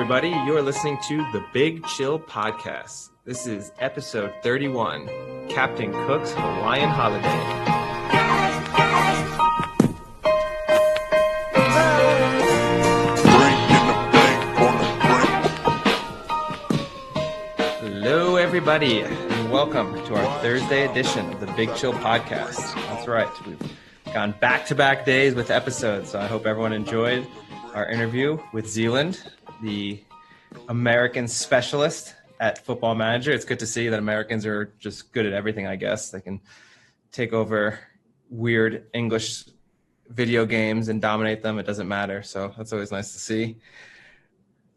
everybody. You're listening to the Big Chill Podcast. This is episode 31, Captain Cook's Hawaiian Holiday. Hello, everybody, and welcome to our Thursday edition of the Big Chill Podcast. That's right, we've gone back-to-back days with episodes, so I hope everyone enjoyed our interview with Zealand, the American specialist at Football Manager. It's good to see that Americans are just good at everything, I guess. They can take over weird English video games and dominate them. It doesn't matter, so that's always nice to see.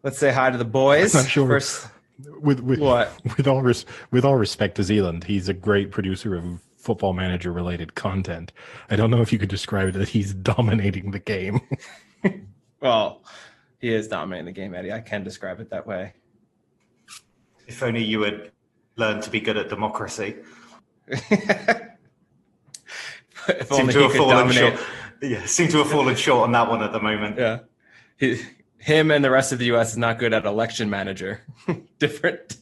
Let's say hi to the boys. I'm sure. First, with what? With all respect to Zealand, he's a great producer of Football Manager related content. I don't know if you could describe it that he's dominating the game. Well, he is dominating the game, Eddie. I can describe it that way. If only you would learn to be good at democracy. If only he could dominate. Seem to have fallen short on that one at the moment. Yeah. Him and the rest of the U.S. is not good at election manager. different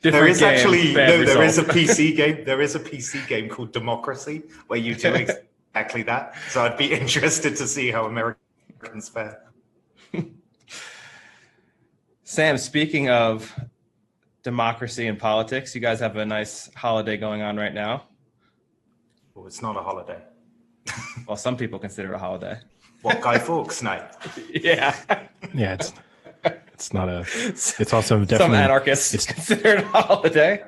there is game, actually bad no. result. There is a PC game. There is a PC game called Democracy where you do exactly that. So I'd be interested to see how Americans fare. Sam, speaking of democracy and politics, you guys have a nice holiday going on right now. Well, it's not a holiday. Well, some people consider it a holiday. What, Guy Fawkes night? Yeah. Yeah, it's not a. It's also definitely Some anarchists consider it a holiday.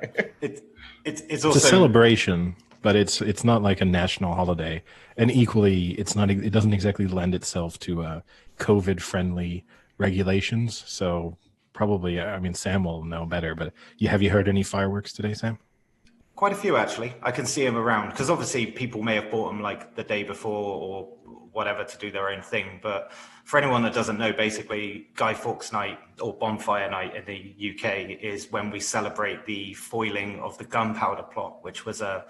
It's also a celebration, but it's not like a national holiday, and equally, it's not. It doesn't exactly lend itself to COVID friendly regulations. So probably, I mean, Sam will know better. But have you heard any fireworks today, Sam? Quite a few, actually. I can see them around because obviously people may have bought them like the day before or whatever to do their own thing. But for anyone that doesn't know, basically Guy Fawkes night or bonfire night in the UK is when we celebrate the foiling of the gunpowder plot, which was a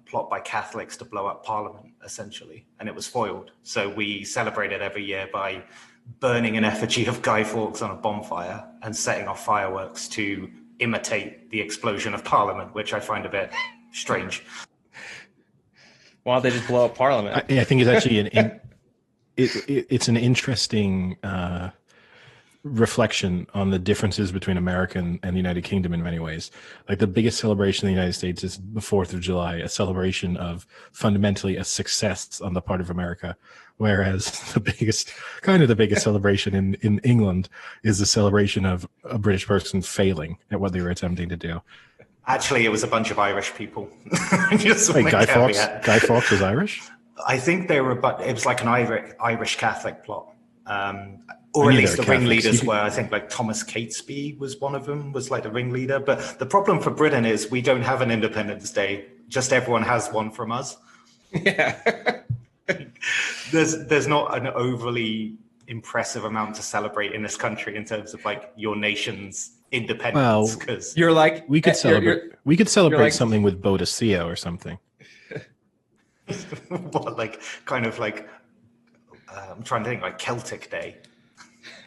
plot by Catholics to blow up Parliament, essentially. And it was foiled. So we celebrate it every year by burning an effigy of Guy Fawkes on a bonfire and setting off fireworks to imitate the explosion of Parliament, which I find a bit strange. Why don't they just blow up Parliament? I think it's actually it's an interesting reflection on the differences between America and the United Kingdom in many ways. Like the biggest celebration in the United States is the 4th of July, a celebration of fundamentally a success on the part of America. Whereas the biggest celebration in England is the celebration of a British person failing at what they were attempting to do. Actually, it was a bunch of Irish people. Wait, Guy Fawkes was Irish? I think they were, but it was like an Irish Catholic plot. Or at least the ringleaders were, I think like Thomas Catesby was one of them, was like the ringleader. But the problem for Britain is we don't have an Independence Day. Just everyone has one from us. Yeah. There's not an overly impressive amount to celebrate in this country in terms of like your nation's independence. Because you're like we could celebrate like, something with Bodicea or something. What, like kind of like I'm trying to think, like Celtic Day.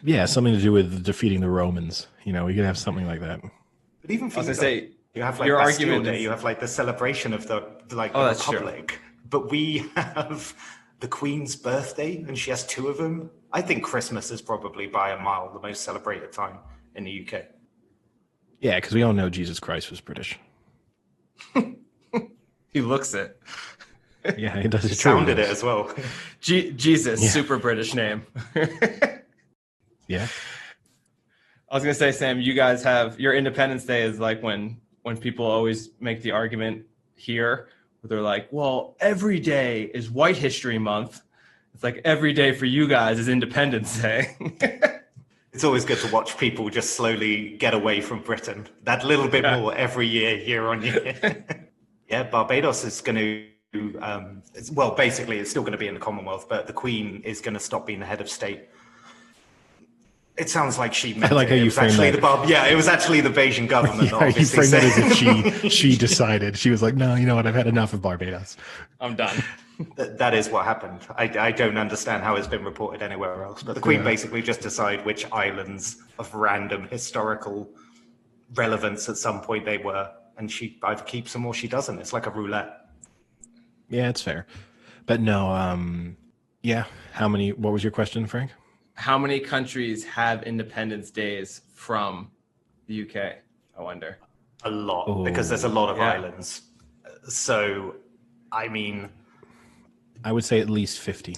Yeah, something to do with defeating the Romans. You know, we could have something like that. But even for you have like your Bastille argument Day, you have like the celebration of the Republic. True. But we have the Queen's birthday, and she has 2 of them. I think Christmas is probably by a mile the most celebrated time in the UK. Yeah, because we all know Jesus Christ was British. He looks it. Yeah, he does. He sounded it as well. Jesus, yeah. Super British name. Yeah. I was going to say, Sam, you guys have your Independence Day is like when people always make the argument here where they're like, well, every day is White History Month. It's like every day for you guys is Independence Day. It's always good to watch people just slowly get away from Britain. That little bit more every year on year. Yeah, Barbados is going to, basically it's still going to be in the Commonwealth, but the Queen is going to stop being the head of state. It sounds like she meant I like it. how you It was framed actually that. it was actually the Bayesian government. Yeah, you obviously framed it as said- if she decided. She was like, no, you know what? I've had enough of Barbados. I'm done. That is what happened. I don't understand how it's been reported anywhere else. But the Queen basically just decided which islands of random historical relevance at some point they were. And she either keeps them or she doesn't. It's like a roulette. Yeah, it's fair. But no, yeah. What was your question, Frank? How many countries have Independence Days from the UK? I wonder. A lot, because there's a lot of islands. So, I mean, I would say at least 50.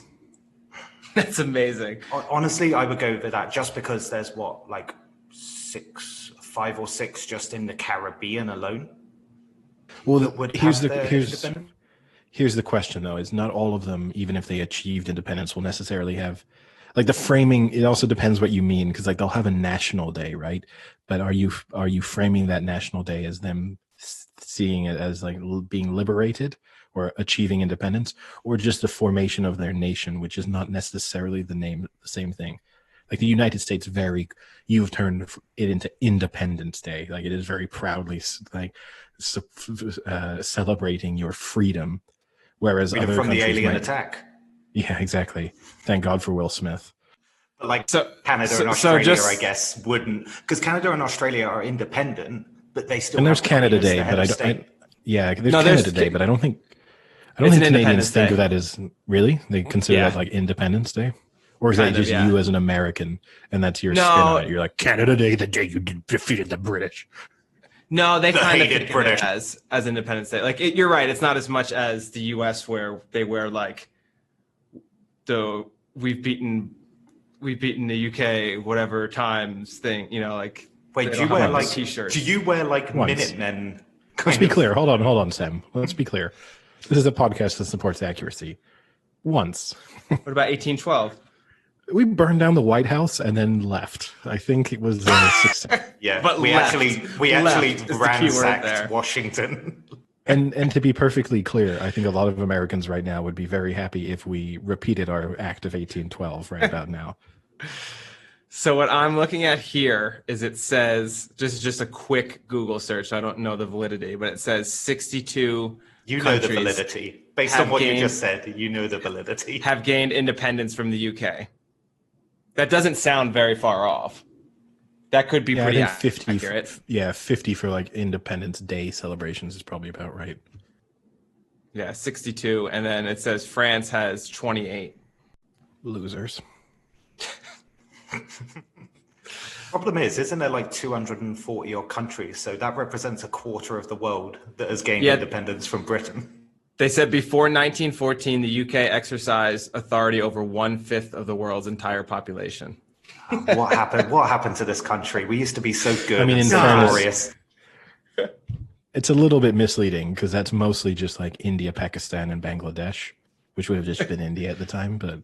That's amazing. Honestly, I would go with that just because there's like 5 or 6 just in the Caribbean alone. Well, here's the question though: is not all of them, even if they achieved independence, will necessarily have like the framing. It also depends what you mean, because like they'll have a national day, right? But are you framing that national day as them seeing it as like being liberated or achieving independence, or just the formation of their nation, which is not necessarily the same thing? Like the United States, you've turned it into Independence Day. Like it is very proudly like celebrating your freedom, whereas freedom other from the countries alien attack. Yeah, exactly. Thank God for Will Smith. But like Canada and Australia, I guess wouldn't, because Canada and Australia are independent, but they still. And there's Canada Day, but there's Canada Day, but I don't think Canadians think of that as really. They consider that like Independence Day. Or is that just you as an American, and that's your spin on it? You're like, Canada Day, the day you defeated the British. No, they kind of think of it as Independence Day. Like you're right. It's not as much as the U.S. where they wear like we've beaten the U.K. whatever times thing. You know, like wait, do you wear like t-shirts? Do you wear like Minutemen? Let's be clear. Hold on, Sam. Let's be clear. This is a podcast that supports accuracy. Once. What about 1812? We burned down the White House and then left. I think it was a success. Yeah, but we actually ransacked Washington. And to be perfectly clear, I think a lot of Americans right now would be very happy if we repeated our act of 1812 right about now. So what I'm looking at here is it says, just a quick Google search. I don't know the validity, but it says 62 You know the validity. Based on what you just said, you know the validity. Have gained independence from the UK. That doesn't sound very far off. That could be pretty accurate. 50 for like Independence Day celebrations is probably about right. Yeah, 62. And then it says France has 28. Losers. Problem is, isn't there like 240 odd countries? So that represents a quarter of the world that has gained independence from Britain. They said before 1914, the UK exercised authority over 1/5 of the world's entire population. What happened? What happened to this country? We used to be so good. I mean, and so glorious. It's a little bit misleading because that's mostly just like India, Pakistan, and Bangladesh, which would have just been India at the time. But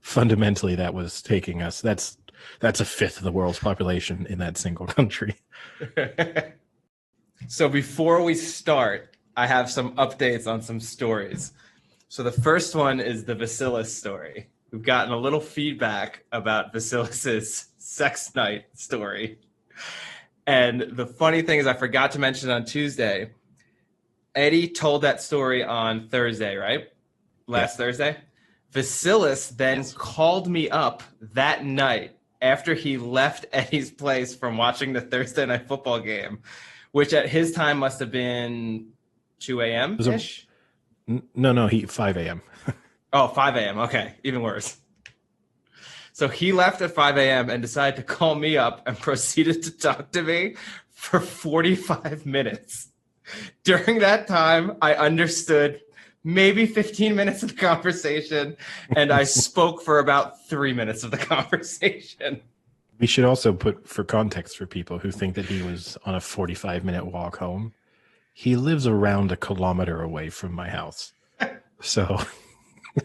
fundamentally, that was taking us. That's 1/5 of the world's population in that single country. So before we start, I have some updates on some stories. So the first one is the Vasilis story. We've gotten a little feedback about Vasilis's sex night story. And the funny thing is I forgot to mention on Tuesday, Eddie told that story on Thursday, right? Last Thursday. Vasilis then called me up that night after he left Eddie's place from watching the Thursday night football game, which at his time must have been 2 a.m.-ish? No, 5 a.m. Oh, 5 a.m. Okay, even worse. So he left at 5 a.m. and decided to call me up and proceeded to talk to me for 45 minutes. During that time, I understood maybe 15 minutes of the conversation, and I spoke for about 3 minutes of the conversation. We should also put for context for people who think that he was on a 45-minute walk home. He lives around 1 kilometer away from my house. So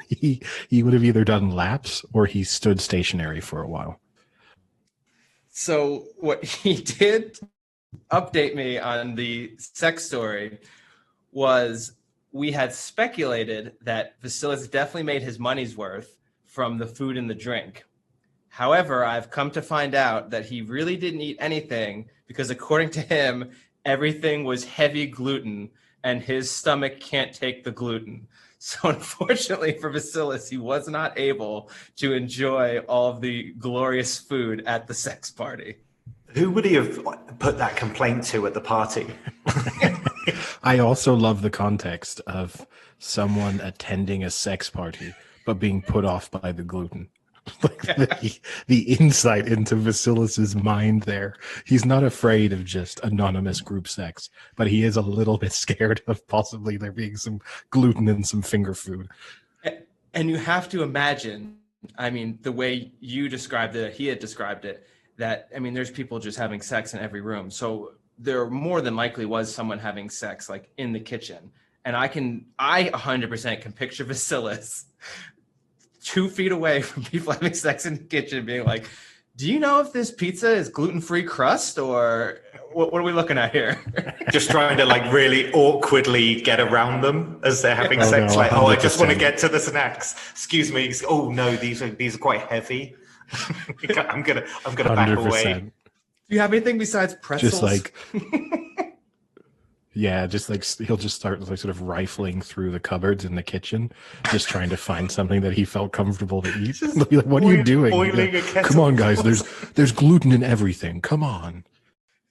he would have either done laps or he stood stationary for a while. So what he did update me on the sex story was we had speculated that Vasilis definitely made his money's worth from the food and the drink. However, I've come to find out that he really didn't eat anything because according to him, everything was heavy gluten and his stomach can't take the gluten. So unfortunately for Vasilis, he was not able to enjoy all of the glorious food at the sex party. Who would he have put that complaint to at the party? I also love the context of someone attending a sex party, but being put off by the gluten. Like the insight into Vasilis's mind there. He's not afraid of just anonymous group sex, but he is a little bit scared of possibly there being some gluten in some finger food. And you have to imagine, I mean, the way you described it, he had described it, that, I mean, there's people just having sex in every room. So there more than likely was someone having sex like in the kitchen. And I 100% can picture Vasilis 2 feet away from people having sex in the kitchen being like, do you know if this pizza is gluten-free crust or what are we looking at here? Just trying to like really awkwardly get around them as they're having sex. No, like, I just want to get to the snacks. Excuse me. Oh no, these are quite heavy. I'm gonna back away. Do you have anything besides pretzels? Just like, yeah, just like he'll just start like sort of rifling through the cupboards in the kitchen, just trying to find something that he felt comfortable to eat. Like, what are you doing? Like, come on, guys, there's gluten in everything. Come on.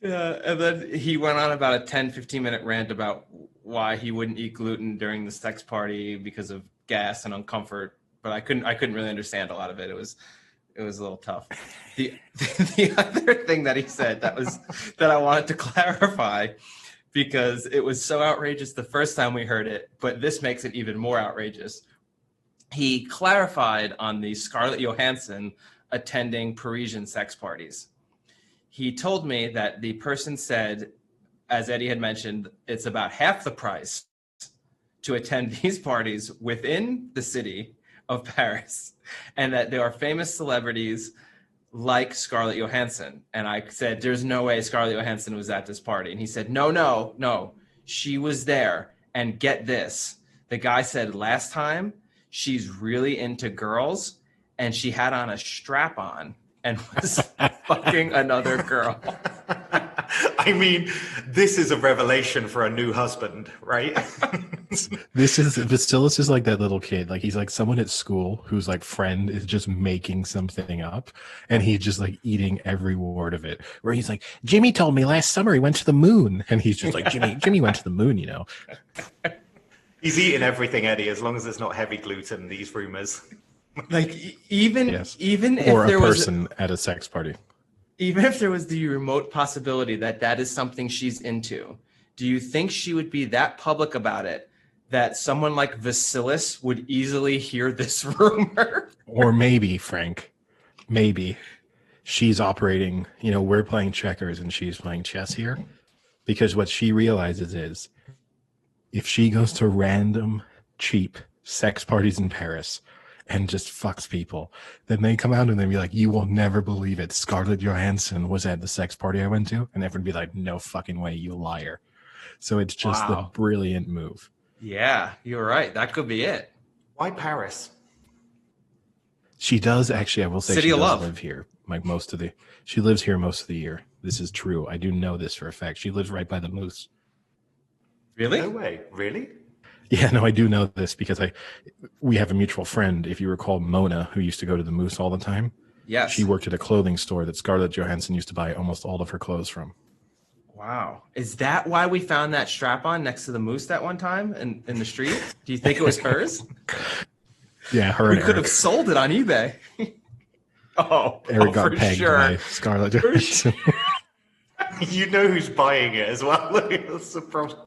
Yeah, and then he went on about a 10-15 minute rant about why he wouldn't eat gluten during the sex party because of gas and uncomfort. But I couldn't really understand a lot of it. It was a little tough. The other thing that he said that I wanted to clarify, because it was so outrageous the first time we heard it, but this makes it even more outrageous. He clarified on the Scarlett Johansson attending Parisian sex parties. He told me that the person said, as Eddie had mentioned, it's about half the price to attend these parties within the city of Paris, and that there are famous celebrities like Scarlett Johansson. And I said, there's no way Scarlett Johansson was at this party. And he said, no, she was there. And get this, the guy said last time she's really into girls and she had on a strap on and was fucking another girl. I mean, this is a revelation for a new husband, right? Vasilis is like that little kid. Like, he's like someone at school whose like friend is just making something up, and he's just like eating every word of it. Where he's like, Jimmy told me last summer he went to the moon, and he's just like, Jimmy went to the moon, you know. He's eating everything, Eddie, as long as it's not heavy gluten. These rumors, like even yes. even or if there a person was at a sex party. Even if there was the remote possibility that is something she's into, do you think she would be that public about it that someone like Vasilis would easily hear this rumor? Or maybe, Frank, maybe she's operating, we're playing checkers and she's playing chess here. Because what she realizes is if she goes to random, cheap sex parties in Paris and just fucks people, then they come out and they be like, you will never believe it, Scarlett Johansson was at the sex party I went to, and everyone be like, no fucking way, you liar. So it's just the brilliant move. Yeah, you're right. That could be it. Why Paris? She does actually, I will say, City she of does Love. live here. Like she lives here most of the year. This is true. I do know this for a fact. She lives right by the Moose. Really? No way. Really? Yeah, no, I do know this because we have a mutual friend, if you recall, Mona, who used to go to the Moose all the time. Yes. She worked at a clothing store that Scarlett Johansson used to buy almost all of her clothes from. Wow. Is that why we found that strap on next to the Moose that one time in the street? Do you think it was hers? Yeah, her We and could Eric. have sold it on eBay. Eric got for pegged sure. by Scarlett Johansson. You know who's buying it as well. That's the problem.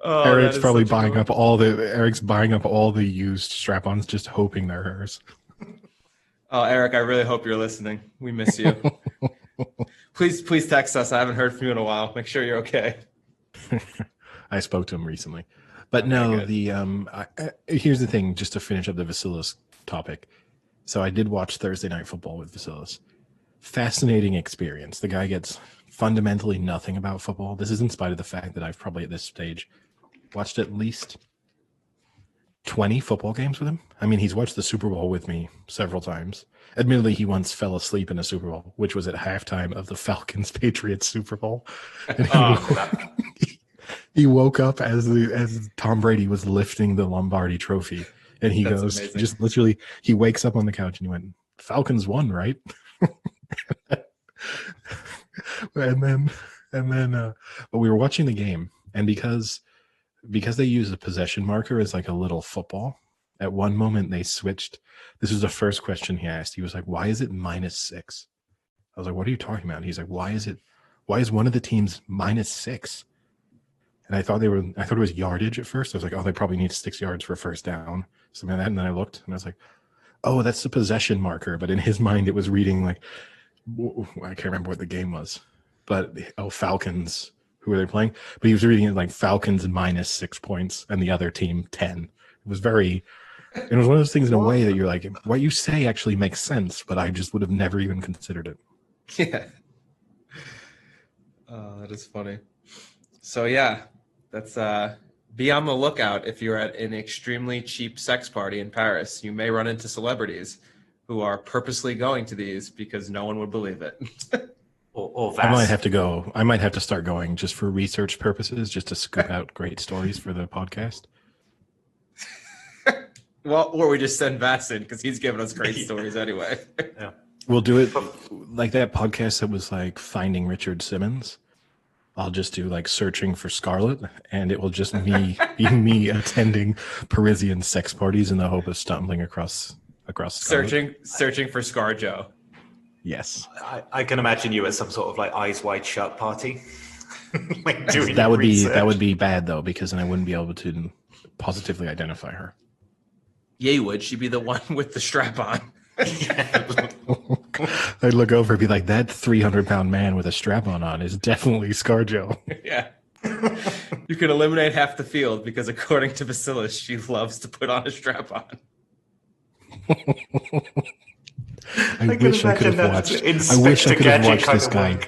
Oh, Eric's probably buying up all the used strap-ons, just hoping they're hers. Oh, Eric, I really hope you're listening. We miss you. Please text us. I haven't heard from you in a while. Make sure you're okay. I spoke to him recently. But no, here's the thing, just to finish up the Vasilis topic. So I did watch Thursday Night Football with Vasilis. Fascinating experience. The guy gets fundamentally nothing about football. This is in spite of the fact that I've probably at this stage watched at least 20 football games with him. I mean, he's watched the Super Bowl with me several times. Admittedly, he once fell asleep in a Super Bowl, which was at halftime of the Falcons-Patriots Super Bowl. And he woke up as Tom Brady was lifting the Lombardi trophy. And he goes, amazing. Just literally, he wakes up on the couch and he went, Falcons won, right? and then, but we were watching the game, and because they use a possession marker as like a little football, at one moment they switched. This was the first question he asked. He was like, why is it -6? I was like, what are you talking about? And he's like, why is one of the teams -6? And I thought it was yardage at first. I was like, oh, they probably need 6 yards for a first down, something like that. And then I looked and I was like, oh, that's the possession marker. But in his mind, it was reading like, I can't remember what the game was, but Falcons, who were they playing? But he was reading it like Falcons -6 points and the other team 10. It was one of those things in a way that you're like, what you say actually makes sense, but I just would have never even considered it. Yeah. Oh, that is funny. So yeah, that's be on the lookout if you're at an extremely cheap sex party in Paris. You may run into celebrities who are purposely going to these because no one would believe it. I might have to go. I might have to start going just for research purposes, just to scoop out great stories for the podcast. Well, or we just send Vassin because he's giving us great stories anyway. Yeah. We'll do it like that podcast that was like Finding Richard Simmons. I'll just do like Searching for Scarlet, and it will just be me attending Parisian sex parties in the hope of stumbling across Scarlet. Searching for ScarJo. Yes. I can imagine you at some sort of like Eyes Wide Shut party. Like doing that would be bad though, because then I wouldn't be able to positively identify her. Yeah, you would. She'd be the one with the strap on. I'd look over and be like, that 300-pound man with a strap on is definitely ScarJo. Yeah. You can eliminate half the field because according to Vasilis, she loves to put on a strap on. I wish I could have watched this guy.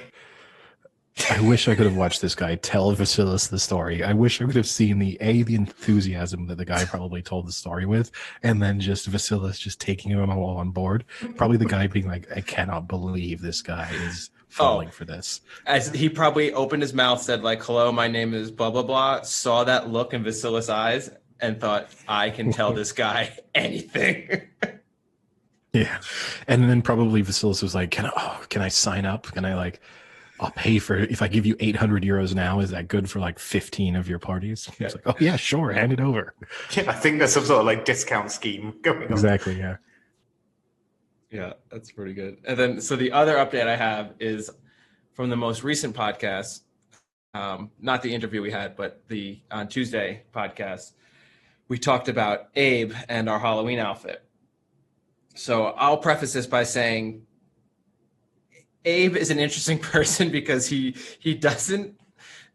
I wish I could have watched this guy tell Vasilis the story. I wish I could have seen the enthusiasm that the guy probably told the story with, and then just Vasilis just taking him all on board. Probably the guy being like, I cannot believe this guy is falling for this. As he probably opened his mouth, said like, hello, my name is blah, blah, blah, saw that look in Vasilis' eyes and thought, I can tell this guy anything. Yeah. And then probably Vasilis was like, can I sign up? Can I like, I'll pay for it. If I give you 800 euros now, is that good for like 15 of your parties? Yeah. It's like, oh yeah, sure. Hand it over. Yeah, I think there's some sort of like discount scheme going on. Exactly. Yeah. Yeah, that's pretty good. And then, so the other update I have is from the most recent podcast, not the interview we had, but the on Tuesday podcast, we talked about Abe and our Halloween outfit. So I'll preface this by saying Abe is an interesting person because he doesn't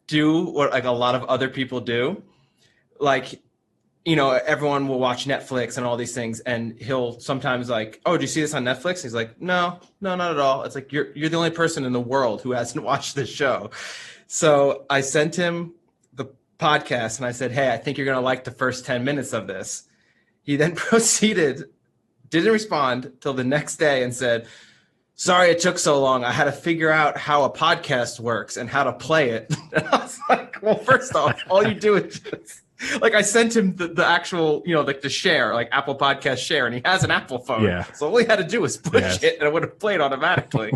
do what like a lot of other people do. Like, you know, everyone will watch Netflix and all these things, and he'll sometimes like, oh, do you see this on Netflix? He's like, no, not at all. It's like, you're the only person in the world who hasn't watched this show. So I sent him the podcast and I said, hey, I think you're going to like the first 10 minutes of this. He then proceeded, didn't respond till the next day and said, sorry it took so long. I had to figure out how a podcast works and how to play it. And I was like, well, first off, all you do is just, like I sent him the actual, you know, like the share, like Apple Podcast share, and he has an Apple phone. Yeah. So all he had to do was push it and it would have played automatically.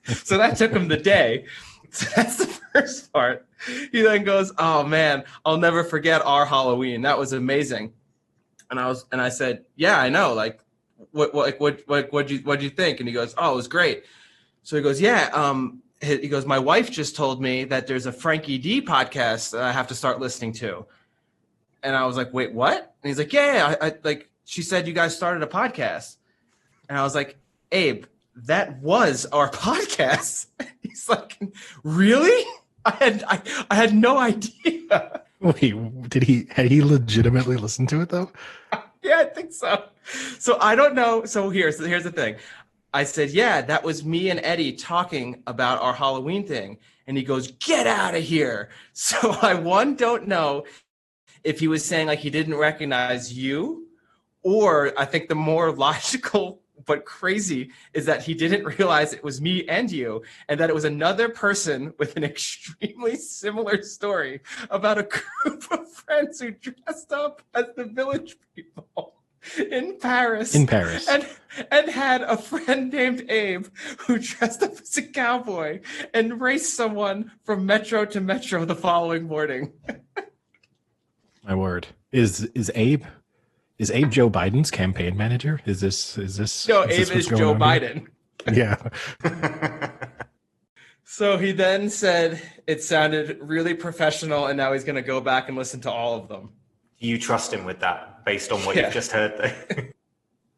So that took him the day. So that's the first part. He then goes, oh man, I'll never forget our Halloween. That was amazing. And I said, yeah, I know. Like, what'd you think? And he goes, oh, it was great. So he goes, yeah. He goes, my wife just told me that there's a Frankie D podcast that I have to start listening to. And I was like, wait, what? And he's like, yeah, I like, she said you guys started a podcast. And I was like, Abe, that was our podcast. He's like, really? I had no idea. Wait, had he legitimately listened to it though? Yeah, I think so. So I don't know. So here's the thing. I said, yeah, that was me and Eddie talking about our Halloween thing. And he goes, get out of here. So I don't know if he was saying like he didn't recognize you, or I think the more logical but crazy is that he didn't realize it was me and you, and that it was another person with an extremely similar story about a group of friends who dressed up as the Village People in Paris. And had a friend named Abe who dressed up as a cowboy and raced someone from metro to metro the following morning. My word. Is Abe Joe Biden's campaign manager? Is this No, Abe is Joe Biden. Yeah. So he then said it sounded really professional, and now he's going to go back and listen to all of them. Do you trust him with that based on what you've just heard?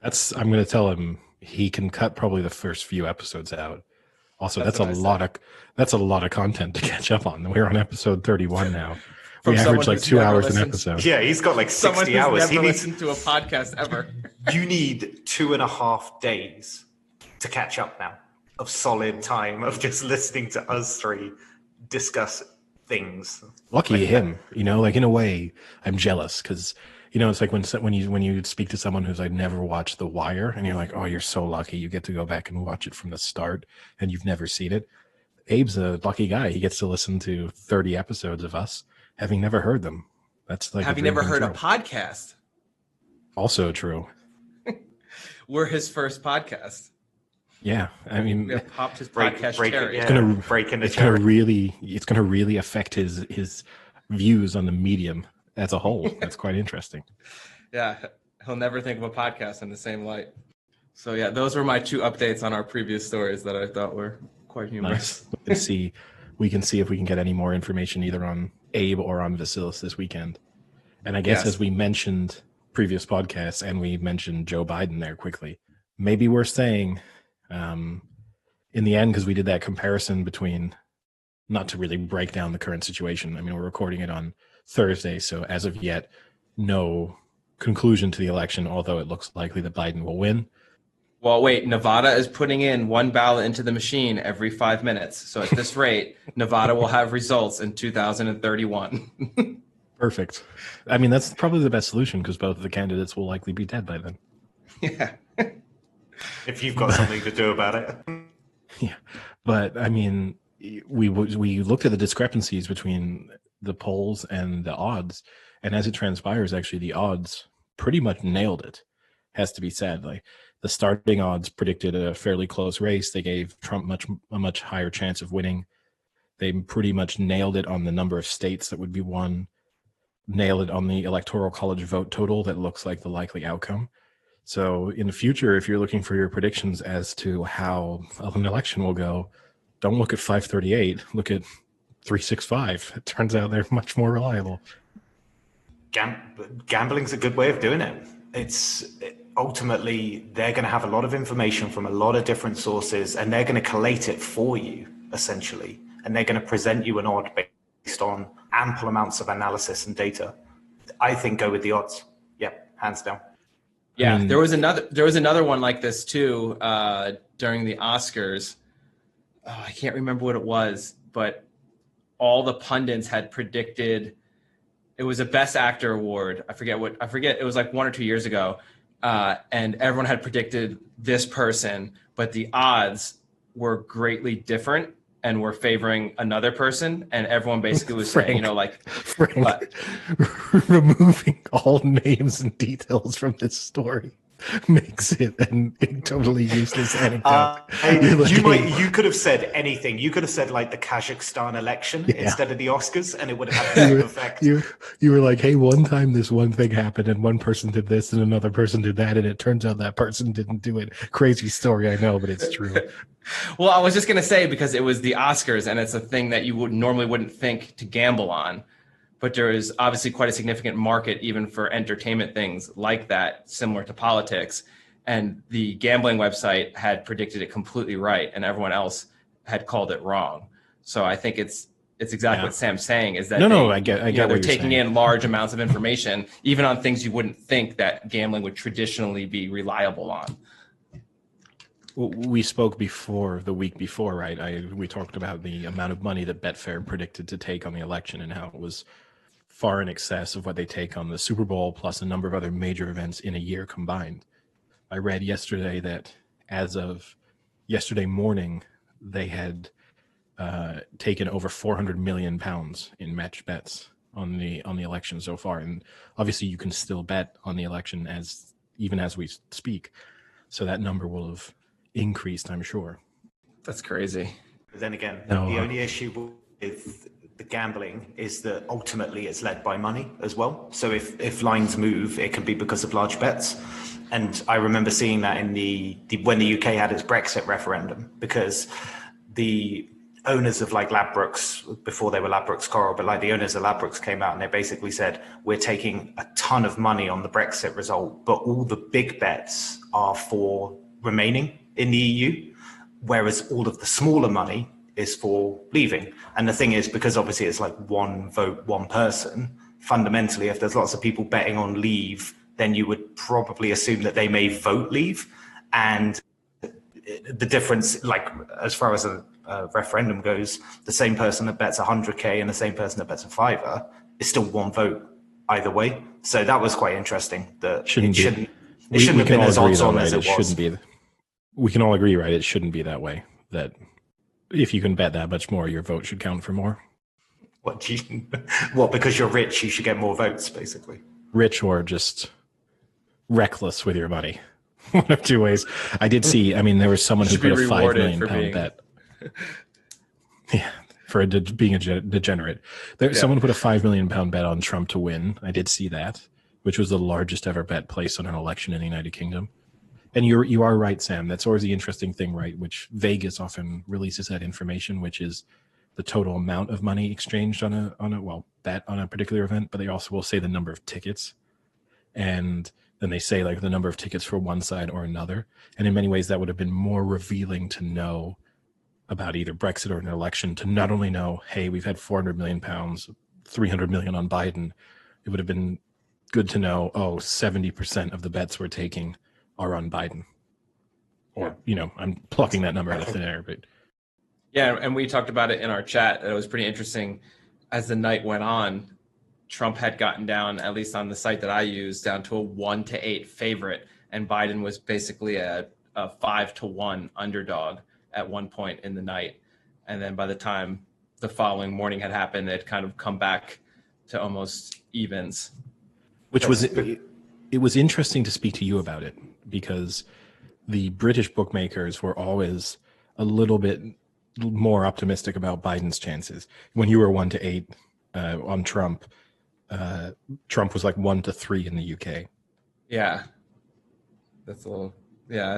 I'm going to tell him he can cut probably the first few episodes out. Also, that's a lot of content to catch up on. We're on episode 31 now. We average like 2 hours an episode. Yeah, he's got like 60 hours. He never listened to a podcast ever. You need 2.5 days to catch up now of solid time of just listening to us three discuss things. Lucky him, like in a way, I'm jealous because it's like when you speak to someone who's like never watched The Wire, and you're like, oh, you're so lucky you get to go back and watch it from the start, and you've never seen it. Abe's a lucky guy. He gets to listen to 30 episodes of us, having never heard them. That's like have you never heard a podcast? Also true. We're his first podcast. Yeah, I mean, we popped his podcast cherry. It's gonna really affect his views on the medium as a whole. That's quite interesting. Yeah, he'll never think of a podcast in the same light. So yeah, those were my 2 updates on our previous stories that I thought were quite humorous. Nice. We can see if we can get any more information either on Abe or on Vasilis this weekend. And I guess as we mentioned previous podcasts, and we mentioned Joe Biden there quickly, maybe we're saying in the end, because we did that comparison between, not to really break down the current situation. I mean, we're recording it on Thursday, so as of yet, no conclusion to the election, although it looks likely that Biden will win. Well, wait, Nevada is putting in 1 ballot into the machine every 5 minutes. So at this rate, Nevada will have results in 2031. Perfect. I mean, that's probably the best solution because both of the candidates will likely be dead by then. Yeah. If you've got something to do about it. Yeah. But I mean, we looked at the discrepancies between the polls and the odds. And as it transpires, actually, the odds pretty much nailed it, has to be said. Like, the starting odds predicted a fairly close race. They gave Trump a much higher chance of winning. They pretty much nailed it on the number of states that would be won, nailed it on the electoral college vote total that looks like the likely outcome. So in the future, if you're looking for your predictions as to how an election will go, don't look at 538, look at 365. It turns out they're much more reliable. Gambling's a good way of doing it. Ultimately, they're going to have a lot of information from a lot of different sources, and they're going to collate it for you, essentially. And they're going to present you an odd based on ample amounts of analysis and data. I think go with the odds. Yeah, hands down. Yeah, I mean, there was another one like this too during the Oscars. Oh, I can't remember what it was, but all the pundits had predicted it was a Best Actor award. I forget. It was like 1 or 2 years ago, and everyone had predicted this person, but the odds were greatly different and were favoring another person, and everyone basically was saying, Frank, removing all names and details from this story makes it a totally useless anecdote. You could have said anything. You could have said like the Kazakhstan election instead of the Oscars, and it would have had the same effect. You were like, hey, one time this one thing happened, and one person did this, and another person did that, and it turns out that person didn't do it. Crazy story, I know, but it's true. Well, I was just going to say, because it was the Oscars, and it's a thing that you normally wouldn't think to gamble on. But there is obviously quite a significant market even for entertainment things like that, similar to politics. And the gambling website had predicted it completely right, and everyone else had called it wrong. So I think it's exactly what Sam's saying is that I get they're taking in large amounts of information, even on things you wouldn't think that gambling would traditionally be reliable on. We spoke the week before, right? We talked about the amount of money that Betfair predicted to take on the election and how it was far in excess of what they take on the Super Bowl plus a number of other major events in a year combined. I read yesterday that as of yesterday morning, they had taken over 400 million pounds in match bets on the election so far, and obviously you can still bet on the election even as we speak, so that number will have increased, I'm sure. That's crazy. But then again, the only issue with the gambling is that ultimately it's led by money as well. So if lines move, it can be because of large bets. And I remember seeing that in when the UK had its Brexit referendum, because the owners of like Ladbrokes, before they were Ladbrokes Coral, but like the owners of Ladbrokes came out and they basically said, we're taking a ton of money on the Brexit result, but all the big bets are for remaining in the EU, whereas all of the smaller money is for leaving. And the thing is, because obviously it's like one vote, one person, fundamentally, if there's lots of people betting on leave, then you would probably assume that they may vote leave. And the difference, like as far as a referendum goes, the same person that bets 100K and the same person that bets a fiver is still one vote either way. So that was quite interesting. That it shouldn't have been as odds on as it was. We can all agree, right? It shouldn't be that way. That if you can bet that much more, your vote should count for more. What, because you're rich, you should get more votes, basically? Rich or just reckless with your money. One of two ways. I did see, there was someone who put a £5 million bet. Yeah, for being a degenerate. Someone put a £5 million bet on Trump to win. I did see that, which was the largest ever bet placed on an election in the United Kingdom. And you are right, Sam. That's always the interesting thing, right? Which Vegas often releases that information, which is the total amount of money exchanged on a bet on a particular event. But they also will say the number of tickets, and then they say like the number of tickets for one side or another. And in many ways, that would have been more revealing to know about either Brexit or an election, to not only know, hey, we've had 400 million pounds, 300 million on Biden. It would have been good to know, 70% of the bets we're taking are on Biden. Or, I'm plucking that number out of thin air. But yeah, and we talked about it in our chat. It was pretty interesting. As the night went on, Trump had gotten down, at least on the site that I use, down to a 1-8 favorite. And Biden was basically a 5-1 underdog at one point in the night. And then by the time the following morning had happened, it kind of come back to almost evens. It was interesting to speak to you about it, because the British bookmakers were always a little bit more optimistic about Biden's chances. When you were 1-8 on Trump, Trump was like 1-3 in the UK. Yeah. That's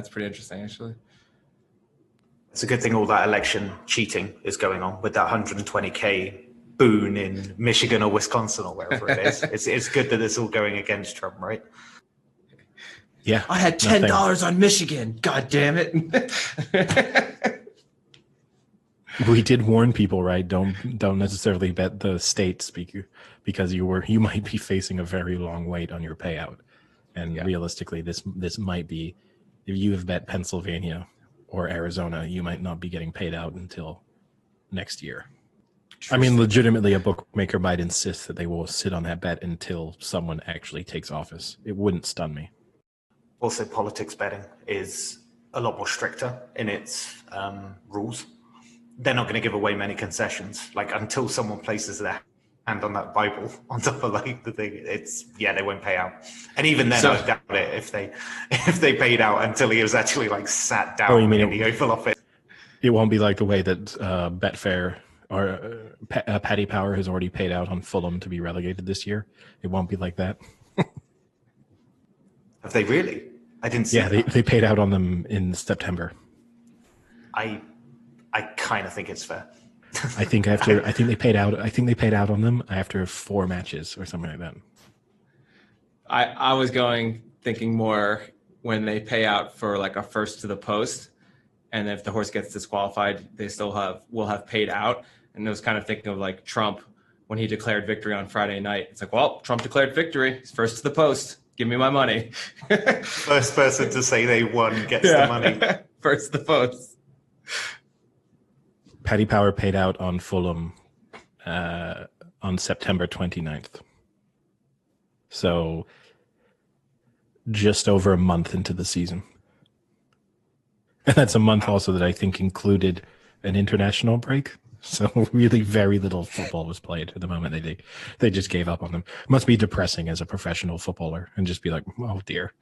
pretty interesting, actually. It's a good thing all that election cheating is going on with that 120K boon in Michigan or Wisconsin or wherever it is. It's good that it's all going against Trump, right? Yeah. I had $10 on Michigan. God damn it. We did warn people, right? Don't necessarily bet the states because you might be facing a very long wait on your payout. And realistically, this might be, if you have bet Pennsylvania or Arizona, you might not be getting paid out until next year. Legitimately, a bookmaker might insist that they will sit on that bet until someone actually takes office. It wouldn't stun me. Also, politics betting is a lot more stricter in its rules. They're not going to give away many concessions. Like, until someone places their hand on that Bible on top of like the thing, they won't pay out. And even then, I doubt it if they paid out until he was actually like sat down in the Oval Office. It won't be like the way that Betfair or Paddy Power has already paid out on Fulham to be relegated this year. It won't be like that. Have they really? I didn't see. Yeah, they paid out on them in September. I kind of think it's fair. I think they paid out on them after 4 matches or something like that. I was thinking more when they pay out for like a first to the post, and if the horse gets disqualified, they still will have paid out. And I was kind of thinking of like Trump when he declared victory on Friday night. It's like, well, Trump declared victory. He's first to the post. Give me my money. First person to say they won gets the money. First to the post. Paddy Power paid out on Fulham on September 29th. So just over a month into the season. And that's a month also that I think included an international break. So really very little football was played at the moment. They just gave up on them. It must be depressing as a professional footballer and just be like, oh dear.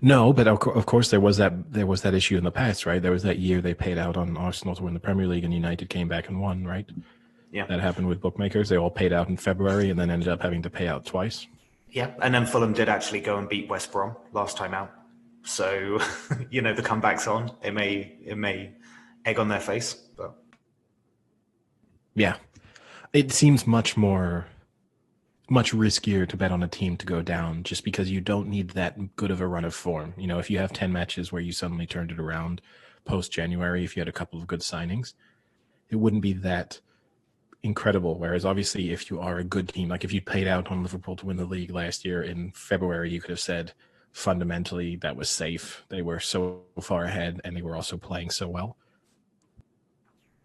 No, but of course there was that issue in the past, right? There was that year they paid out on Arsenal to win the Premier League and United came back and won, right? Yeah. That happened with bookmakers. They all paid out in February and then ended up having to pay out twice. Yeah, and then Fulham did actually go and beat West Brom last time out. So, the comeback's on. It may egg on their face, but yeah, it seems much riskier to bet on a team to go down just because you don't need that good of a run of form. If you have 10 matches where you suddenly turned it around post-January, if you had a couple of good signings, it wouldn't be that incredible. Whereas obviously if you are a good team, like if you paid out on Liverpool to win the league last year in February, you could have said fundamentally that was safe. They were so far ahead and they were also playing so well.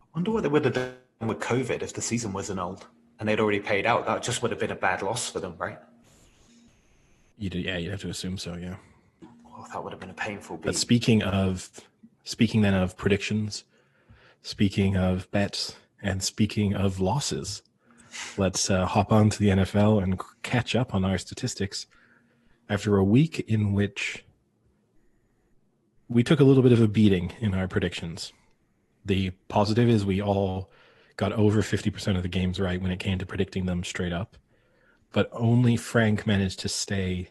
I wonder what they would have done with COVID if the season was annulled and they'd already paid out. That just would have been a bad loss for them, right? You'd have to assume so, yeah. Oh, that would have been a painful beat. But speaking then of predictions, speaking of bets, and speaking of losses, let's hop on to the NFL and catch up on our statistics after a week in which we took a little bit of a beating in our predictions. The positive is we all got over 50% of the games right when it came to predicting them straight up, but only Frank managed to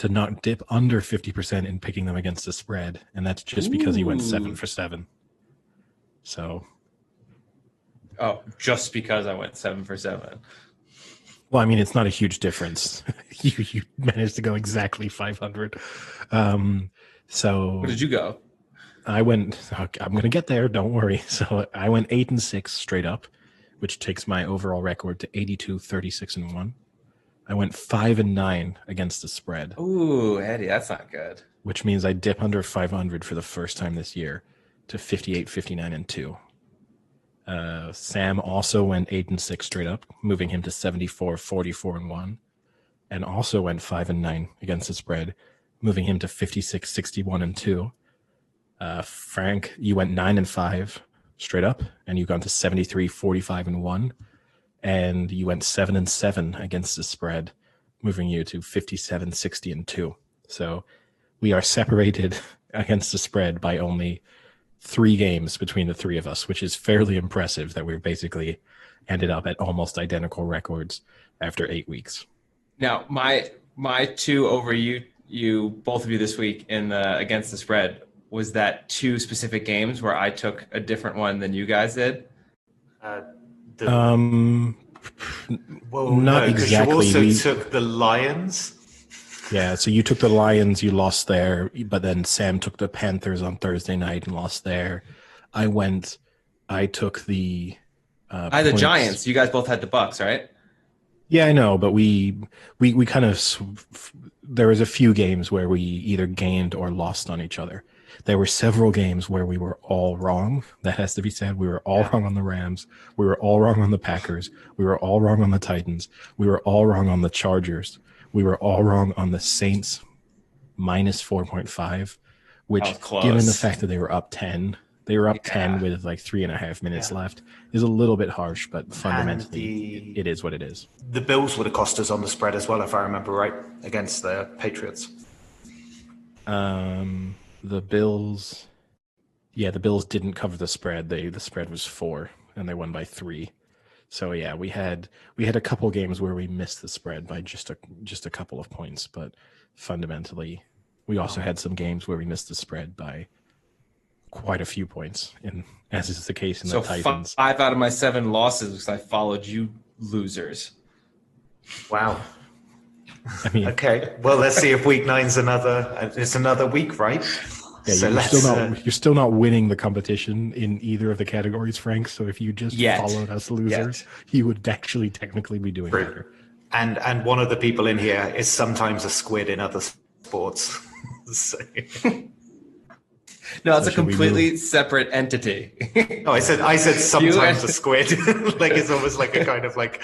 not dip under 50% in picking them against the spread, and that's just because he went 7 for 7. So... Oh, just because I went 7 for 7. Well, I mean, it's not a huge difference. You managed to go exactly 500. So where did you go? I'm going to get there. Don't worry. So I went 8-6 straight up, which takes my overall record to 82, 36, and 1. I went 5-9 against the spread. Ooh, Eddie, that's not good. Which means I dip under 500 for the first time this year to 58, 59, and 2. Sam also went 8-6 straight up, moving him to 74, 44, and 1, and also went 5-9 against the spread, moving him to 56, 61, and 2. Frank, you went 9-5 straight up, and you've gone to 73, 45, and 1, and you went 7-7 against the spread, moving you to 57, 60, and 2. So we are separated against the spread by only 3 games between the three of us, which is fairly impressive that we're basically ended up at almost identical records after 8 weeks. Now, my 2 over you both of you this week in the against the spread was that 2 specific games where I took a different one than you guys did. Well, not exactly. You also took the Lions. Yeah, so you took the Lions, you lost there, but then Sam took the Panthers on Thursday night and lost there. I took the I had the Giants. You guys both had the Bucks, right? Yeah, I know, but we kind of there was a few games where we either gained or lost on each other. There were several games where we were all wrong. That has to be said. We were all wrong on the Rams. We were all wrong on the Packers. We were all wrong on the Titans. We were all wrong on the Chargers. We were all wrong on the Saints minus 4.5, which, given the fact that they were up 10 with like 3.5 minutes left, is a little bit harsh, but fundamentally it is what it is. The Bills would have cost us on the spread as well, if I remember right, against the Patriots. The Bills didn't cover the spread. The spread was 4 and they won by 3. So yeah, we had a couple games where we missed the spread by just a couple of points, but fundamentally we also had some games where we missed the spread by quite a few points, and as is the case in the Titans. 5 out of my 7 losses because I followed you losers. Wow. I mean, okay. Well, let's see if week 9's another week, right? Yeah, so you're still not winning the competition in either of the categories, Frank. So if you just followed us losers, you would actually technically be doing better. And one of the people in here is sometimes a squid in other sports. So. No, it's a completely separate entity. No, I said sometimes a squid. Like it's almost like a kind of like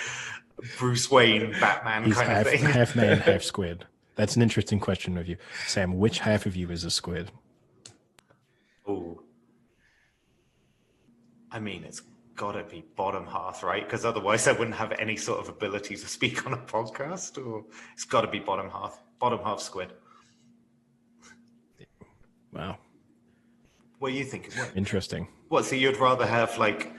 Bruce Wayne, Batman He's kind half, of thing. half man, half squid. That's an interesting question of you. Sam, which half of you is a squid? Oh, I mean, it's got to be bottom half, right? Because otherwise I wouldn't have any sort of ability to speak on a podcast. Or it's got to be bottom half squid. Wow. What are you thinking? Interesting. What, so you'd rather have like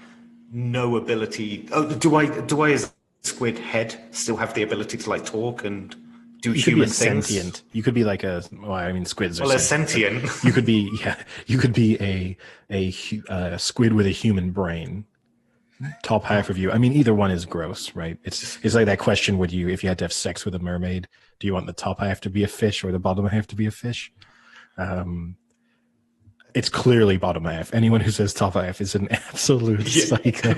no ability? Oh, do I as a squid head still have the ability to like talk and do You could be human a things? sentient. You could be like a. Well, I mean, squids are. Well, a sentient. sentient. You could be. Yeah. You could be a squid with a human brain. Top half of you. I mean, either one is gross, right? It's like that question: would you, if you had to have sex with a mermaid, do you want the top half to be a fish or the bottom half to be a fish? It's clearly bottom half. Anyone who says top half is an absolute psycho.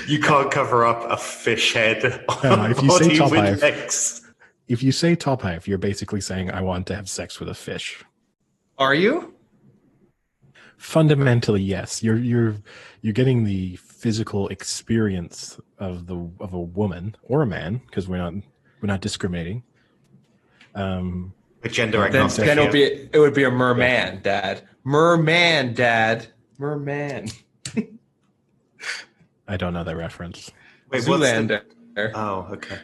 You can't cover up a fish head on if you say top half, legs. if you say top half, you're basically saying I want to have sex with a fish. Are you? Fundamentally, yes. You're getting the physical experience of a woman or a man, because we're not discriminating. With gender agnostic. Then it would be a merman, Dad. Merman, Dad. Merman. I don't know that reference. Wait, Zoolander. Oh, okay.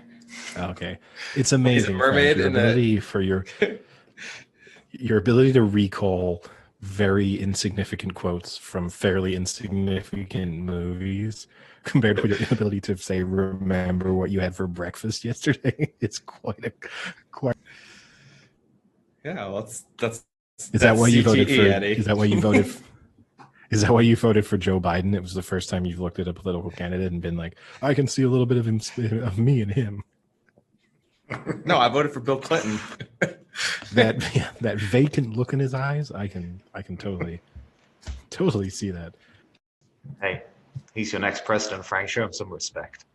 Okay, it's amazing. He's a mermaid Frank, your ability for your ability to recall very insignificant quotes from fairly insignificant movies compared to your inability to say remember what you had for breakfast yesterday. It's quite. Yeah, well, that's. Is that why you voted for? Eddie. Is that why you voted? Is that why you voted for Joe Biden? It was the first time you've looked at a political candidate and been like, I can see a little bit of him, of me in him. No, I voted for Bill Clinton. that vacant look in his eyes, I can totally see that. Hey, he's your next president, Frank. Show him some respect.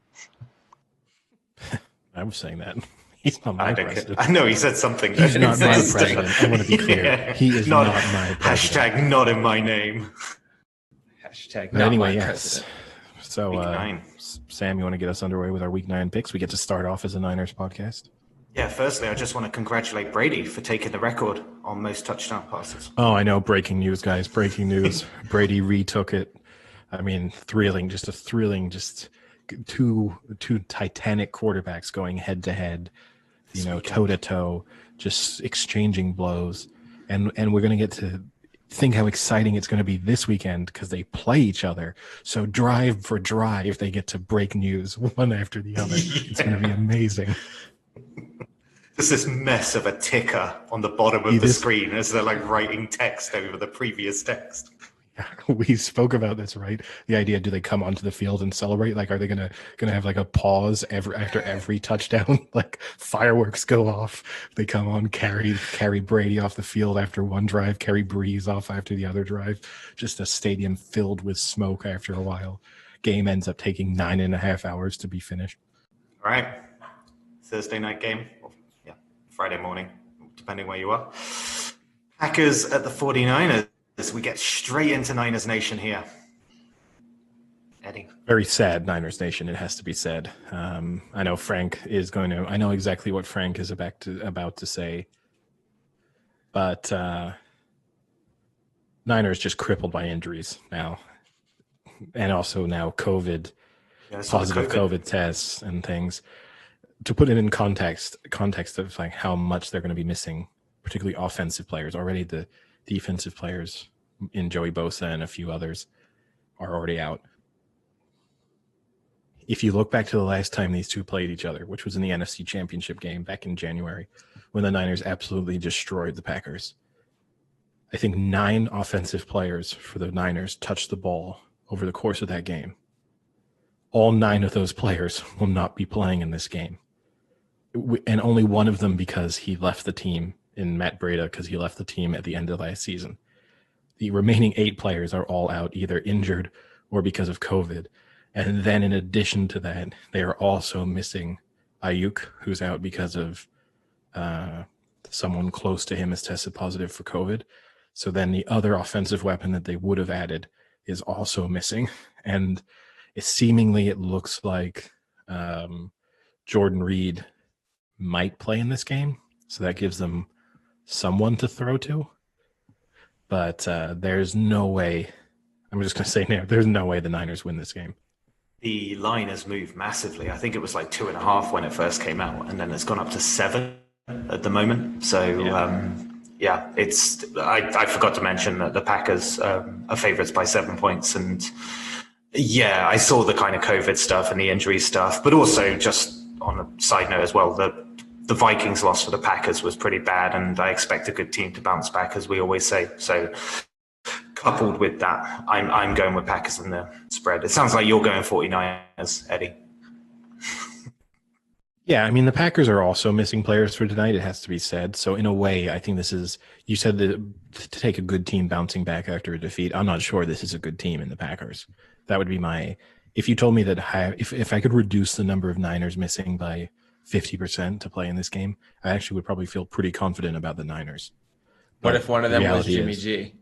I was saying that. He's not my president. I know he said something. He's not my president. I want to be clear. Yeah. He is not my president. Hashtag not in my name. Hashtag But not anyway, my yes. president. So, Week 9. Sam, you want to get us underway with our Week 9 picks? We get to start off as a Niners podcast. Yeah, firstly, I just want to congratulate Brady for taking the record on most touchdown passes. Oh, I know. Breaking news, guys. Breaking news. Brady retook it. I mean, thrilling. Just two titanic quarterbacks going head to head, toe to toe, just exchanging blows. And we're going to get to think how exciting it's going to be this weekend because they play each other. So drive for drive, they get to break news one after the other. Yeah. It's going to be amazing. There's this mess of a ticker on the bottom of the screen as they're like writing text over the previous text. We spoke about this, right? The idea: do they come onto the field and celebrate? Like, are they gonna have like a pause after every touchdown? Like fireworks go off. They come on, carry Brady off the field after one drive, carry Breeze off after the other drive. Just a stadium filled with smoke after a while. Game ends up taking 9.5 hours to be finished. All right, Thursday night game. Yeah, Friday morning, depending where you are. Packers at the 49ers. We get straight into Niners Nation here. Eddie. Very sad Niners Nation, it has to be said. I know Frank is going to... I know exactly what Frank is about to say. But Niners just crippled by injuries now. And also now COVID, positive COVID tests and things. To put it in context of like how much they're going to be missing, particularly offensive players. Already the defensive players in Joey Bosa and a few others are already out. If you look back to the last time these two played each other, which was in the NFC Championship game back in January, when the Niners absolutely destroyed the Packers, I think 9 offensive players for the Niners touched the ball over the course of that game. All 9 of those players will not be playing in this game. And only one of them because he left the team, in Matt Breida, because he left the team at the end of last season. The remaining 8 players are all out, either injured or because of COVID. And then in addition to that, they are also missing Ayuk, who's out because of someone close to him has tested positive for COVID. So then the other offensive weapon that they would have added is also missing. And it looks like Jordan Reed might play in this game, so that gives them someone to throw to. But there's no way. I'm just going to say now, there's no way the Niners win this game. The line has moved massively. I think it was like 2.5 when it first came out, and then it's gone up to 7 at the moment. So it's. I forgot to mention that the Packers are favourites by 7 points, and I saw the kind of COVID stuff and the injury stuff, but also just on a side note as well, the Vikings loss for the Packers was pretty bad, and I expect a good team to bounce back, as we always say. So, coupled with that, I'm going with Packers in the spread. It sounds like you're going 49ers, Eddie. Yeah, I mean, the Packers are also missing players for tonight, it has to be said. So in a way, I think this is, you said that to take a good team bouncing back after a defeat. I'm not sure this is a good team in the Packers. That would be my, if you told me that if I could reduce the number of Niners missing by 50% to play in this game, I actually would probably feel pretty confident about the Niners. What if one of them was Jimmy G?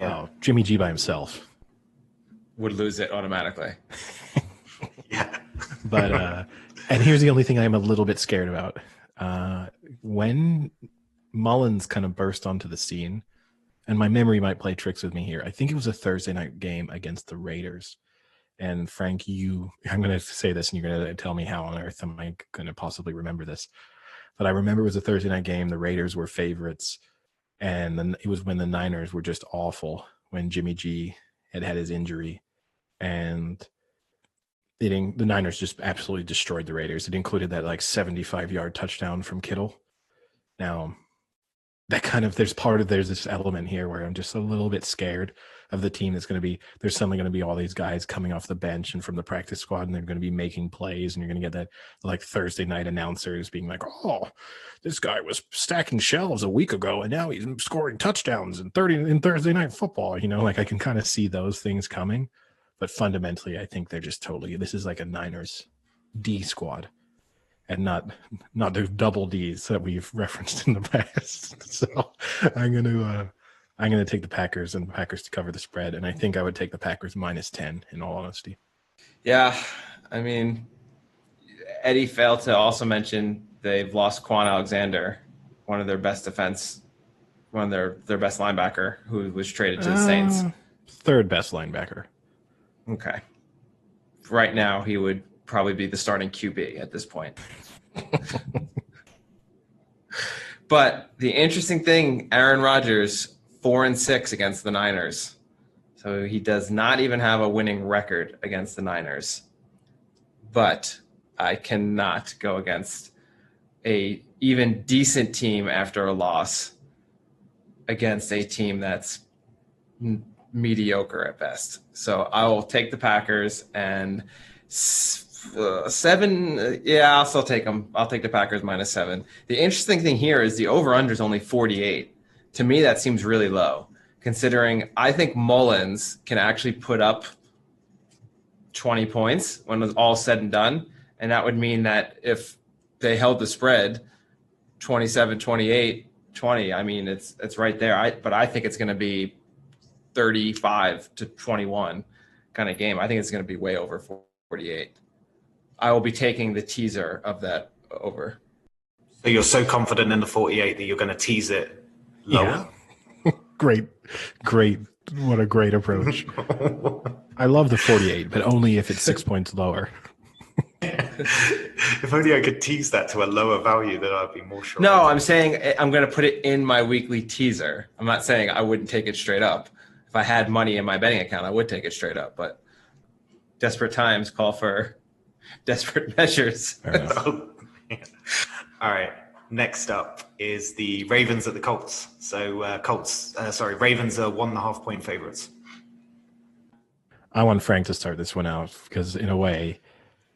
Oh, Jimmy G by himself would lose it automatically. Yeah. But and here's the only thing I'm a little bit scared about. When Mullins kind of burst onto the scene, and my memory might play tricks with me here. I think it was a Thursday night game against the Raiders. And Frank, I'm going to say this and you're going to tell me how on earth am I going to possibly remember this. But I remember it was a Thursday night game. The Raiders were favorites. And then it was when the Niners were just awful, when Jimmy G had his injury. And the Niners just absolutely destroyed the Raiders. It included that 75-yard touchdown from Kittle. Now, there's this element here where I'm just a little bit scared of the team that's going to be, there's suddenly going to be all these guys coming off the bench and from the practice squad, and they're going to be making plays, and you're going to get that Thursday night announcers being like, oh, this guy was stacking shelves a week ago and now he's scoring touchdowns in Thursday night football. I can kind of see those things coming, but fundamentally I think they're just this is like a Niners D squad and not the double Ds that we've referenced in the past. So I'm going to take the Packers and the Packers to cover the spread. And I think I would take the Packers -10 in all honesty. Yeah. I mean, Eddie failed to also mention they've lost Quan Alexander, one of their best defense, one of their best linebacker who was traded to the Saints. Third best linebacker. Okay. Right now, he would probably be the starting QB at this point. But the interesting thing, Aaron Rodgers, 4-6 against the Niners. So he does not even have a winning record against the Niners. But I cannot go against a even decent team after a loss against a team that's mediocre at best. So I will take the Packers and 7. I'll still take them. I'll take the Packers -7. The interesting thing here is the over-under is only 48. To me, that seems really low, considering I think Mullins can actually put up 20 points when it's all said and done. And that would mean that if they held the spread 27, 28, 20, I mean, it's right there. But I think it's going to be 35-21 kind of game. I think it's going to be way over 48. I will be taking the teaser of that over. So you're so confident in the 48 that you're going to tease it lower? Yeah. Great. What a great approach. I love the 48, but only if it's 6 points lower. If only I could tease that to a lower value, then I'd be more sure. No, I'm saying I'm going to put it in my weekly teaser. I'm not saying I wouldn't take it straight up. If I had money in my betting account, I would take it straight up. But desperate times call for desperate measures. All right. Next up is the Ravens at the Colts. So Ravens are 1.5 point favorites. I want Frank to start this one out because in a way,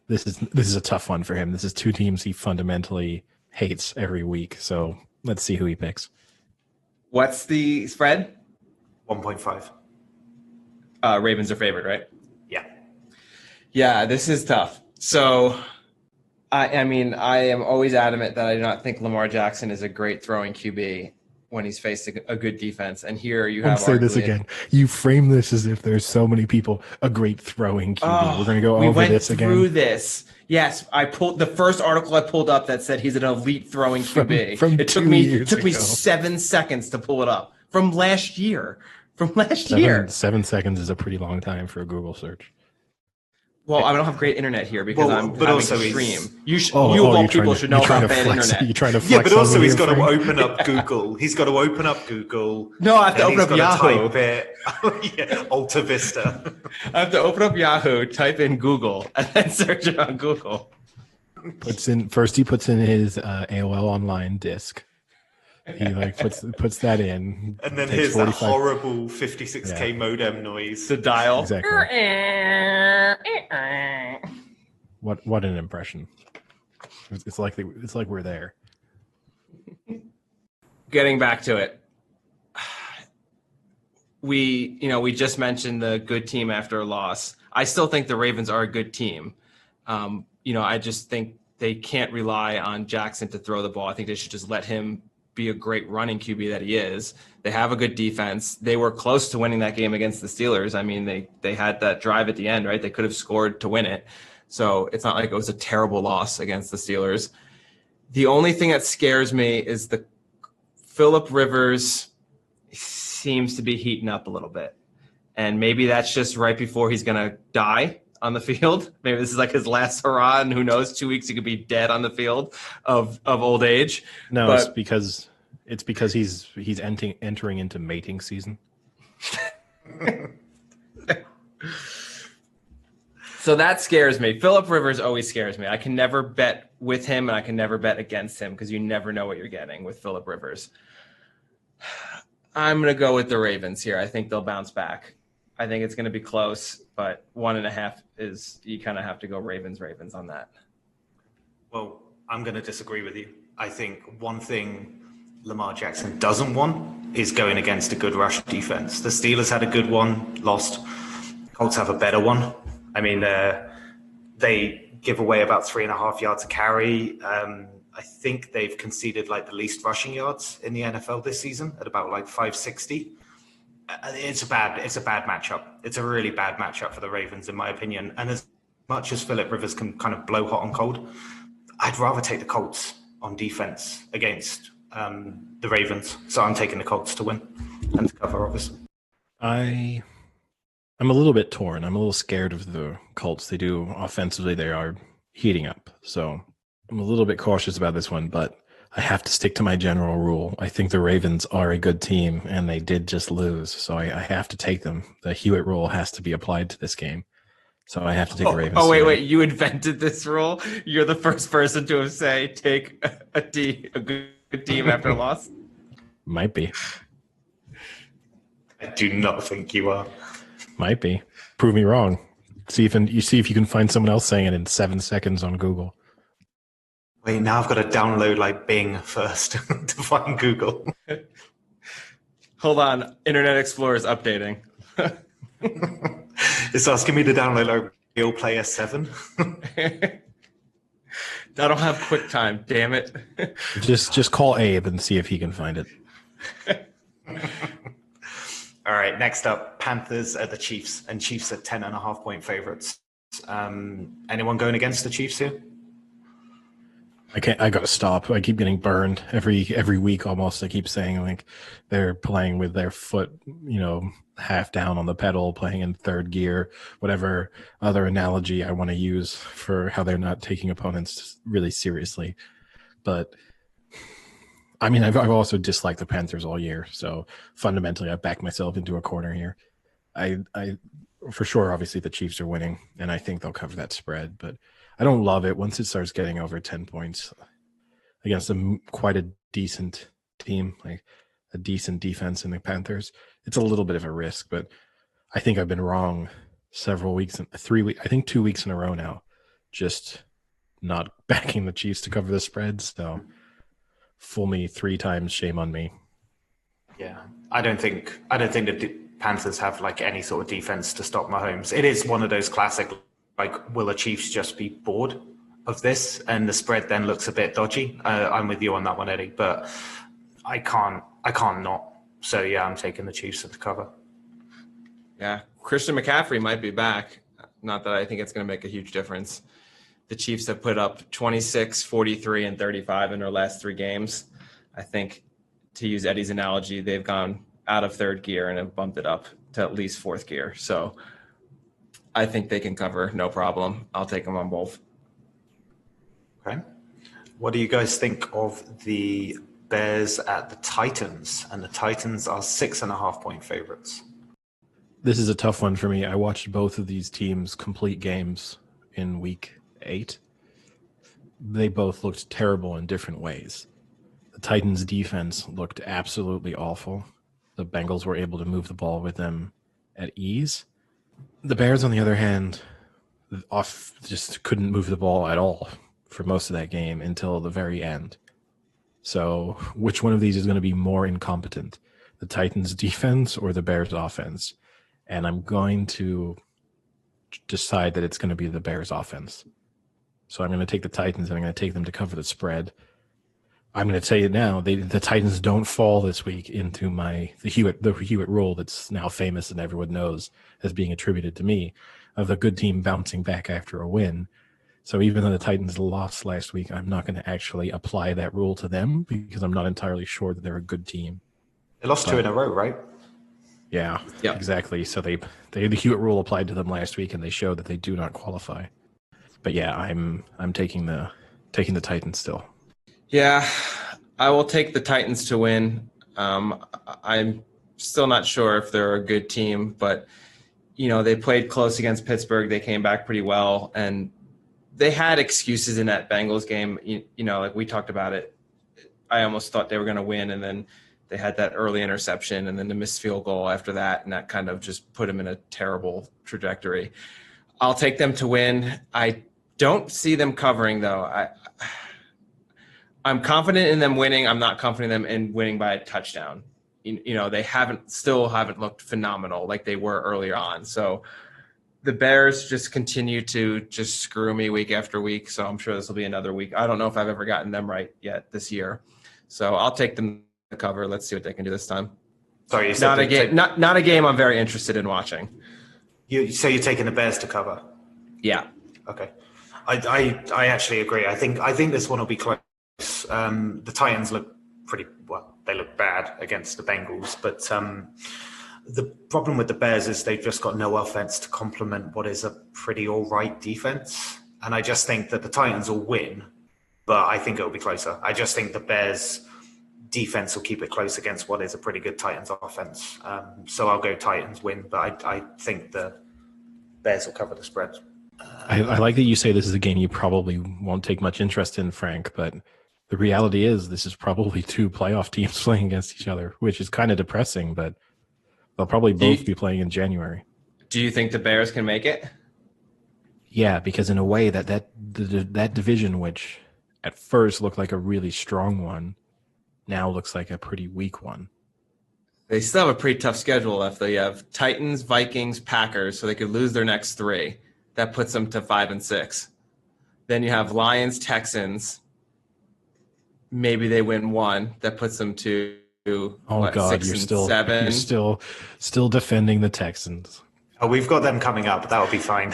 this is a tough one for him. This is two teams he fundamentally hates every week. So let's see who he picks. What's the spread? 1.5. Ravens are favored, right? Yeah. Yeah, this is tough. So, I mean, I am always adamant that I do not think Lamar Jackson is a great throwing QB. when he's facing a good defense. And here you Don't have say this again. You frame this as if there's so many people, a great throwing QB. We're going to go over this again. We went through this. Yes, I pulled the first article I pulled up that said he's an elite throwing QB. From it took me 7 seconds to pull it up from last year. Year. 7 seconds is a pretty long time for a Google search. Well, I don't have great internet here because I'm having to stream. You of all people should know about bad internet. You're trying to flex. Yeah, but also he's got to open up Google. He's got to open up Google. No, I have to open up Yahoo. Type it. Alta Vista. I have to open up Yahoo, type in Google, and then search it on Google. He puts in his AOL Online disk. He puts that in, and then here's that horrible 56k modem noise. The dial. Exactly. What an impression! It's like we're there. Getting back to it, we just mentioned the good team after a loss. I still think the Ravens are a good team. I just think they can't rely on Jackson to throw the ball. I think they should just let him be a great running QB that he is. They have a good defense. They were close to winning that game against the Steelers. I mean, they had that drive at the end, right? They could have scored to win it. So it's not like it was a terrible loss against the Steelers. The only thing that scares me is the Phillip Rivers seems to be heating up a little bit. And maybe that's just right before he's going to die on the field. Maybe this is like his last hurrah, and who knows, 2 weeks he could be dead on the field of old age. No, but it's because he's entering into mating season. So that scares me. Phillip Rivers always scares me. I can never bet with him, and I can never bet against him because you never know what you're getting with Phillip Rivers. I'm going to go with the Ravens here. I think they'll bounce back. I think it's going to be close, but 1.5 is, you kind of have to go Ravens on that. Well, I'm going to disagree with you. I think one thing Lamar Jackson doesn't want is going against a good rush defense. The Steelers had a good one, lost. Colts have a better one. I mean, they give away about 3.5 yards a carry. I think they've conceded like the least rushing yards in the NFL this season at about like 560. It's a bad matchup. It's a really bad matchup for the Ravens, in my opinion. And as much as Phillip Rivers can kind of blow hot and cold, I'd rather take the Colts on defense against the Ravens. So I'm taking the Colts to win and to cover, obviously. I'm a little bit torn. I'm a little scared of the Colts. They do offensively, they are heating up. So I'm a little bit cautious about this one, but I have to stick to my general rule. I think the Ravens are a good team, and they did just lose. So I have to take them. The Hewitt rule has to be applied to this game. So I have to take the Ravens. Oh, wait. You invented this rule? You're the first person to have said take a good team after a loss? Might be. I do not think you are. Might be. Prove me wrong. See if you can find someone else saying it in 7 seconds on Google. Wait, now I've got to download like Bing first to find Google. Hold on. Internet Explorer is updating. It's asking me to download like Real Player 7. I don't have QuickTime, damn it. Just call Abe and see if he can find it. All right, next up, Panthers at the Chiefs, and Chiefs are 10.5 point favorites. Anyone going against the Chiefs here? I gotta stop. I keep getting burned every week almost. I keep saying like they're playing with their foot, half down on the pedal, playing in third gear, whatever other analogy I want to use for how they're not taking opponents really seriously. But I mean, I've also disliked the Panthers all year. So fundamentally, I've backed myself into a corner here. I for sure, obviously the Chiefs are winning, and I think they'll cover that spread, but I don't love it once it starts getting over 10 points against quite a decent team, like a decent defense in the Panthers. It's a little bit of a risk, but I think I've been wrong several weeks, 3 weeks, I think 2 weeks in a row now, just not backing the Chiefs to cover the spread. So fool me 3 times, shame on me. Yeah, I don't think the Panthers have like any sort of defense to stop Mahomes. It is one of those classic, like, will the Chiefs just be bored of this and the spread then looks a bit dodgy? I'm with you on that one, Eddie. But I can't not. So yeah, I'm taking the Chiefs at the cover. Yeah, Christian McCaffrey might be back. Not that I think it's going to make a huge difference. The Chiefs have put up 26, 43, and 35 in their last 3 games. I think, to use Eddie's analogy, they've gone out of 3rd gear and have bumped it up to at least 4th gear. So I think they can cover, no problem. I'll take them on both. Okay. What do you guys think of the Bears at the Titans? And the Titans are 6.5-point favorites. This is a tough one for me. I watched both of these teams complete games in week 8. They both looked terrible in different ways. The Titans' defense looked absolutely awful. The Bengals were able to move the ball with them at ease. The Bears, on the other hand, just couldn't move the ball at all for most of that game until the very end. So which one of these is going to be more incompetent? The Titans' defense or the Bears' offense? And I'm going to decide that it's going to be the Bears' offense. So I'm going to take the Titans and I'm going to take them to cover the spread. I'm going to tell you now, the Titans don't fall this week into the Hewitt rule that's now famous and everyone knows as being attributed to me of the good team bouncing back after a win. So even though the Titans lost last week, I'm not going to actually apply that rule to them because I'm not entirely sure that they're a good team. They lost 2 in a row, right? Yeah, exactly. So the Hewitt rule applied to them last week, and they showed that they do not qualify. But yeah, I'm taking the Titans still. Yeah, I will take the Titans to win. I'm still not sure if they're a good team, but they played close against Pittsburgh. They came back pretty well, and they had excuses in that Bengals game. Like we talked about it. I almost thought they were going to win, and then they had that early interception and then the missed field goal after that, and that kind of just put them in a terrible trajectory. I'll take them to win. I don't see them covering, though. I'm confident in them winning. I'm not confident in them in winning by a touchdown. They still haven't looked phenomenal like they were earlier on. So the Bears just continue to just screw me week after week. So I'm sure this will be another week. I don't know if I've ever gotten them right yet this year. So I'll take them to cover. Let's see what they can do this time. Sorry, you said not a game I'm very interested in watching. You're taking the Bears to cover? Yeah. Okay. I actually agree. I think this one will be close. The Titans look pretty well. They look bad against the Bengals, but the problem with the Bears is they've just got no offense to complement what is a pretty all right defense. And I just think that the Titans will win, but I think it'll be closer. I just think the Bears defense will keep it close against what is a pretty good Titans offense. So I'll go Titans win, but I think the Bears will cover the spread. I like that you say this is a game you probably won't take much interest in, Frank, but the reality is this is probably 2 playoff teams playing against each other, which is kind of depressing, but they'll probably both be playing in January. Do you think the Bears can make it? Yeah, because in a way that division, which at first looked like a really strong one, now looks like a pretty weak one. They still have a pretty tough schedule left. They have Titans, Vikings, Packers, so they could lose their next 3. That puts them to 5 and 6. Then you have Lions, Texans. Maybe they win 1. That puts them to 6 and 7. You're still defending the Texans. Oh, we've got them coming up. That'll be fine.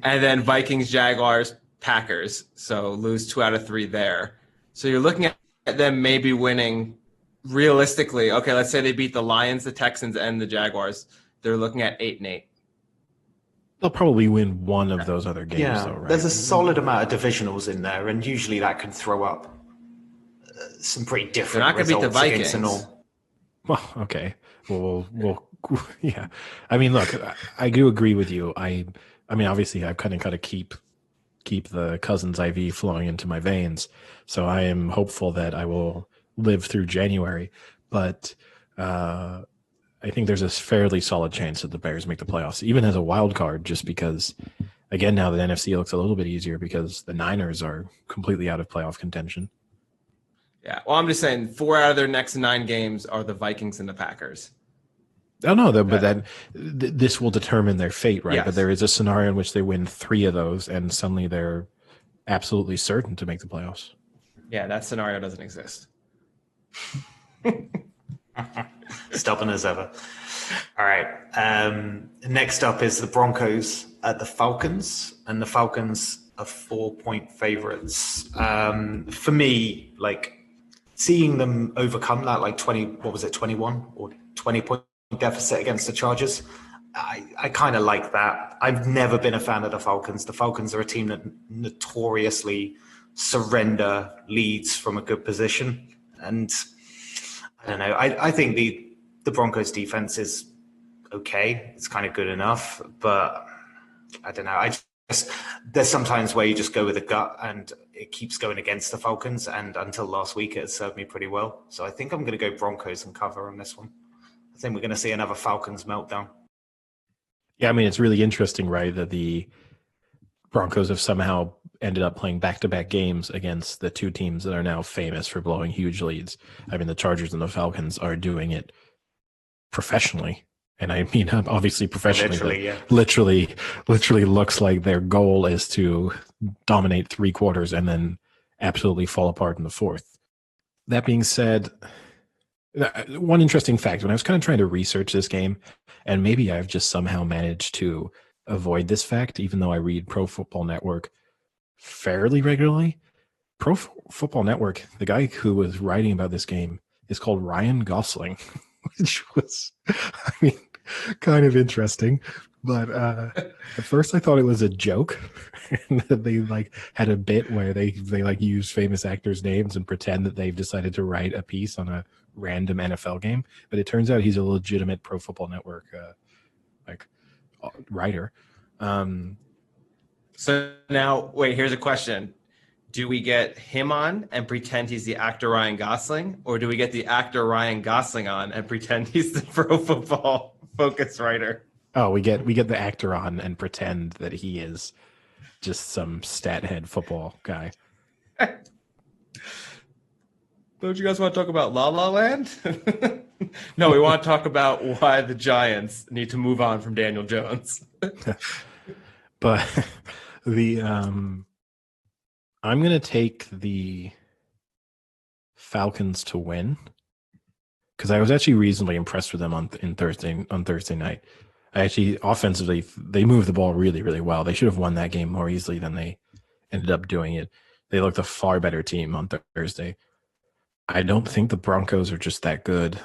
And then Vikings, Jaguars, Packers. So lose 2 out of 3 there. So you're looking at them maybe winning realistically. Okay, let's say they beat the Lions, the Texans, and the Jaguars. They're looking at 8 and 8. They'll probably win one of those other games, though, right? There's a solid amount of divisionals in there, and usually that can throw up some pretty different They're not going to beat the Vikings. Well, okay. Well, yeah. I mean, look, I do agree with you. I mean, obviously, I've kind of got to keep the Cousins IV flowing into my veins, so I am hopeful that I will live through January. But I think there's a fairly solid chance that the Bears make the playoffs, even as a wild card, just because, again, now the NFC looks a little bit easier because the Niners are completely out of playoff contention. Yeah, well, I'm just saying 4 out of their next 9 games are the Vikings and the Packers. Oh, no, but this will determine their fate, right? Yes. But there is a scenario in which they win 3 of those, and suddenly they're absolutely certain to make the playoffs. Yeah, that scenario doesn't exist. Stubborn as ever. All right. Next up is the Broncos at the Falcons, and the Falcons are 4-point favorites. For me, like seeing them overcome that 21 or 20-point deficit against the Chargers, I kind of like that. I've never been a fan of the Falcons. The Falcons are a team that notoriously surrender leads from a good position. And I don't know. I think the Broncos defense is okay. It's kind of good enough, but I don't know. There's sometimes where you just go with a gut and it keeps going against the Falcons. And until last week, it served me pretty well. So I think I'm going to go Broncos and cover on this one. I think we're going to see another Falcons meltdown. Yeah, I mean, it's really interesting, right, that the Broncos have somehow ended up playing back-to-back games against the two teams that are now famous for blowing huge leads. I mean, the Chargers and the Falcons are doing it professionally. And I mean, obviously professionally, literally looks like their goal is to dominate 3 quarters and then absolutely fall apart in the fourth. That being said, one interesting fact, when I was kind of trying to research this game, and maybe I've just somehow managed to avoid this fact, even though I read Pro Football Network fairly regularly. Pro Football Network, the guy who was writing about this game is called Ryan Gosling, which was, I mean, kind of interesting. But at first I thought it was a joke and that they had a bit where they use famous actors' names and pretend that they've decided to write a piece on a random NFL game. But it turns out he's a legitimate Pro Football Network writer. So now, wait, here's a question. Do we get him on and pretend he's the actor Ryan Gosling, or do we get the actor Ryan Gosling on and pretend he's the Pro Football Focus writer? Oh, we get the actor on and pretend that he is just some stat head football guy. Don't you guys want to talk about La La Land? No, we want to talk about why the Giants need to move on from Daniel Jones. But I'm going to take the Falcons to win because I was actually reasonably impressed with them on Thursday night. Offensively, they moved the ball really, really well. They should have won that game more easily than they ended up doing it. They looked a far better team on Thursday. I don't think the Broncos are just that good.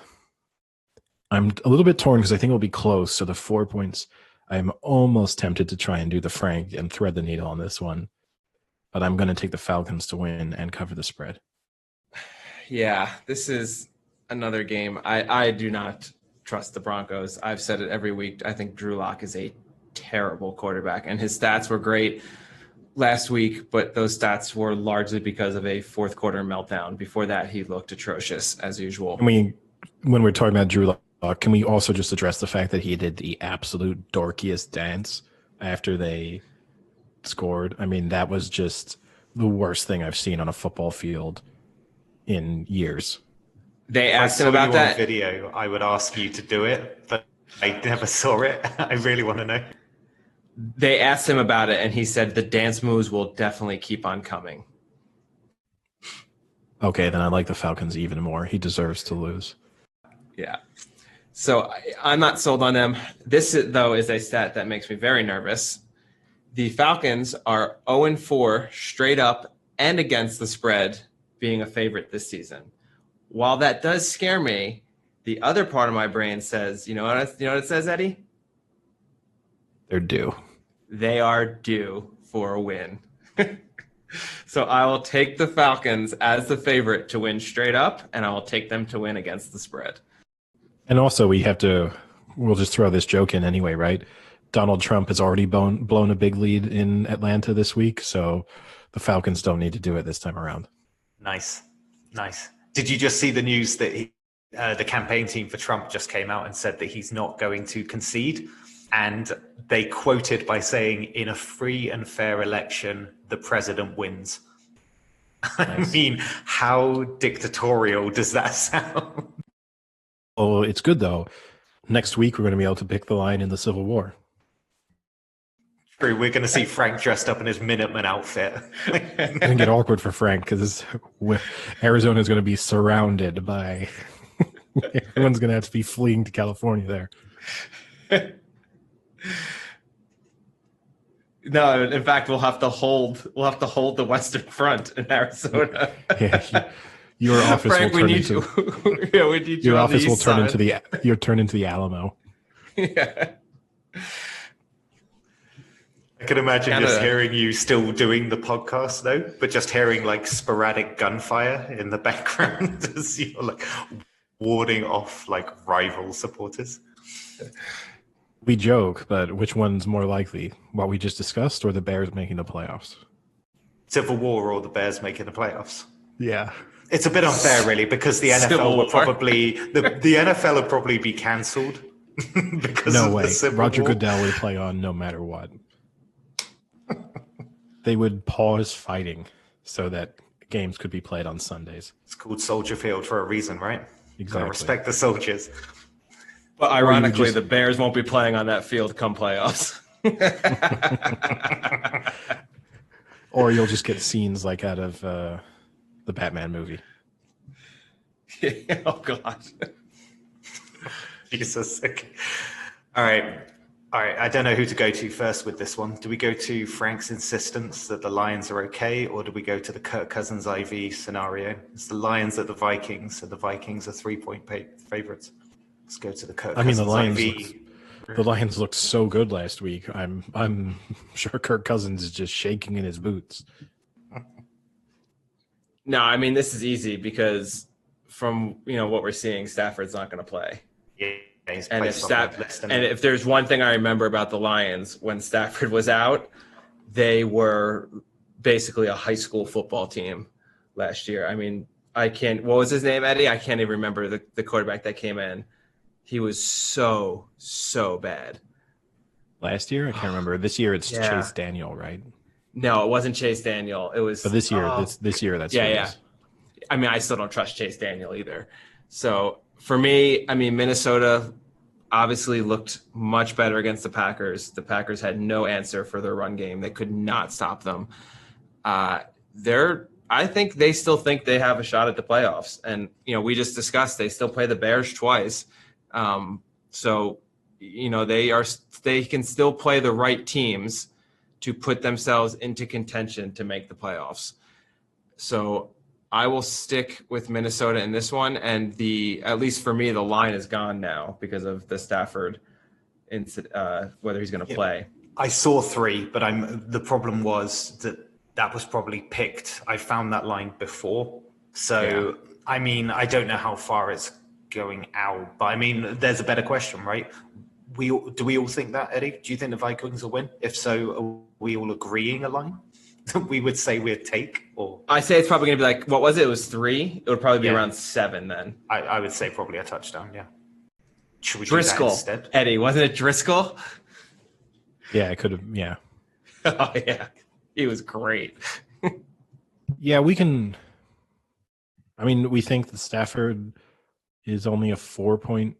I'm a little bit torn because I think it'll be close. So the 4 points, I'm almost tempted to try and do the Frank and thread the needle on this one. But I'm going to take the Falcons to win and cover the spread. Yeah, this is another game. I do not trust the Broncos. I've said it every week. I think Drew Lock is a terrible quarterback, and his stats were great last week, but those stats were largely because of a fourth quarter meltdown. Before that, he looked atrocious as usual. When we're talking about Drew Lock, can we also just address the fact that he did the absolute dorkiest dance after they scored? I mean, that was just the worst thing I've seen on a football field in years. They asked him about that video. I would ask you to do it, but I never saw it. I really want to know. They asked him about it, and he said the dance moves will definitely keep on coming. Okay, then I like the Falcons even more. He deserves to lose. Yeah. So I'm not sold on them. This, though, is a stat that makes me very nervous. The Falcons are 0-4 straight up and against the spread, being a favorite this season. While that does scare me, the other part of my brain says, you know what it says, Eddie? They're due. They are due for a win. So I will take the Falcons as the favorite to win straight up, and I will take them to win against the spread. And also we'll just throw this joke in anyway, right? Donald Trump has already blown a big lead in Atlanta this week, so the Falcons don't need to do it this time around. Nice. Did you just see the news that the campaign team for Trump just came out and said that he's not going to concede? And they quoted by saying, in a free and fair election, the president wins. Nice. I mean, how dictatorial does that sound? Oh, it's good, though. Next week, we're going to be able to pick the line in the Civil War. True, we're going to see Frank dressed up in his Minuteman outfit. It's going to get awkward for Frank because Arizona is going to be surrounded by Everyone's going to have to be fleeing to California there. No, in fact, we'll have to hold the Western Front in Arizona. Yeah, your office Frank, will turn we need into you. Yeah, we need you. your on the office will east turn side. into the Alamo. Yeah. I can imagine Canada. just hearing you still doing the podcast though, but just hearing like sporadic gunfire in the background as you're like warding off like rival supporters. We joke, but which one's more likely? What we just discussed, or the Bears making the playoffs? Civil War or the Bears making the playoffs? Yeah. It's a bit unfair, really, because the Civil NFL would War. probably the NFL would probably be cancelled because No of way. the Civil Roger War. Goodell would play on no matter what. They would pause fighting so that games could be played on Sundays. It's called Soldier Field for a reason, right? Exactly. Gotta respect the soldiers. But ironically, just- the Bears won't be playing on that field come playoffs. Or you'll just get scenes like out of the Batman movie. Oh God. Jesus. Okay. All right. I don't know who to go to first with this one. Do we go to Frank's insistence that the Lions are okay, or do we go to the Kirk Cousins IV scenario? It's the Lions at the Vikings, and the Vikings are 3-point favorites. Let's go to the Kirk Cousins the Lions looked so good last week. I'm sure Kirk Cousins is just shaking in his boots. No, I mean this is easy because from what we're seeing, Stafford's not going to play. Yeah, he's And placed on that list, if there's one thing I remember about the Lions, when Stafford was out, they were basically a high school football team last year. I mean, what was his name, Eddie? I can't even remember the quarterback that came in. He was so bad. Last year? I can't remember. This year it's Yeah. Chase Daniel, right? No, it wasn't Chase Daniel. It was. But this year, this year, that's who it is. I mean, I still don't trust Chase Daniel either. So for me, I mean, Minnesota obviously looked much better against the Packers. The Packers had no answer for their run game. They could not stop them. I think they still think they have a shot at the playoffs. And, we just discussed they still play the Bears twice. So, they can still play the right teams to put themselves into contention to make the playoffs. So I will stick with Minnesota in this one. And at least for me, the line is gone now because of the Stafford whether he's going to play. I saw 3, but the problem was that was probably picked. I found that line before. So, yeah. I mean, I don't know how far it's going out, but I mean, there's a better question, right? Do we all think that, Eddie? Do you think the Vikings will win? If so, are we all agreeing a line? We would say we'd take, or I say it's probably going to be like, what was it? It was 3. It would probably be around 7 then. I would say probably a touchdown. Yeah. Should we Driscoll, do that instead? Eddie, wasn't it Driscoll? Yeah, I could have. Yeah. Oh yeah, he was great. Yeah, we can. I mean, we think that Stafford is only a 4-point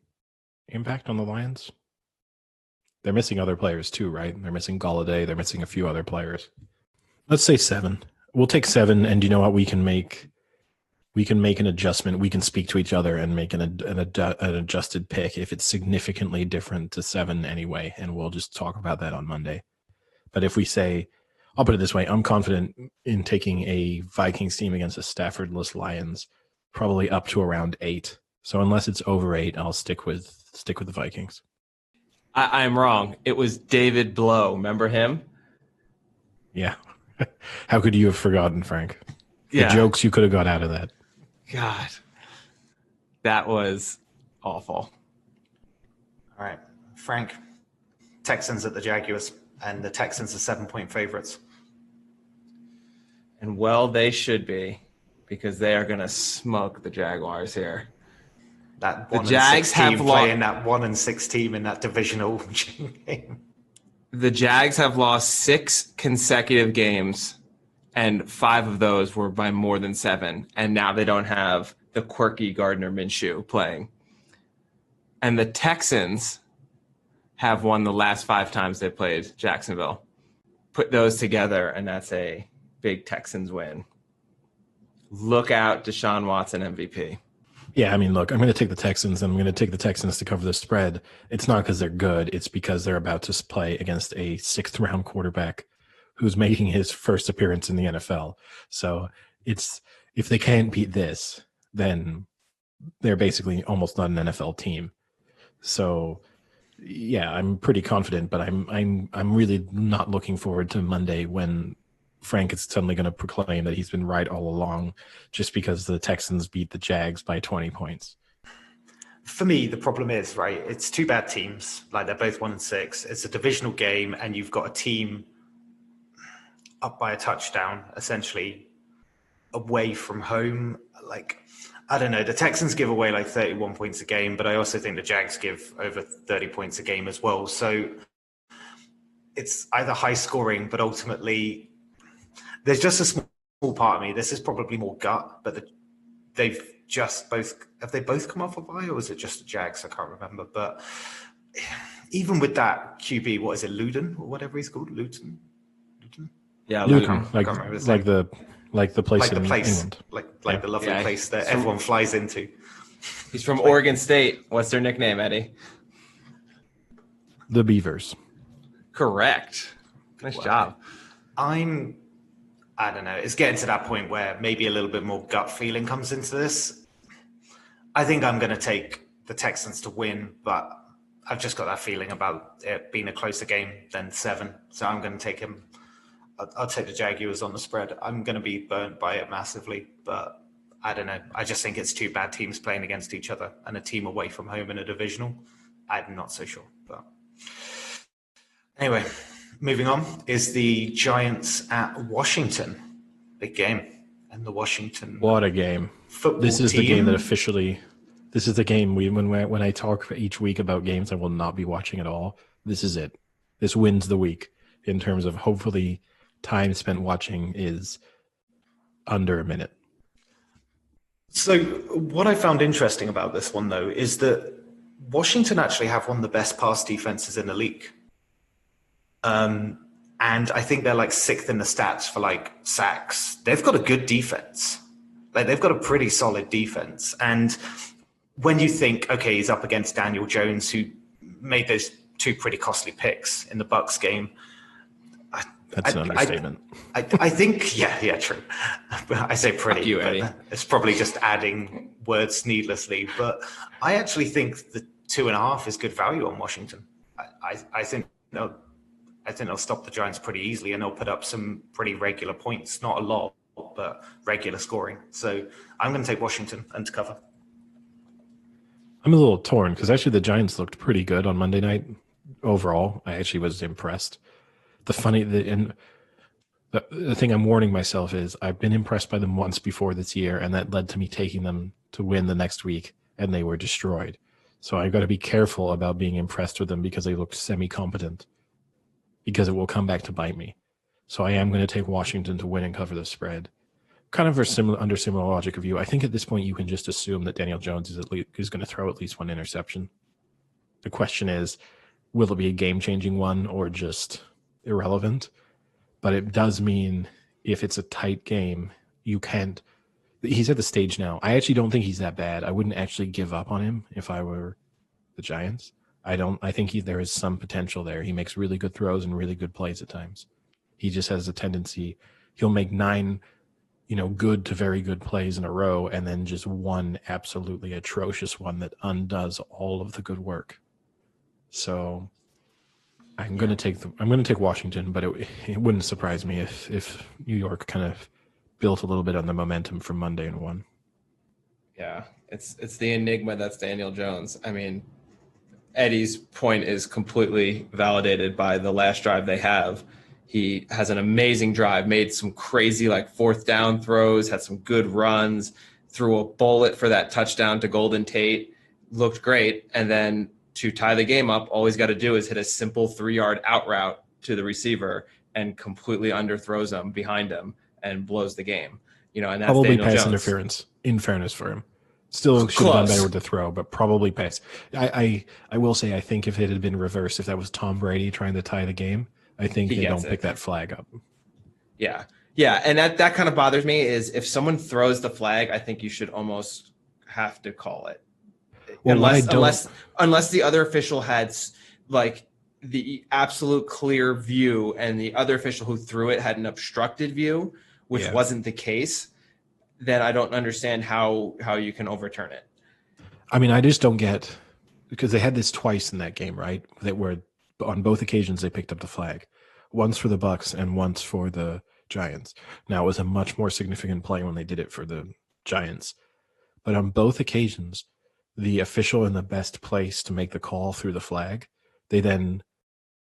impact on the Lions. They're missing other players too, right? They're missing Golladay. They're missing a few other players. Let's say 7. We'll take 7, and you know what? We can make an adjustment. We can speak to each other and make an adjusted pick if it's significantly different to 7 anyway, and we'll just talk about that on Monday. But if we say, I'll put it this way, I'm confident in taking a Vikings team against a Staffordless Lions, probably up to around 8. So unless it's over 8, I'll stick with the Vikings. I'm wrong. It was David Blow. Remember him? Yeah. How could you have forgotten, Frank? Yeah. The jokes you could have got out of that. God, that was awful. All right, Frank, Texans at the Jaguars, and the Texans are 7-point favorites. And well, they should be, because they are going to smoke the Jaguars here. That the Jags have playing that 1-6 team in that divisional game. The Jags have lost 6 consecutive games, and 5 of those were by more than 7. And now they don't have the quirky Gardner Minshew playing. And the Texans have won the last 5 times they played Jacksonville. Put those together, and that's a big Texans win. Look out, Deshaun Watson MVP. Yeah, I mean, look, I'm going to take the Texans, and I'm going to take the Texans to cover the spread. It's not because they're good. It's because they're about to play against a sixth-round quarterback who's making his first appearance in the NFL. So it's if they can't beat this, then they're basically almost not an NFL team. So yeah, I'm pretty confident, but I'm really not looking forward to Monday when Frank is suddenly going to proclaim that he's been right all along just because the Texans beat the Jags by 20 points. For me, the problem is, right, it's two bad teams. Like, they're both 1-6. It's a divisional game, and you've got a team up by a touchdown, essentially, away from home. Like, I don't know. The Texans give away like 31 points a game, but I also think the Jags give over 30 points a game as well. So it's either high scoring, but ultimately there's just a small part of me. This is probably more gut, but they've just both, have they both come off a bye, or was it just the Jags? I can't remember. But even with that QB, what is it, Luton or whatever he's called? Luton? Yeah, Luton, like the place like in the place, England. like the lovely place that everyone flies into. He's from Oregon State. What's their nickname, Eddie? The Beavers. Correct. Nice job. I don't know. It's getting to that point where maybe a little bit more gut feeling comes into this. I think I'm going to take the Texans to win, but I've just got that feeling about it being a closer game than 7. So I'm going to take him. I'll take the Jaguars on the spread. I'm going to be burnt by it massively, but I don't know. I just think it's two bad teams playing against each other and a team away from home in a divisional. I'm not so sure. But anyway, moving on is the Giants at Washington. Big game. And the Washington. What a game. This is the game that officially, this is the game when I talk each week about games I will not be watching at all. This is it. This wins the week in terms of hopefully time spent watching is under a minute. So what I found interesting about this one, though, is that Washington actually have one of the best pass defenses in the league. And I think they're like 6th in the stats for like sacks. They've got a good defense. Like, they've got a pretty solid defense. And when you think, okay, he's up against Daniel Jones, who made those 2 pretty costly picks in the Bucs game. That's an understatement. I think, yeah, true. I say pretty, Fuck you, Eddie. but it's probably just adding words needlessly. But I actually think the 2.5 is good value on Washington. I think they'll stop the Giants pretty easily, and they'll put up some pretty regular points. Not a lot, but regular scoring. So I'm going to take Washington and to cover. I'm a little torn because actually the Giants looked pretty good on Monday night. Overall, I actually was impressed. The thing I'm warning myself is I've been impressed by them once before this year, and that led to me taking them to win the next week, and they were destroyed. So I've got to be careful about being impressed with them because they look semi-competent, because it will come back to bite me. So I am going to take Washington to win and cover the spread. Kind of under similar logic of you, I think at this point you can just assume that Daniel Jones is going to throw at least one interception. The question is, will it be a game-changing one or just irrelevant? But it does mean if it's a tight game, you can't. He's at the stage now. I actually don't think he's that bad. I wouldn't actually give up on him if I were the Giants. I think there is some potential there. He makes really good throws and really good plays at times. He just has a tendency. He'll make 9, good to very good plays in a row, and then just one absolutely atrocious one that undoes all of the good work. So I'm going to take Washington, but it wouldn't surprise me if New York kind of built a little bit on the momentum from Monday and won. Yeah, it's the enigma that's Daniel Jones. I mean, Eddie's point is completely validated by the last drive they have. He has an amazing drive, made some crazy 4th down throws, had some good runs, threw a bullet for that touchdown to Golden Tate, looked great, and then to tie the game up, all he's got to do is hit a simple 3-yard out route to the receiver and completely underthrows him behind him and blows the game. And that's probably Daniel pass Jones. Interference, in fairness for him. Still should have done better with the throw, but probably pass. I will say, I think if it had been reversed, if that was Tom Brady trying to tie the game, I think they don't pick that flag up. Yeah. Yeah, and that kind of bothers me is if someone throws the flag, I think you should almost have to call it. Well, unless the other official had like the absolute clear view and the other official who threw it had an obstructed view, which wasn't the case, then I don't understand how you can overturn it. I mean, I just don't get, because they had this twice in that game, right? That were on both occasions they picked up the flag, once for the Bucks and once for the Giants. Now, it was a much more significant play when they did it for the Giants, but on both occasions, the official in the best place to make the call through the flag, they then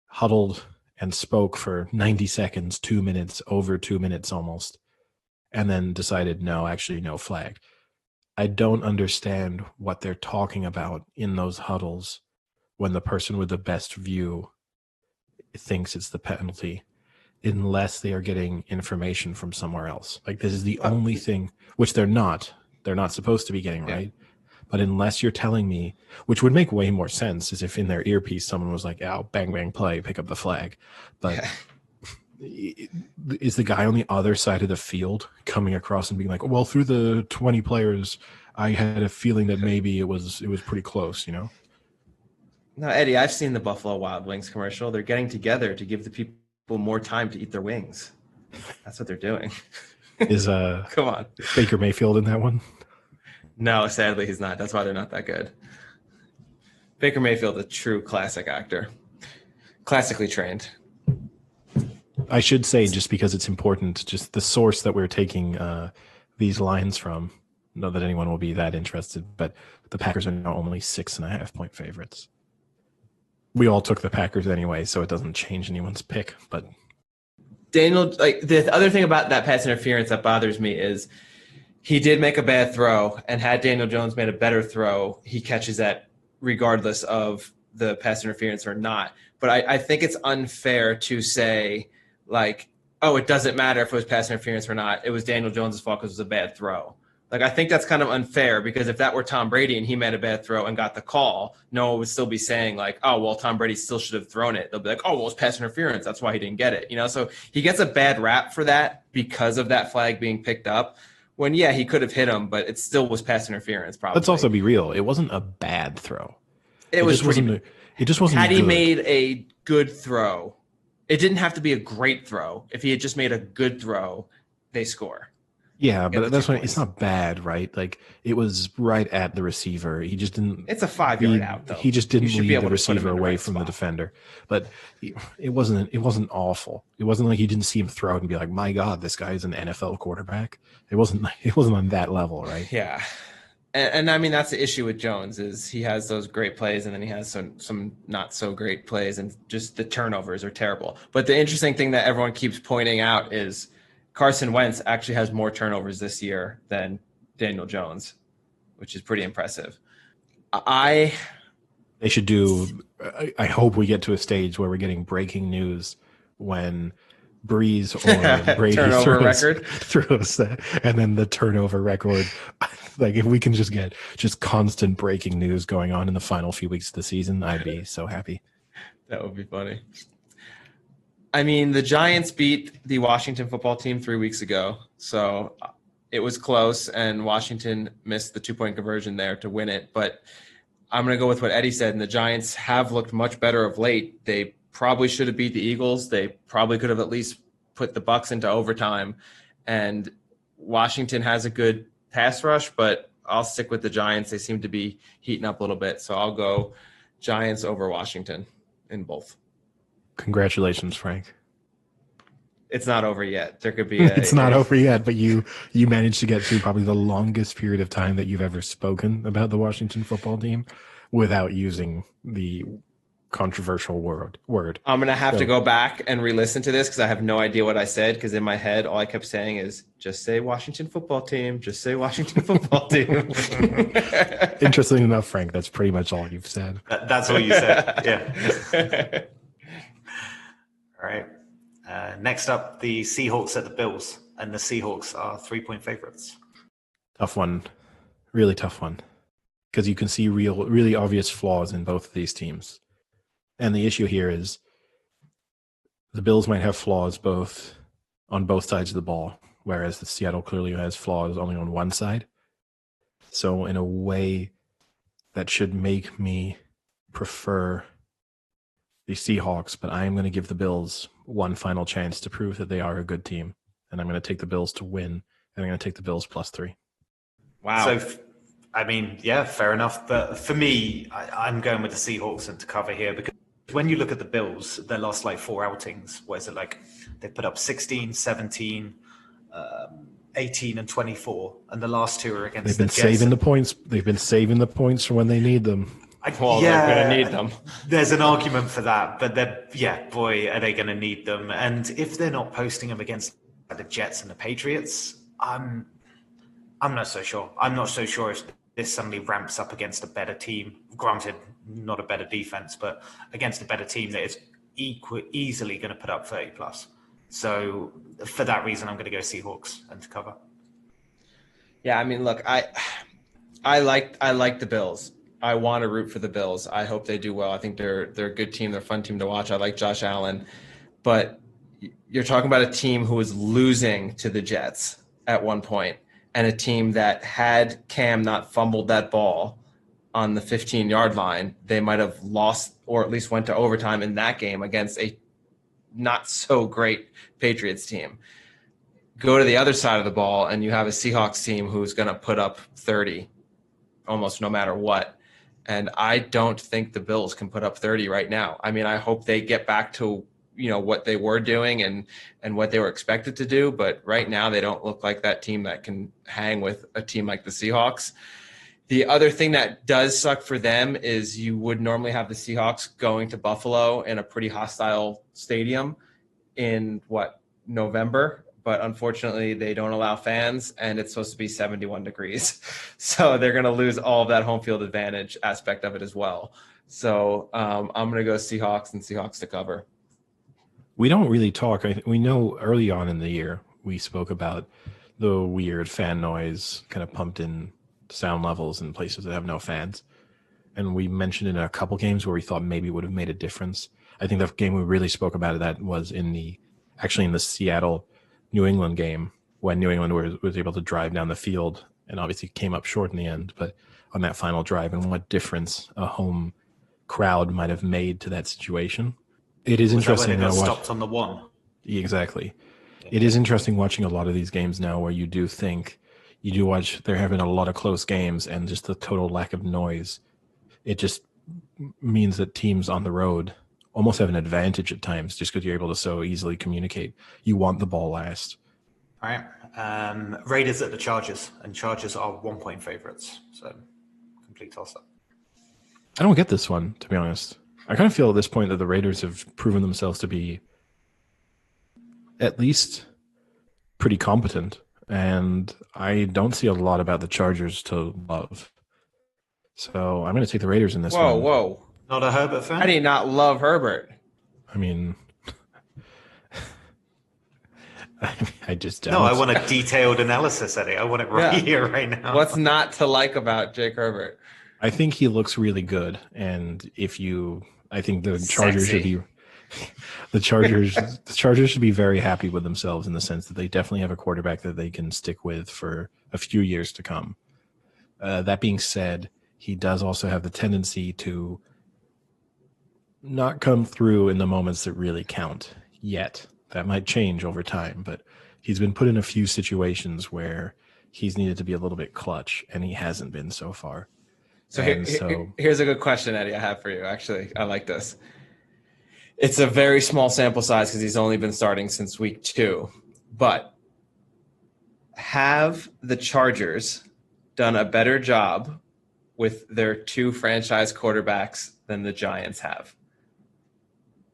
huddled and spoke for 90 seconds, 2 minutes, over 2 minutes almost, and then decided, no, actually, no flag. I don't understand what they're talking about in those huddles when the person with the best view thinks it's the penalty, unless they are getting information from somewhere else. Like, this is the only thing, which they're not supposed to be getting, right? But unless you're telling me, which would make way more sense, is if in their earpiece someone was like, "Oh, bang, bang, play, pick up the flag." But is the guy on the other side of the field coming across and being like, "Well, through the 20 players, I had a feeling that maybe it was pretty close," you know? No, Eddie, I've seen the Buffalo Wild Wings commercial. They're getting together to give the people more time to eat their wings. That's what they're doing. Is come on, Baker Mayfield in that one? No, sadly he's not. That's why they're not that good. Baker Mayfield, a true classic actor, classically trained. I should say, just because it's important, just the source that we're taking these lines from, not that anyone will be that interested, but the Packers are now only 6.5-point favorites. We all took the Packers anyway, so it doesn't change anyone's pick. But Daniel, like, the other thing about that pass interference that bothers me is he did make a bad throw, and had Daniel Jones made a better throw, he catches that regardless of the pass interference or not. But I think it's unfair to say, like, oh, it doesn't matter if it was pass interference or not. It was Daniel Jones' fault because it was a bad throw. Like, I think that's kind of unfair, because if that were Tom Brady and he made a bad throw and got the call, no one would still be saying, like, oh, well, Tom Brady still should have thrown it. They'll be like, oh, well, it's pass interference. That's why he didn't get it. You know, so he gets a bad rap for that because of that flag being picked up. When, yeah, he could have hit him, but it still was pass interference, probably. Let's also be real. It wasn't a bad throw. It just wasn't Had he good. made a good throw, it didn't have to be a great throw. If he had just made a good throw, they score. Yeah, but that's why it's not bad, right? Like, it was right at the receiver. He just didn't. It's a 5-yard out, though. He just didn't lead the receiver away from the defender. But it wasn't awful. It wasn't like you didn't see him throw it and be like, "My God, this guy is an NFL quarterback." It wasn't on that level, right? Yeah, and I mean, that's the issue with Jones, is he has those great plays and then he has some not so great plays, and just the turnovers are terrible. But the interesting thing that everyone keeps pointing out is Carson Wentz actually has more turnovers this year than Daniel Jones, which is pretty impressive. They should do. I hope we get to a stage where we're getting breaking news when Breeze or Brady throws that, and then the turnover record. Like, if we can just get constant breaking news going on in the final few weeks of the season, I'd be so happy. That would be funny. I mean, the Giants beat the Washington football team 3 weeks ago, so it was close, and Washington missed the 2-point conversion there to win it. But I'm going to go with what Eddie said, and the Giants have looked much better of late. They probably should have beat the Eagles. They probably could have at least put the Bucks into overtime. And Washington has a good pass rush, but I'll stick with the Giants. They seem to be heating up a little bit, so I'll go Giants over Washington in both. Congratulations, Frank. It's not over yet. There could be it's not over yet, but you managed to get through probably the longest period of time that you've ever spoken about the Washington football team without using the controversial word. I'm going to have to go back and re-listen to this because I have no idea what I said, because in my head, all I kept saying is, just say Washington football team, just say Washington football team. Interesting enough, Frank, that's pretty much all you've said. That's all you said, yeah. All right. Next up, the Seahawks at the Bills, and the Seahawks are 3-point favorites. Tough one. Really tough one. Because you can see really obvious flaws in both of these teams. And the issue here is the Bills might have flaws on both sides of the ball, whereas the Seattle clearly has flaws only on one side. So in a way that should make me prefer the Seahawks, but I am going to give the Bills one final chance to prove that they are a good team. And I'm going to take the Bills to win. And I'm going to take the Bills +3. Wow. So, I mean, yeah, fair enough. But for me, I'm going with the Seahawks and to cover here because when you look at the Bills, their last like 4 outings, what is it like? They put up 16, 17, 18 and 24. And the last 2 are against They've been saving the points. They've been saving the points for when they need them. Well, they're going to need them. There's an argument for that, but boy, are they going to need them. And if they're not posting them against the Jets and the Patriots, I'm not so sure. I'm not so sure if this suddenly ramps up against a better team. Granted, not a better defense, but against a better team that is easily going to put up 30 plus. So for that reason, I'm going to go Seahawks and to cover. Yeah, I mean, look, I like the Bills. I want to root for the Bills. I hope they do well. I think they're a good team. They're a fun team to watch. I like Josh Allen. But you're talking about a team who was losing to the Jets at one point, and a team that had Cam not fumbled that ball on the 15-yard line, they might have lost or at least went to overtime in that game against a not so great Patriots team. Go to the other side of the ball, and you have a Seahawks team who's going to put up 30 almost no matter what. And I don't think the Bills can put up 30 right now. I mean, I hope they get back to, what they were doing and what they were expected to do. But right now they don't look like that team that can hang with a team like the Seahawks. The other thing that does suck for them is you would normally have the Seahawks going to Buffalo in a pretty hostile stadium in November. But unfortunately, they don't allow fans, and it's supposed to be 71 degrees. So they're going to lose all of that home field advantage aspect of it as well. So I'm going to go Seahawks and Seahawks to cover. We don't really talk. We know early on in the year, we spoke about the weird fan noise kind of pumped in sound levels in places that have no fans. And we mentioned in a couple games where we thought maybe would have made a difference. I think the game we really spoke about that was in the Seattle New England game when New England was able to drive down the field and obviously came up short in the end, but on that final drive and what difference a home crowd might have made to that situation. It is interesting. That when it got stopped on the 1. Exactly. It is interesting watching a lot of these games now where you do watch they're having a lot of close games and just the total lack of noise. It just means that teams on the road almost have an advantage at times just because you're able to so easily communicate. You want the ball last. All right. Raiders at the Chargers, and Chargers are 1-point favorites. So complete toss-up. I don't get this one, to be honest. I kind of feel at this point that the Raiders have proven themselves to be at least pretty competent, and I don't see a lot about the Chargers to love. So I'm going to take the Raiders in this one. Whoa. Not a Herbert fan? I do not love Herbert. I mean, I just don't. No, I want a detailed analysis, Eddie. I want it right here, right now. What's not to like about Jake Herbert? I think he looks really good, and I think the Chargers should be. The Chargers should be very happy with themselves in the sense that they definitely have a quarterback that they can stick with for a few years to come. That being said, he does also have the tendency to not come through in the moments that really count yet. That might change over time, but he's been put in a few situations where he's needed to be a little bit clutch, and he hasn't been so far. So here's a good question, Eddie, I have for you. Actually, I like this. It's a very small sample size because he's only been starting since week 2. But have the Chargers done a better job with their 2 franchise quarterbacks than the Giants have?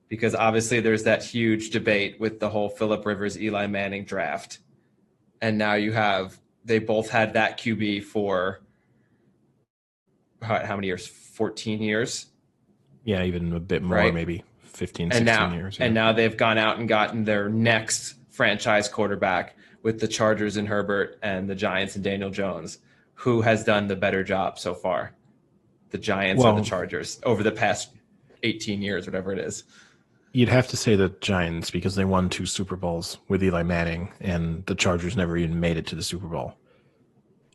Because obviously there's that huge debate with the whole Phillip Rivers, Eli Manning draft. And now they both had that QB for how many years? 14 years? Yeah, even a bit more, right? Maybe 15, 16 years. Yeah. And now they've gone out and gotten their next franchise quarterback with the Chargers and Herbert and the Giants and Daniel Jones. Who has done the better job so far? The Giants or the Chargers over the past 18 years, whatever it is? You'd have to say the Giants because they won 2 Super Bowls with Eli Manning, and the Chargers never even made it to the Super Bowl.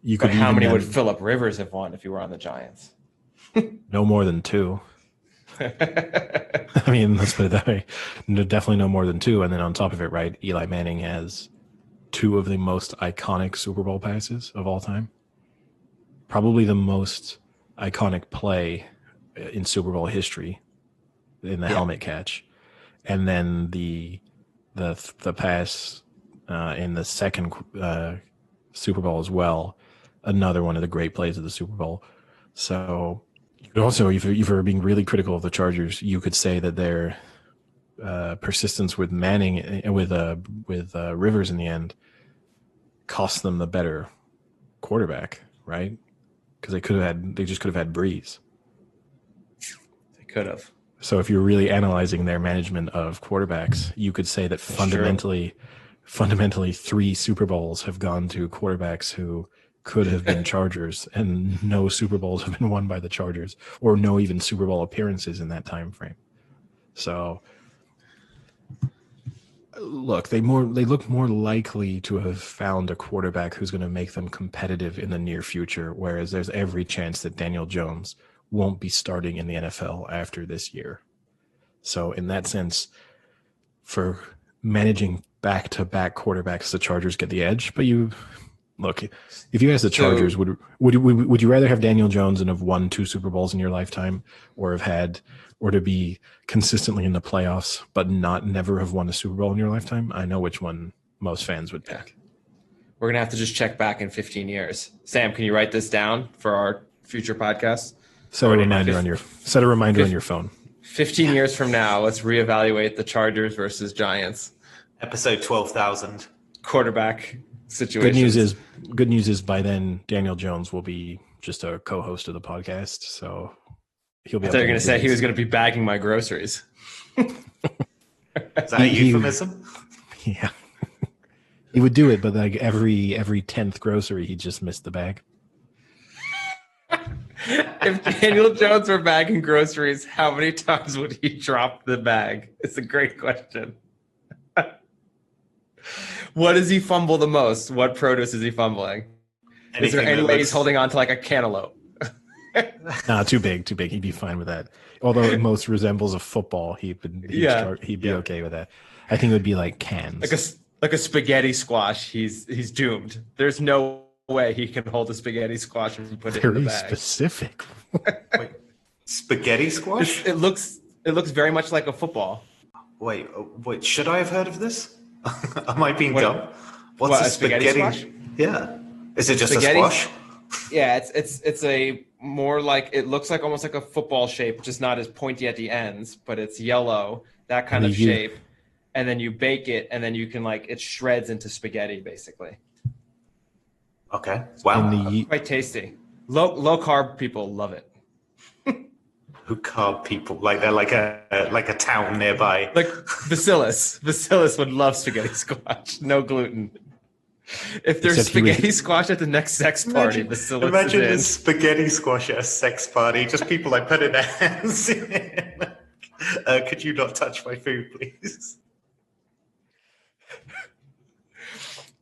You But could how even many would then, Phillip Rivers have won if he were on the Giants? no more than 2. I mean, let's put it that way. No, definitely no more than 2. And then on top of it, right, Eli Manning has 2 of the most iconic Super Bowl passes of all time. Probably the most iconic play in Super Bowl history in the helmet catch. And then the pass in the second Super Bowl as well. Another one of the great plays of the Super Bowl. So also, if you're being really critical of the Chargers, you could say that their persistence with Manning and with Rivers in the end cost them the better quarterback, right? Because they just could have had Breeze. They could have. So if you're really analyzing their management of quarterbacks, you could say that fundamentally 3 Super Bowls have gone to quarterbacks who could have been Chargers, and no Super Bowls have been won by the Chargers, or no even Super Bowl appearances in that time frame. So look, they look more likely to have found a quarterback who's going to make them competitive in the near future, whereas there's every chance that Daniel Jones won't be starting in the NFL after this year. So in that sense, for managing back-to-back quarterbacks, the Chargers get the edge. But look, if you ask the Chargers, would you rather have Daniel Jones and have won 2 Super Bowls in your lifetime, or to be consistently in the playoffs but never have won a Super Bowl in your lifetime? I know which one most fans would pick. We're gonna have to just check back in 15 years. Sam, can you write this down for our future podcast? Set a reminder on your phone. 15 years from now, let's reevaluate the Chargers versus Giants. Episode 12,000. Quarterback situation. Good news is by then Daniel Jones will be just a co-host of the podcast, so he'll be. I thought you were going to say he was going to be bagging my groceries. Is that a euphemism? Yeah, he would do it, but like every 10th grocery, he just missed the bag. If Daniel Jones were bagging groceries, how many times would he drop the bag? It's a great question. What does he fumble the most? What produce is he fumbling? Is there any way he's holding on to like a cantaloupe? Nah, too big. He'd be fine with that. Although it most resembles a football, he'd be okay with that. I think it would be like cans. Like a spaghetti squash. He's doomed. There's no way he can hold a spaghetti squash and put it in the bag. Very specific. Wait, spaghetti squash? It looks very much like a football. Wait, should I have heard of this? Am I being dumb? What's a spaghetti squash? Yeah. Is it just a squash? Yeah, it's a more like, it looks like almost like a football shape, just not as pointy at the ends, but it's yellow, that kind of shape. And then you bake it, and then you can it shreds into spaghetti basically. Okay. Wow. Quite tasty. Low carb people love it. Who carb people? Like they're like a town nearby. Like Vasilis. Vasilis would love spaghetti squash. No gluten. If there's spaghetti squash at the next sex party, Vasilis imagine is in. the spaghetti squash at a sex party. Just people putting their hands in it. Could you not touch my food, please?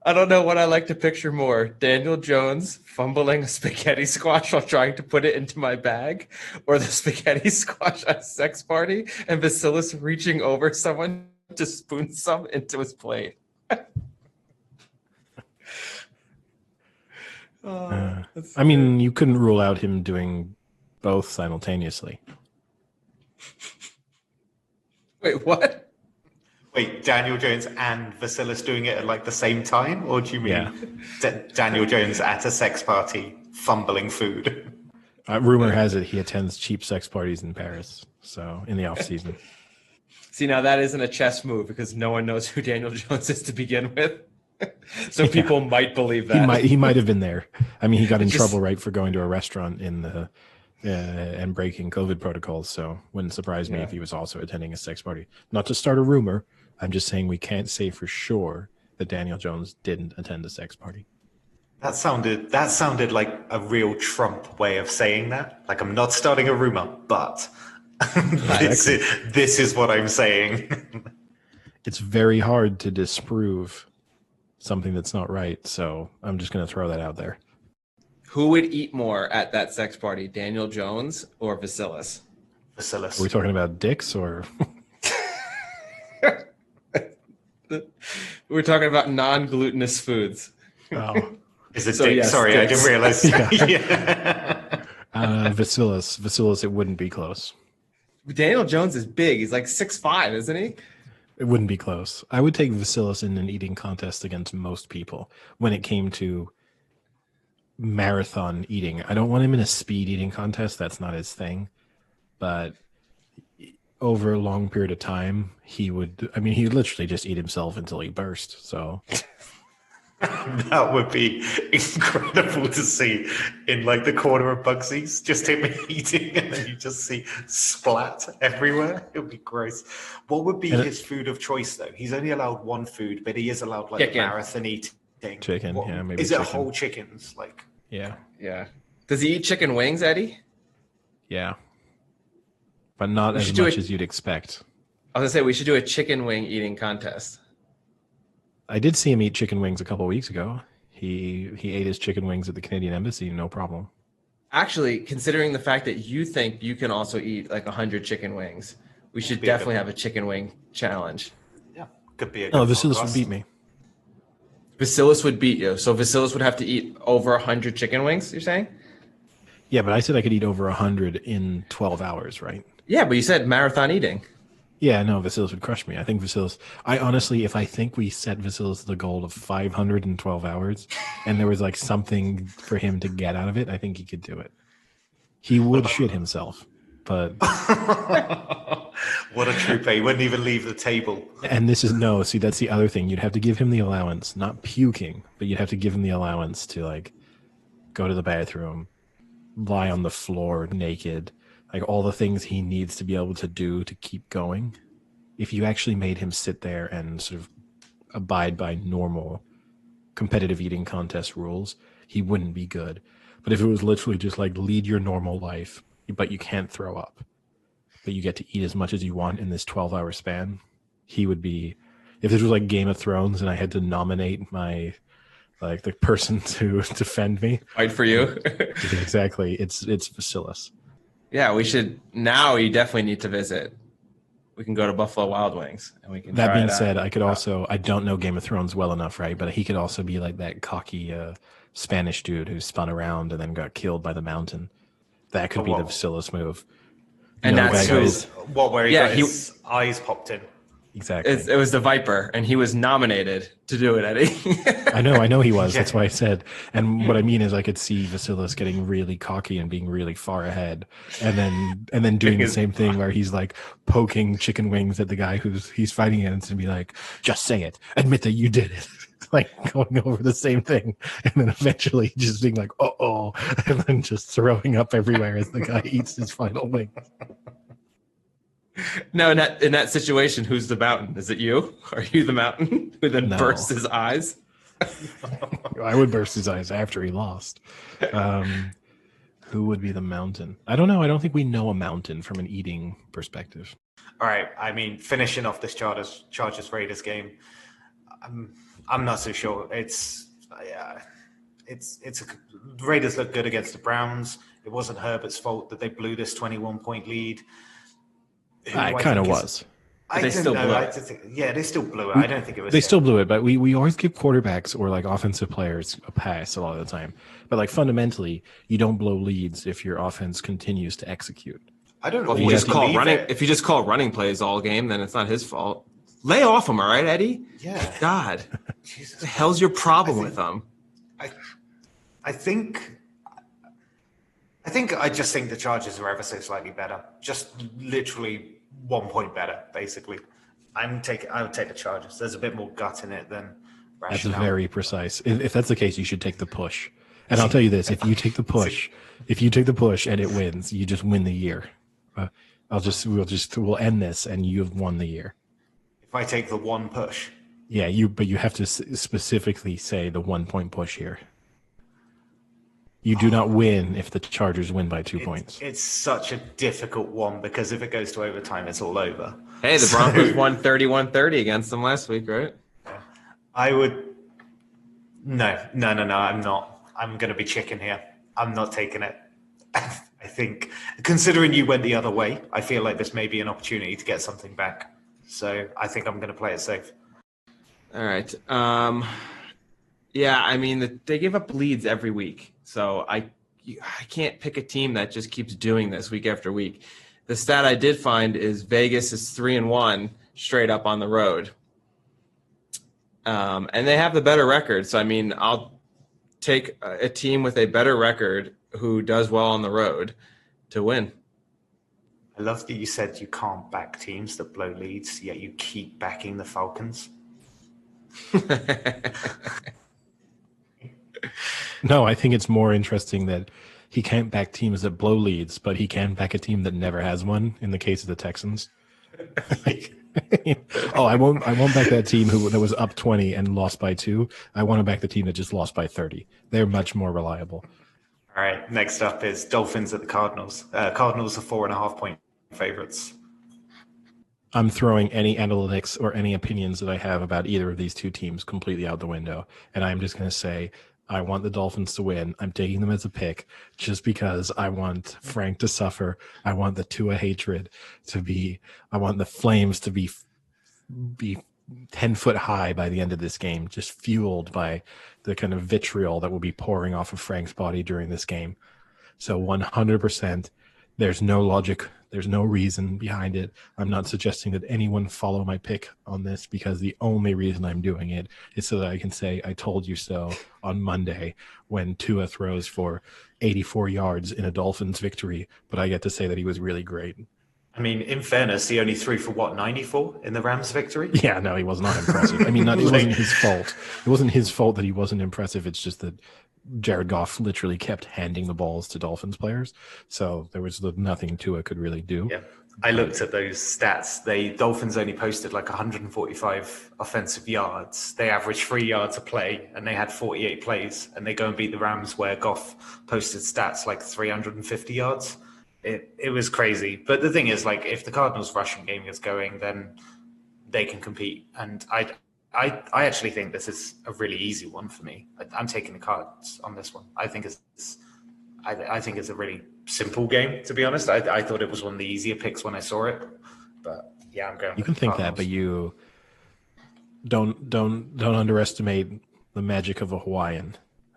I don't know what I like to picture more. Daniel Jones fumbling a spaghetti squash while trying to put it into my bag, or the spaghetti squash at a sex party and Vasilis reaching over someone to spoon some into his plate. I mean, you couldn't rule out him doing both simultaneously. Wait, what? Wait, Daniel Jones and Vasilis doing it at the same time? Or do you mean Daniel Jones at a sex party fumbling food? Rumor has it he attends cheap sex parties in Paris, so in the off season. See, now that isn't a chess move because no one knows who Daniel Jones is to begin with. So people might believe that. He might have been there. I mean, he got in trouble, right, for going to a restaurant in the and breaking COVID protocols, so wouldn't surprise me if he was also attending a sex party. Not to start a rumor, I'm just saying we can't say for sure that Daniel Jones didn't attend a sex party. That sounded like a real Trump way of saying that. Like, I'm not starting a rumor, but this is what I'm saying. It's very hard to disprove something that's not right, so I'm just going to throw that out there. Who would eat more at that sex party, Daniel Jones or Vasilis? Vasilis. Are we talking about dicks or? We're talking about non-glutinous foods. Oh, Is it So, dick? yes, Sorry, dicks. I didn't realize. Vasilis, it wouldn't be close. Daniel Jones is big. He's like 6'5", isn't he? It wouldn't be close. I would take Vasilis in an eating contest against most people when it came to marathon eating. I don't want him in a speed eating contest. That's not his thing. But over a long period of time, he would literally just eat himself until he burst. So That would be incredible to see in like the corner of Bugsy's, just him eating and then you just see splat everywhere. It would be gross. What would be his food of choice though? He's only allowed one food, but he is allowed like Chicken. marathon eating. Chicken, yeah, maybe Is it chicken. whole chickens? Like yeah, Does he eat chicken wings, Eddie? yeah. But not as should do much it- as you'd expect. I was gonna say we should do a chicken wing eating contest. I did see him eat chicken wings a couple of weeks ago. He ate his chicken wings at the Canadian Embassy, no problem. Actually, considering the fact that you think you can also eat like 100 chicken wings, we should Be a good definitely one. have a chicken wing challenge. yeah, could be a No, good Vasilis podcast. would beat me. Vasilis would beat you. So Vasilis would have to eat over 100 chicken wings, you're saying? Yeah, but I said I could eat over 100 in 12 hours, right? Yeah, but you said marathon eating. Yeah, no, Vasilis would crush me. I think Vasilis. I honestly, if I think we set Vasilis the goal of 500 in 12 hours, and there was like something for him to get out of it, I think he could do it. He would shit himself, but What a trooper. He wouldn't even leave the table. and this is no. See, that's the other thing. You'd have to give him the allowance, not puking, but you'd have to give him the allowance to like go to the bathroom, lie on the floor naked. Like all the things he needs to be able to do to keep going. If you actually made him sit there and sort of abide by normal competitive eating contest rules, he wouldn't be good. But if it was literally just like lead your normal life, but you can't throw up, but you get to eat as much as you want in this 12-hour span, he would be. If this was like Game of Thrones and I had to nominate my like the person to defend me, Fight for you. exactly, it's Vasilis. Yeah, we should. Now we definitely need to visit. We can go to Buffalo Wild Wings and we can That try being it out. said, I could also, I don't know Game of Thrones well enough, right? But he could also be like that cocky Spanish dude who spun around and then got killed by the mountain. That could be the Vasilis move. And No, that's that who. guy's- What, where he Yeah, got he- his eyes popped in? Exactly. It was the Viper, and he was nominated to do it, Eddie. I know he was. Yeah. That's why I said. And what I mean is I could see Vasilis getting really cocky and being really far ahead and then doing the same thing where he's like poking chicken wings at the guy he's fighting against and be like, just say it. Admit that you did it. Like going over the same thing. And then eventually just being like, uh-oh, and then just throwing up everywhere as the guy eats his final wing. No, in that situation, who's the mountain? Is it you? Are you the mountain who then No. bursts his eyes? I would burst his eyes after he lost. Who would be the mountain? I don't know. I don't think we know a mountain from an eating perspective. All right. I mean, finishing off this Chargers Raiders game, I'm not so sure. It's Raiders look good against the Browns. It wasn't Herbert's fault that they blew this 21-point lead. Who It I kind of think is- was. I They don't still know. blew I it. just think, yeah, they still blew it. I don't think it was. They him. still blew it, but we always give quarterbacks or like offensive players a pass a lot of the time. But like fundamentally, you don't blow leads if your offense continues to execute. I don't know. Well, if if you you just call believe running, it. if you just call running plays all game, then it's not his fault. Lay off him, all right, Eddie? Yeah. God, Jesus what the hell's your problem I with him? I just think the Chargers are ever so slightly better. Just literally 1 point better, basically. I would take the Chargers. There's a bit more gut in it than That's rationale. very precise. If that's the case, you should take the push. And I'll tell you this: if you take the push and it wins, you just win the year. We'll end this, and you have won the year. If I take the one push, Yeah, but you have to specifically say the 1 point push here. You do not win if the Chargers win by 2 points. it's such a difficult one because if it goes to overtime, it's all over. Hey, the Broncos won 31-30 against them last week, right? I would. No. I'm not. I'm going to be chicken here. I'm not taking it. I think, considering you went the other way, I feel like this may be an opportunity to get something back. So I think I'm going to play it safe. All right. Yeah, I mean, they give up leads every week. So I can't pick a team that just keeps doing this week after week. The stat I did find is Vegas is 3-1 straight up on the road. And they have the better record. So, I mean, I'll take a team with a better record who does well on the road to win. I love that you said you can't back teams that blow leads, yet you keep backing the Falcons. No, I think it's more interesting that he can't back teams that blow leads, but he can back a team that never has one. In the case of the Texans, I won't back that team that was up 20 and lost by 2. I want to back the team that just lost by 30. They're much more reliable. All right, next up is Dolphins at the Cardinals. Cardinals are 4.5-point favorites. I'm throwing any analytics or any opinions that I have about either of these two teams completely out the window, and I'm just going to say I want the Dolphins to win. I'm taking them as a pick just because I want Frank to suffer. I want the Tua hatred to be. I want the flames to be 10 foot high by the end of this game, just fueled by the kind of vitriol that will be pouring off of Frank's body during this game. So 100%, there's no logic. There's no reason behind it. I'm not suggesting that anyone follow my pick on this because the only reason I'm doing it is so that I can say I told you so on Monday when Tua throws for 84 yards in a Dolphins victory, but I get to say that he was really great. I mean, in fairness, he only threw for 94 in the Rams victory? Yeah, no, he was not impressive. I mean, it wasn't his fault. It wasn't his fault that he wasn't impressive. It's just that Jared Goff literally kept handing the balls to Dolphins players. So there was nothing Tua could really do. Yeah. I looked at those stats. Dolphins only posted like 145 offensive yards. They averaged 3 yards a play, and they had 48 plays. And they go and beat the Rams, where Goff posted stats like 350 yards. It was crazy. But the thing is, like, if the Cardinals' rushing game is going, then they can compete. And I actually think this is a really easy one for me. I'm taking the Cards on this one. I think it's a really simple game, to be honest. I thought it was one of the easier picks when I saw it, but yeah, I'm going. You can think Cardinals. that, but you don't underestimate the magic of a Hawaiian.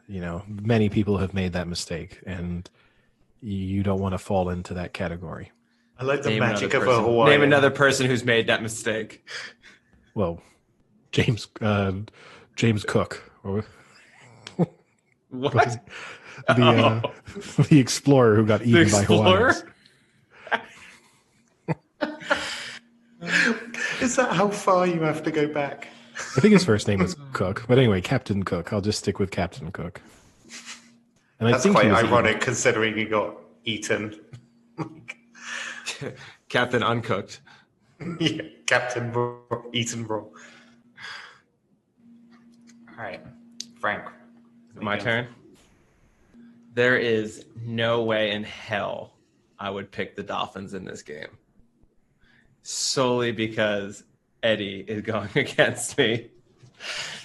You know, many people have made that mistake, and you don't want to fall into that category. I like the magic of a Hawaiian. Name another person who's made that mistake. Well, James Cook. What? The explorer who got eaten by Hawaiians. Is that how far you have to go back? I think his first name was Cook, but anyway, Captain Cook. I'll just stick with Captain Cook. And that's quite ironic considering he got eaten. Captain Uncooked. Yeah, Captain eaten raw. All right, Frank. My turn. There is no way in hell I would pick the Dolphins in this game. Solely because Eddie is going against me.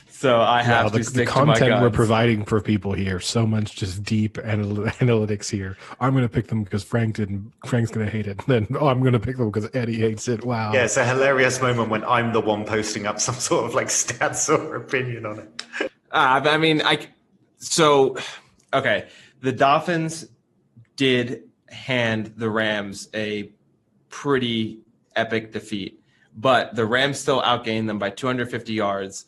So I have to stick to my guns. The content we're providing for people here, so much just deep analytics here. I'm going to pick them because Frank's going to hate it. Then, I'm going to pick them because Eddie hates it. Wow. Yeah, it's a hilarious moment when I'm the one posting up some sort of like stats or opinion on it. Okay. The Dolphins did hand the Rams a pretty epic defeat, but the Rams still outgained them by 250 yards.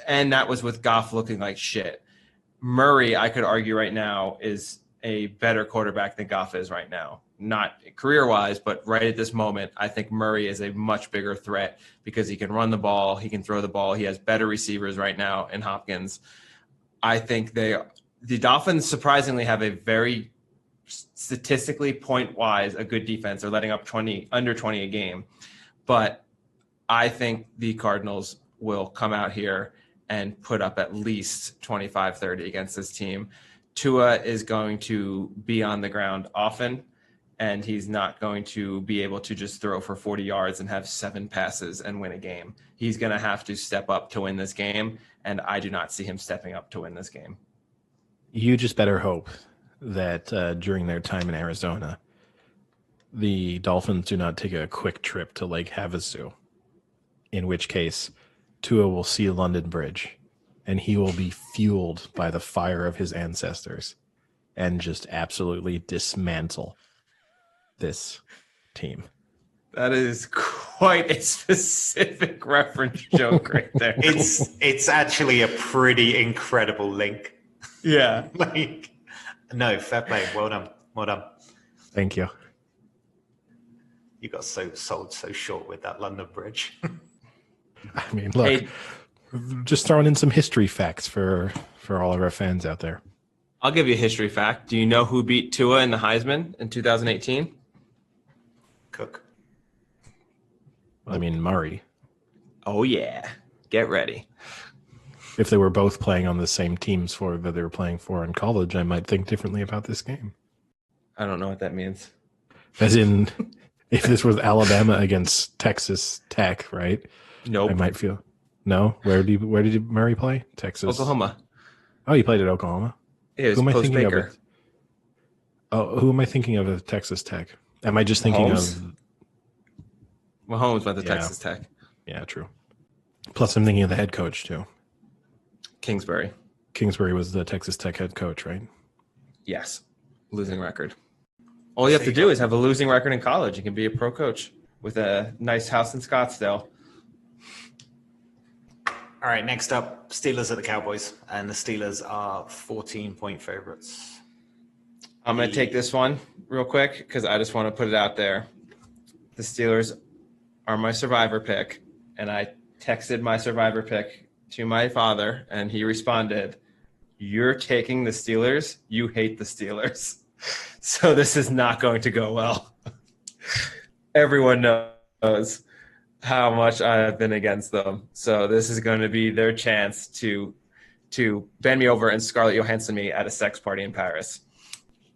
And that was with Goff looking like shit. Murray, I could argue right now, is a better quarterback than Goff is right now. Not career-wise, but right at this moment, I think Murray is a much bigger threat because he can run the ball, he can throw the ball, he has better receivers right now in Hopkins. I think the Dolphins surprisingly have a very statistically point-wise a good defense. They're letting up under 20 a game. But I think the Cardinals will come out here and put up at least 25-30 against this team. Tua is going to be on the ground often, and he's not going to be able to just throw for 40 yards and have 7 passes and win a game. He's going to have to step up to win this game, and I do not see him stepping up to win this game. You just better hope that during their time in Arizona, the Dolphins do not take a quick trip to Lake Havasu, in which case Tua will see London Bridge, and he will be fueled by the fire of his ancestors and just absolutely dismantle this team. That is quite a specific reference joke right there. It's actually a pretty incredible link. Yeah. Like, no, fair play. Well done. Well done. Thank you. You got sold so short with that London Bridge. I mean, look, just throwing in some history facts for all of our fans out there. I'll give you a history fact. Do you know who beat Tua in the Heisman in 2018? Cook. I mean, Murray. Oh, yeah. Get ready. If they were both playing on the same teams that they were playing for in college, I might think differently about this game. I don't know what that means. As in, if this was Alabama against Texas Tech, right? Nope. I might feel. No? Where did Murray play? Texas. Oklahoma. Oh, he played at Oklahoma? It was who am I Post thinking Baker. of? Oh, who am I thinking of at Texas Tech? Am I just thinking of... Mahomes went to Texas Tech. Yeah, true. Plus, I'm thinking of the head coach, too. Kingsbury. Kingsbury was the Texas Tech head coach, right? Yes. Losing record. All you have to do is have a losing record in college. You can be a pro coach with a nice house in Scottsdale. All right, next up, Steelers at the Cowboys. And the Steelers are 14-point favorites. I'm going to take this one real quick because I just want to put it out there. The Steelers are my survivor pick, and I texted my survivor pick to my father, and he responded, "You're taking the Steelers? You hate the Steelers." So this is not going to go well. Everyone knows how much I have been against them. So this is going to be their chance to bend me over and Scarlett Johansson me at a sex party in Paris.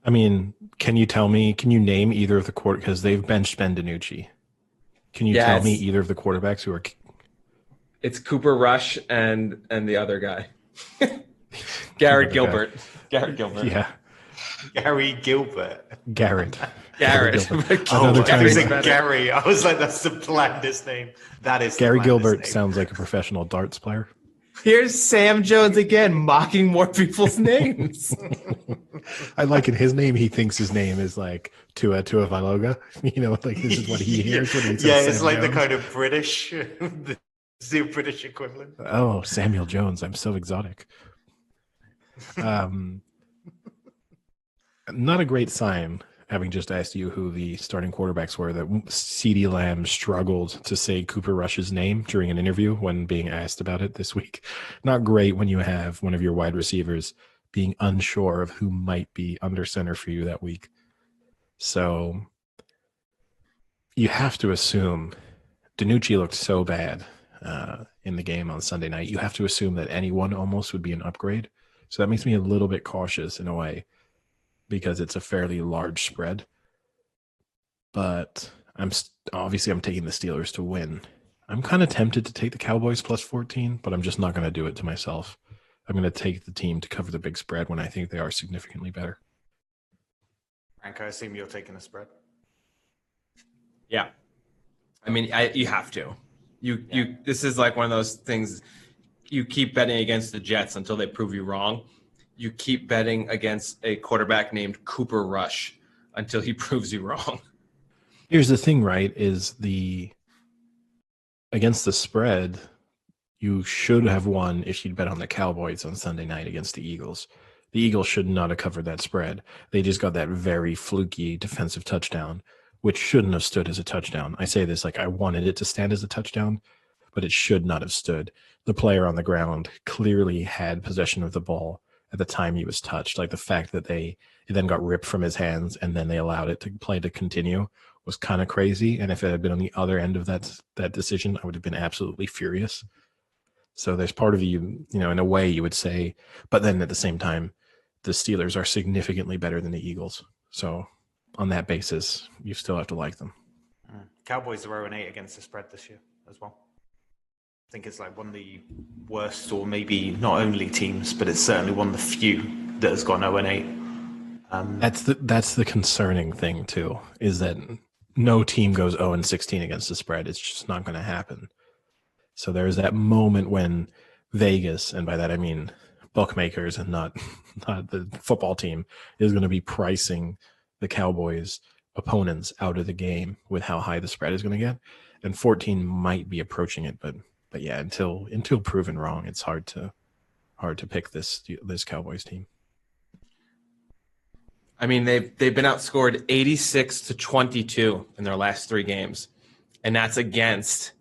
I mean, can you name either of the because they've benched Ben DiNucci. Can you tell me either of the quarterbacks who are... It's Cooper Rush and the other guy. Garrett Gilbert. Garrett Gilbert. Yeah. Gary Gilbert. Garrett. Garrett. I was like Gary. I was like, that's the blandest name. That is Gary Gilbert sounds like a professional darts player. Here's Sam Jones again, mocking more people's names. I like it. His name, he thinks his name is like Tua Valoga. You know, like this is what he hears when he says it's Sam like Jones. the kind of British, the British equivalent. Oh, Samuel Jones. I'm so exotic. Not a great sign, having just asked you who the starting quarterbacks were, that CeeDee Lamb struggled to say Cooper Rush's name during an interview when being asked about it this week. Not great when you have one of your wide receivers being unsure of who might be under center for you that week. So you have to assume DiNucci looked so bad in the game on Sunday night. You have to assume that anyone almost would be an upgrade. So that makes me a little bit cautious in a way, because it's a fairly large spread. But I'm taking the Steelers to win. I'm kind of tempted to take the Cowboys plus 14, but I'm just not going to do it to myself. I'm going to take the team to cover the big spread when I think they are significantly better. Frank, I assume you're taking the spread. Yeah. I mean, you have to. This is like one of those things, you keep betting against the Jets until they prove you wrong. You keep betting against a quarterback named Cooper Rush until he proves you wrong. Here's the thing, right, is against the spread, you should have won if you'd bet on the Cowboys on Sunday night against the Eagles. The Eagles should not have covered that spread. They just got that very fluky defensive touchdown, which shouldn't have stood as a touchdown. I say this like I wanted it to stand as a touchdown, but it should not have stood. The player on the ground clearly had possession of the ball at the time he was touched. Like the fact that it then got ripped from his hands and then they allowed it to play to continue was kind of crazy. And if it had been on the other end of that decision, I would have been absolutely furious. So there's part of you, in a way you would say, but then at the same time, the Steelers are significantly better than the Eagles. So on that basis, you still have to like them. Cowboys are 0-8 against the spread this year as well. I think it's like one of the worst, or maybe not only teams, but it's certainly one of the few that has gone 0-8. That's the concerning thing too, is that no team goes 0-16 against the spread. It's just not going to happen. So there's that moment when Vegas, and by that I mean bookmakers and not the football team, is going to be pricing the Cowboys' opponents out of the game with how high the spread is going to get. And 14 might be approaching it, but yeah, until proven wrong, it's hard to pick this Cowboys team. I mean, they've been outscored 86-22 in their last 3 games, and that's against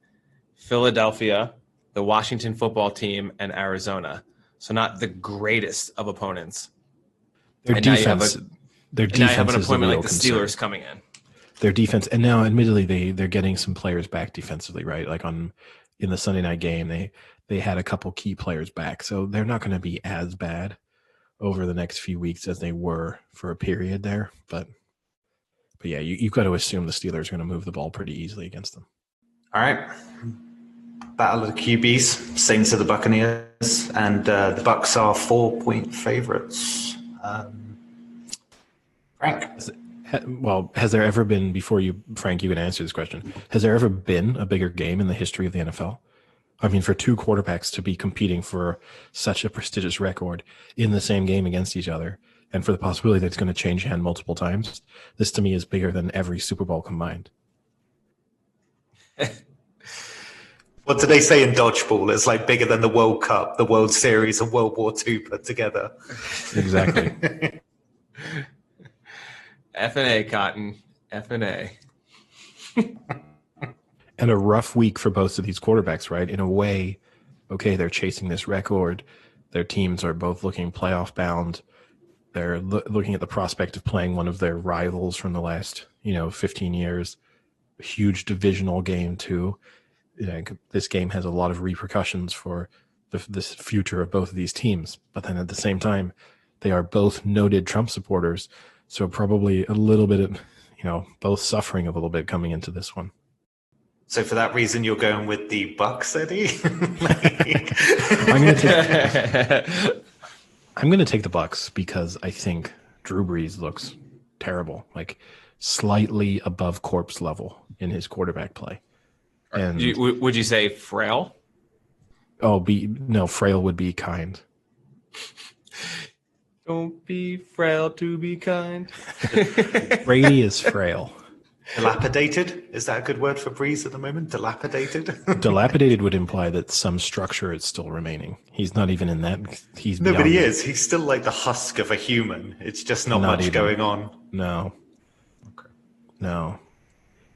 Philadelphia, the Washington football team, and Arizona. So not the greatest of opponents. Their defense and now you have an opponent like the Steelers coming in. Their defense, and now admittedly they're getting some players back defensively, right? Like in the Sunday night game, they had a couple key players back, so they're not going to be as bad over the next few weeks as they were for a period there. But yeah, you've got to assume the Steelers are going to move the ball pretty easily against them. All right. Battle of the QBs, Saints of the Buccaneers, and the Bucs are 4-point favorites. Frank? Well, has there ever been, Frank, you can answer this question, has there ever been a bigger game in the history of the NFL? I mean, for 2 quarterbacks to be competing for such a prestigious record in the same game against each other, and for the possibility that it's going to change hand multiple times, this to me is bigger than every Super Bowl combined. What do they say in dodgeball? It's like bigger than the World Cup, the World Series, and World War II put together. Exactly. F&A, Cotton. F&A. And a rough week for both of these quarterbacks, right? In a way, okay, they're chasing this record. Their teams are both looking playoff bound. They're looking at the prospect of playing one of their rivals from the last, 15 years. A huge divisional game too. This game has a lot of repercussions for this future of both of these teams. But then at the same time, they are both noted Trump supporters. So probably a little bit of, both suffering a little bit coming into this one. So for that reason, you're going with the Bucs, Eddie? I'm going to take the Bucs because I think Drew Brees looks terrible, like slightly above corpse level in his quarterback play. And would you say frail? Frail would be kind. Don't be frail to be kind. Brady is frail. Dilapidated? Is that a good word for Breeze at the moment? Dilapidated? Dilapidated would imply that some structure is still remaining. He's not even in that. But he is. He's still like the husk of a human. It's just not much even going on. No. Okay. No.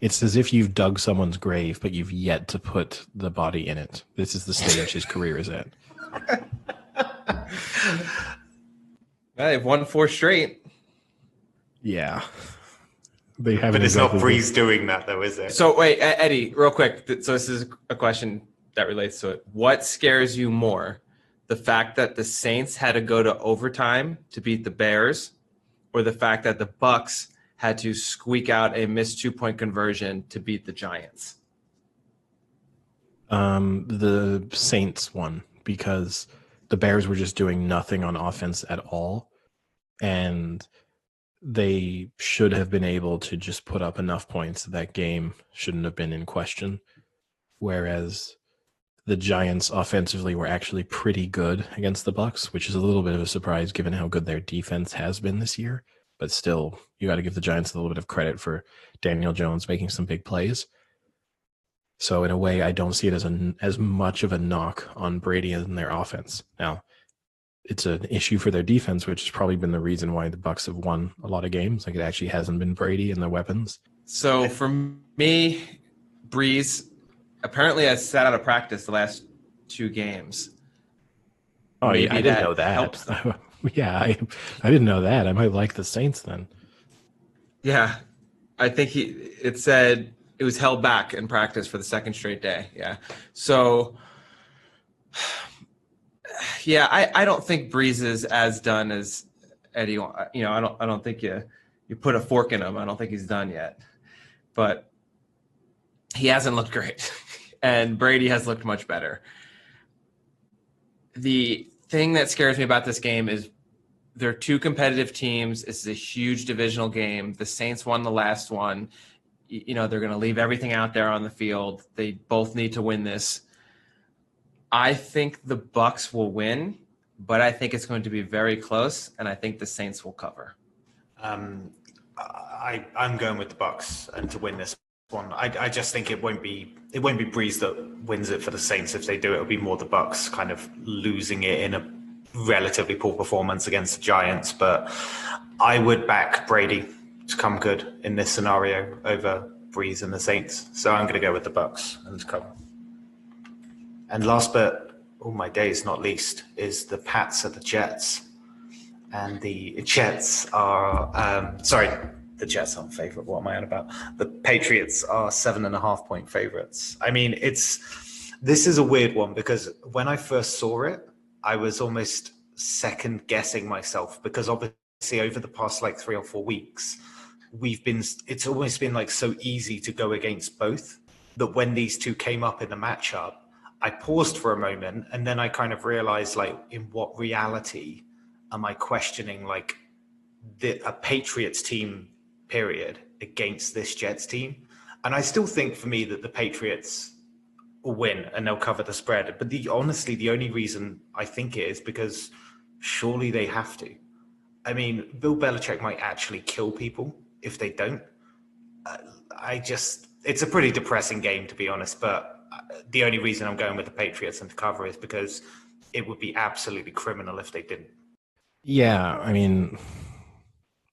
It's as if you've dug someone's grave, but you've yet to put the body in it. This is the stage his career is at. They've won 4 straight. Yeah. They haven't. But it's not Breeze doing that, though, is it? So wait, Eddie, real quick. So this is a question that relates to it. What scares you more? The fact that the Saints had to go to overtime to beat the Bears, or the fact that the Bucs had to squeak out a missed 2-point conversion to beat the Giants? The Saints won because the Bears were just doing nothing on offense at all. And they should have been able to just put up enough points that game shouldn't have been in question. Whereas the Giants offensively were actually pretty good against the Bucs, which is a little bit of a surprise given how good their defense has been this year. But still, you got to give the Giants a little bit of credit for Daniel Jones making some big plays. So in a way, I don't see it as much of a knock on Brady and their offense. Now, it's an issue for their defense, which has probably been the reason why the Bucs have won a lot of games. Like, it actually hasn't been Brady and their weapons. So for me, Breeze apparently has sat out of practice the last 2 games. Oh, yeah, I didn't know that. Yeah, I didn't know that. I might like the Saints then. Yeah, I think it said it was held back in practice for the 2nd straight day. Yeah. So, yeah, I don't think Breeze is as done as Eddie. I don't think you put a fork in him. I don't think he's done yet. But he hasn't looked great. And Brady has looked much better. The thing that scares me about this game is They're two competitive teams. It's a huge divisional game. The Saints won the last one. They're going to leave everything out there on the field. They both need to win this. I think the Bucs will win, but I think it's going to be very close, and I think the Saints will cover. I'm going with the Bucs and to win this one. I just think it won't be Breeze that wins it for the Saints. If they do, it'll be more the Bucs kind of losing it in a relatively poor performance against the Giants. But I would back Brady to come good in this scenario over Breeze and the Saints. So I'm going to go with the Bucs and to cover. And last but my days not least is the Pats at the Jets. And the Jets are the Jets aren't favorite. What am I on about? The Patriots are 7.5 point favorites. I mean, this is a weird one because when I first saw it, I was almost second guessing myself because obviously over the past 3 or 4 weeks, it's almost been so easy to go against both that when these two came up in the matchup, I paused for a moment and then I kind of realized in what reality am I questioning a Patriots team period against this Jets team? And I still think for me that the Patriots will win and they'll cover the spread. But honestly, the only reason I think it is because surely they have to. I mean, Bill Belichick might actually kill people if they don't. It's a pretty depressing game, to be honest. But the only reason I'm going with the Patriots and to cover is because it would be absolutely criminal if they didn't. Yeah, I mean,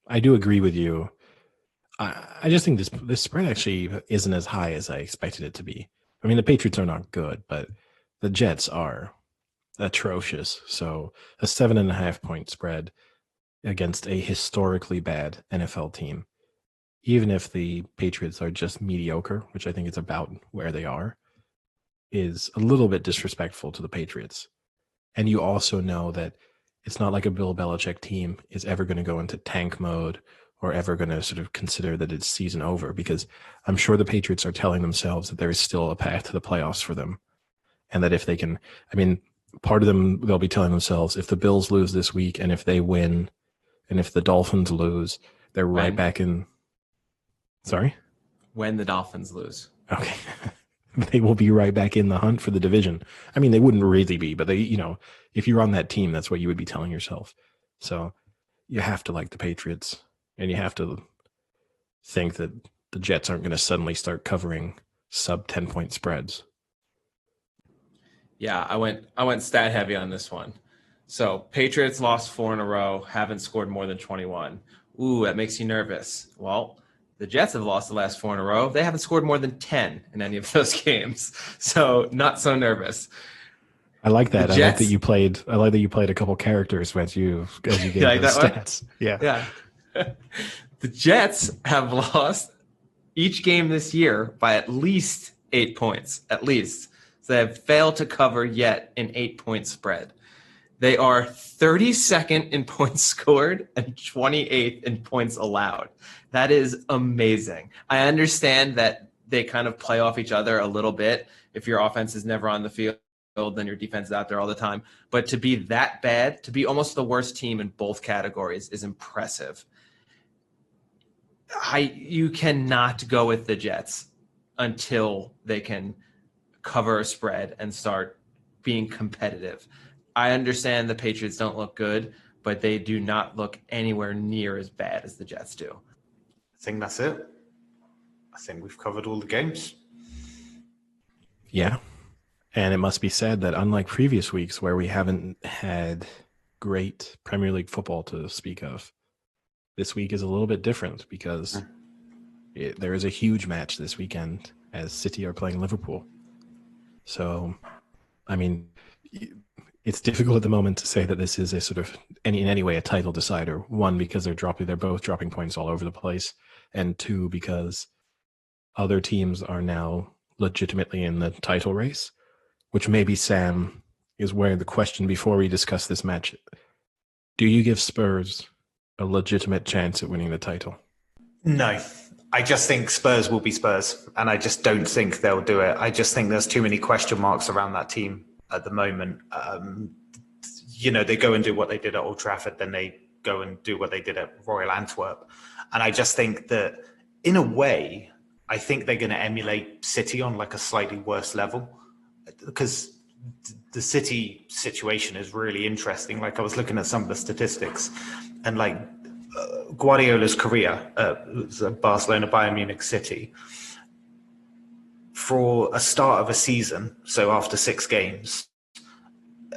I do agree with you. I just think this spread actually isn't as high as I expected it to be. I mean, the Patriots are not good, but the Jets are atrocious. So a 7.5 point spread against a historically bad NFL team, even if the Patriots are just mediocre, which I think is about where they are, is a little bit disrespectful to the Patriots. And you also know that it's not like a Bill Belichick team is ever going to go into tank mode or ever going to sort of consider that it's season over, because I'm sure the Patriots are telling themselves that there is still a path to the playoffs for them. And that if they can, I mean, part of them, they'll be telling themselves if the Bills lose this week and if they win and if the Dolphins lose, they're right back in. Sorry? When the Dolphins lose. Okay. They will be right back in the hunt for the division. I mean, they wouldn't really be, but they, if you're on that team, that's what you would be telling yourself. So you have to like the Patriots, and you have to think that the Jets aren't going to suddenly start covering sub 10-point spreads. Yeah, I went stat heavy on this one. So Patriots lost 4 in a row, haven't scored more than 21. Ooh, that makes you nervous. Well, the Jets have lost the last 4 in a row. They haven't scored more than 10 in any of those games. So not so nervous. I like that. I like that you played a couple characters as you gave those stats. Yeah. Yeah. The Jets have lost each game this year by at least 8 points. At least. So they have failed to cover yet an 8-point spread. They are 32nd in points scored and 28th in points allowed. That is amazing. I understand that they kind of play off each other a little bit. If your offense is never on the field, then your defense is out there all the time. But to be that bad, to be almost the worst team in both categories is impressive. You cannot go with the Jets until they can cover a spread and start being competitive. I understand the Patriots don't look good, but they do not look anywhere near as bad as the Jets do. I think that's it. I think we've covered all the games. Yeah. And it must be said that unlike previous weeks where we haven't had great Premier League football to speak of, this week is a little bit different because there is a huge match this weekend as City are playing Liverpool. So, I mean, it's difficult at the moment to say that this is a sort of in any way a title decider. One, because they're both dropping points all over the place, and two, because other teams are now legitimately in the title race, which maybe, Sam, is where the question before we discuss this match. Do you give Spurs a legitimate chance at winning the title? No. I just think Spurs will be Spurs, and I just don't think they'll do it. I just think there's too many question marks around that team at the moment. They go and do what they did at Old Trafford, then they go and do what they did at Royal Antwerp. And I just think that, in a way, I think they're going to emulate City on like a slightly worse level, because the City situation is really interesting. Like, I was looking at some of the statistics, and like Guardiola's career, Barcelona, Bayern Munich, City, for a start of a season, so after 6 games,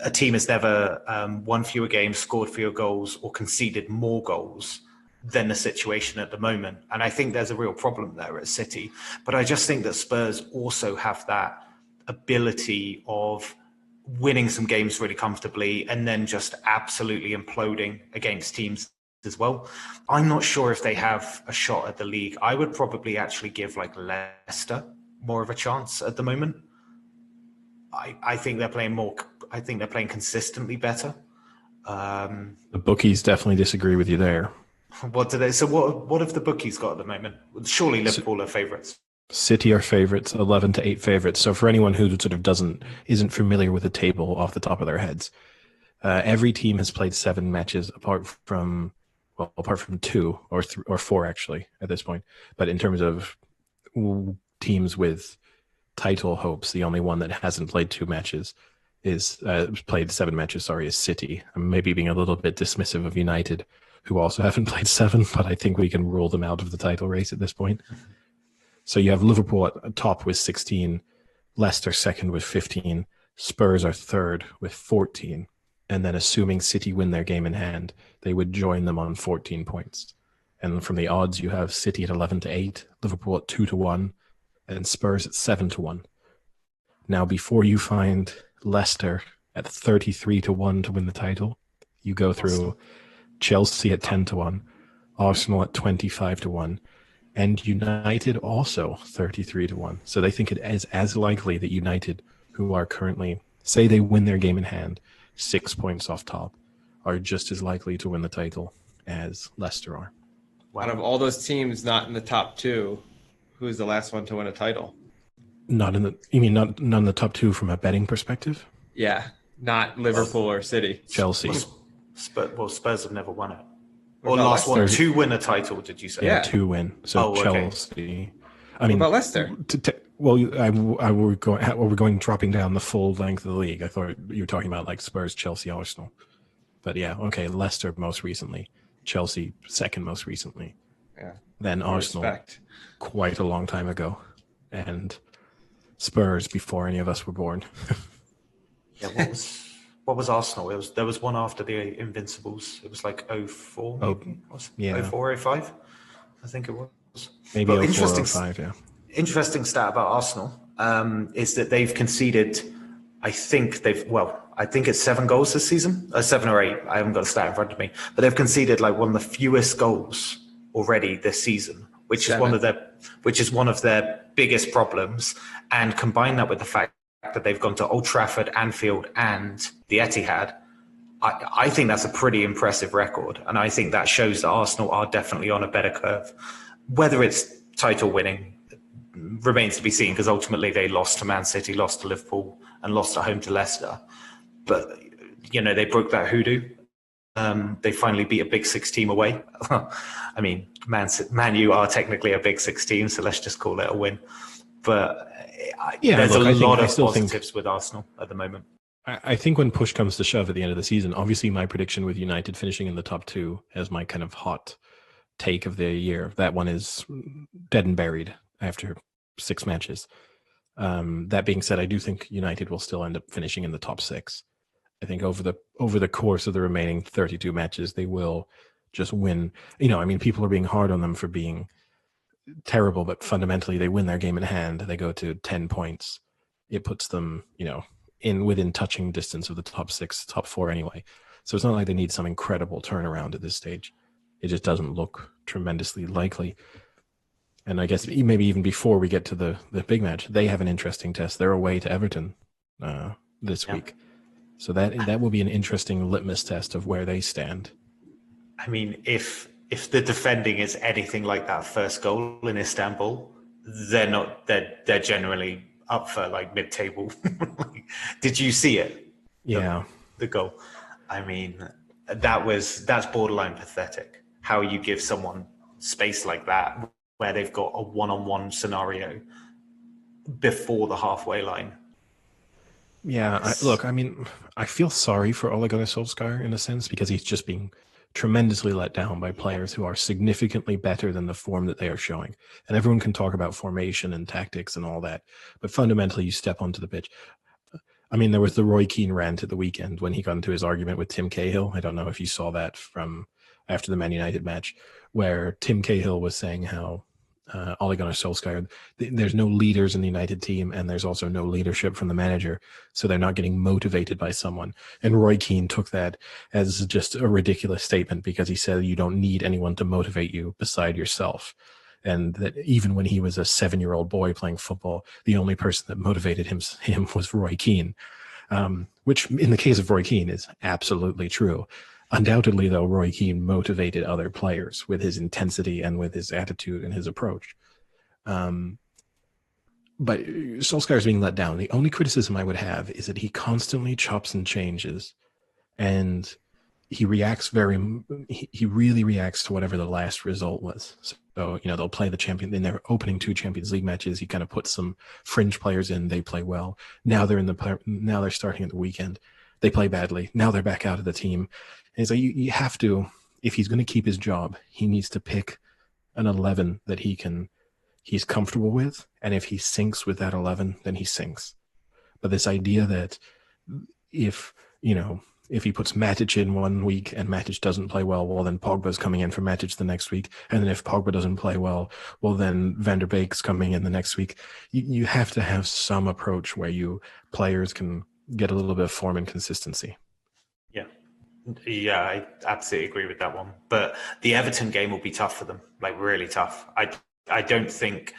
a team has never won fewer games, scored fewer goals, or conceded more goals than the situation at the moment. And I think there's a real problem there at City. But I just think that Spurs also have that ability of winning some games really comfortably and then just absolutely imploding against teams as well. I'm not sure if they have a shot at the league. I would probably actually give like Leicester more of a chance at the moment. I think they're playing more. I think they're playing consistently better. The bookies definitely disagree with you there. What do they? So what have the bookies got at the moment? Surely Liverpool are favourites. City are favourites, 11-8 favourites. So for anyone who sort of isn't familiar with the table off the top of their heads, every team has played 7 matches apart from 2 or 4 actually at this point. But in terms of teams with title hopes, the only one that hasn't played 2 matches is played 7 matches. Is City. I'm maybe being a little bit dismissive of United, who also haven't played 7, but I think we can rule them out of the title race at this point. So you have Liverpool at top with 16, Leicester second with 15, Spurs are third with 14, and then assuming City win their game in hand, they would join them on 14 points. And from the odds, you have City at 11-8, Liverpool at 2-1, and Spurs at 7-1. Now, before you find Leicester at 33-1 to win the title, you go through Chelsea at 10-1, Arsenal at 25-1, and United also 33-1. So they think it is as likely that United, who are currently, say they win their game in hand, 6 points off top, are just as likely to win the title as Leicester are. Out of all those teams not in the top 2, who's the last one to win a title? Not in the top 2 from a betting perspective? Yeah, not Liverpool or City. Chelsea. Spurs have never won it. Or last one to win a title, did you say? Yeah, 2 win. So Chelsea. Okay. I mean, what about Leicester? We're going dropping down the full length of the league. I thought you were talking about like Spurs, Chelsea, Arsenal. But yeah, okay, Leicester most recently, Chelsea second most recently. Yeah. Then Arsenal quite a long time ago. And Spurs before any of us were born. Yeah, what was Arsenal? There was one after the Invincibles. It was like 04, maybe? 04, 05, I think it was. Maybe 04, 05, yeah. Interesting stat about Arsenal is that they've conceded, I think it's 7 goals this season, 7 or 8. I haven't got a stat in front of me, but they've conceded like one of the fewest goals already this season, which is one of their biggest problems. And combine that with the fact that they've gone to Old Trafford, Anfield, and the Etihad, I think that's a pretty impressive record. And I think that shows that Arsenal are definitely on a better curve. Whether it's title winning remains to be seen, because ultimately they lost to Man City, lost to Liverpool, and lost at home to Leicester. But, they broke that hoodoo. They finally beat a Big 6 team away. I mean, Man U are technically a Big 6 team, so let's just call it a win. But there's a lot of positives with Arsenal at the moment. I think when push comes to shove at the end of the season, obviously my prediction with United finishing in the top 2 as my kind of hot take of the year, that one is dead and buried after 6 matches. That being said, I do think United will still end up finishing in the top 6. I think over the course of the remaining 32 matches, they will just win. People are being hard on them for being terrible, but fundamentally they win their game in hand. They go to 10 points. It puts them, within touching distance of the top 6, top 4 anyway. So it's not like they need some incredible turnaround at this stage. It just doesn't look tremendously likely. And I guess maybe even before we get to the big match, they have an interesting test. They're away to Everton this week. So that will be an interesting litmus test of where they stand. I mean, if the defending is anything like that first goal in Istanbul, they're generally up for like mid-table. Did you see it? Yeah. The goal. I mean, that's borderline pathetic. How you give someone space like that where they've got a one-on-one scenario before the halfway line. Yeah, I mean, I feel sorry for Ole Gunnar Solskjaer in a sense because he's just being tremendously let down by players who are significantly better than the form that they are showing. And everyone can talk about formation and tactics and all that, but fundamentally, you step onto the pitch. I mean, there was the Roy Keane rant at the weekend when he got into his argument with Tim Cahill. I don't know if you saw that from after the Man United match, where Tim Cahill was saying how Ole Gunnar Solskjaer, there's no leaders in the United team, and there's also no leadership from the manager, so they're not getting motivated by someone. And Roy Keane took that as just a ridiculous statement because he said you don't need anyone to motivate you beside yourself. And that even when he was a 7-year-old boy playing football, the only person that motivated him was Roy Keane, which in the case of Roy Keane is absolutely true. Undoubtedly, though, Roy Keane motivated other players with his intensity and with his attitude and his approach. But Solskjaer is being let down. The only criticism I would have is that he constantly chops and changes, and he really reacts to whatever the last result was. So, they'll play the champion in their opening 2 Champions League matches. He kind of puts some fringe players in. They play well. Now they're starting at the weekend. They play badly. Now they're back out of the team. And so you have to, if he's going to keep his job, he needs to pick an 11 that he's comfortable with. And if he sinks with that 11, then he sinks. But this idea that if he puts Matic in one week and Matic doesn't play well, then Pogba's coming in for Matic the next week. And then if Pogba doesn't play well, then Van der Beek's coming in the next week. You have to have some approach where players can get a little bit of form and consistency. Yeah, I absolutely agree with that one. But the Everton game will be tough for them, like really tough. I don't think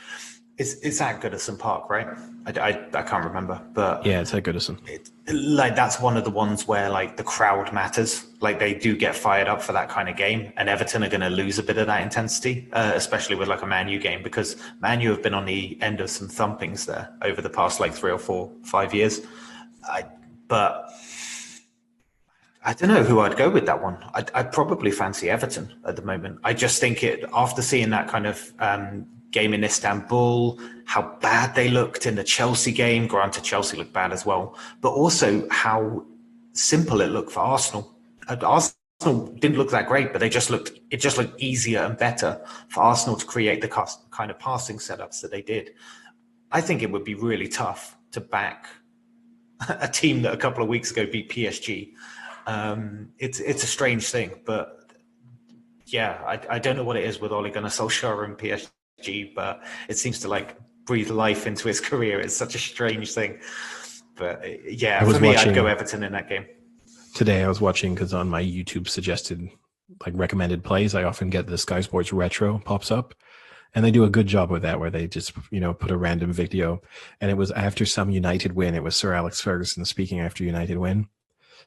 it's at Goodison Park, right? I can't remember, but yeah, it's at Goodison. That's one of the ones where like the crowd matters. Like they do get fired up for that kind of game, and Everton are going to lose a bit of that intensity, especially with like a Man U game, because Man U have been on the end of some thumpings there over the past like 3 or 4, 5 years. But I don't know who I'd go with that one. I'd probably fancy Everton at the moment. I just think after seeing that kind of game in Istanbul, how bad they looked in the Chelsea game. Granted, Chelsea looked bad as well, but also how simple it looked for Arsenal. Arsenal didn't look that great, but it just looked easier and better for Arsenal to create the kind of passing setups that they did. I think it would be really tough to back a team that a couple of weeks ago beat PSG. It's a strange thing, but yeah, I don't know what it is with Ole Gunnar Solskjaer and PSG, but it seems to like breathe life into his career. It's such a strange thing, but yeah, for me, I'd go Everton in that game. Today I was watching because on my YouTube suggested like recommended plays, I often get the Sky Sports Retro pops up, and they do a good job with that, where they just put a random video, and it was after some United win. It was Sir Alex Ferguson speaking after United win.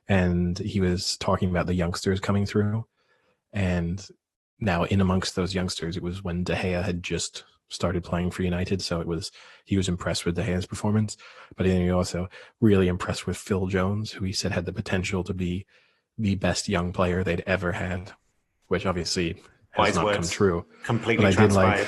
And he was talking about the youngsters coming through. And now in amongst those youngsters, it was when De Gea had just started playing for United. So he was impressed with De Gea's performance. But then he also really impressed with Phil Jones, who he said had the potential to be the best young player they'd ever had, which obviously has not come true. Completely transpired.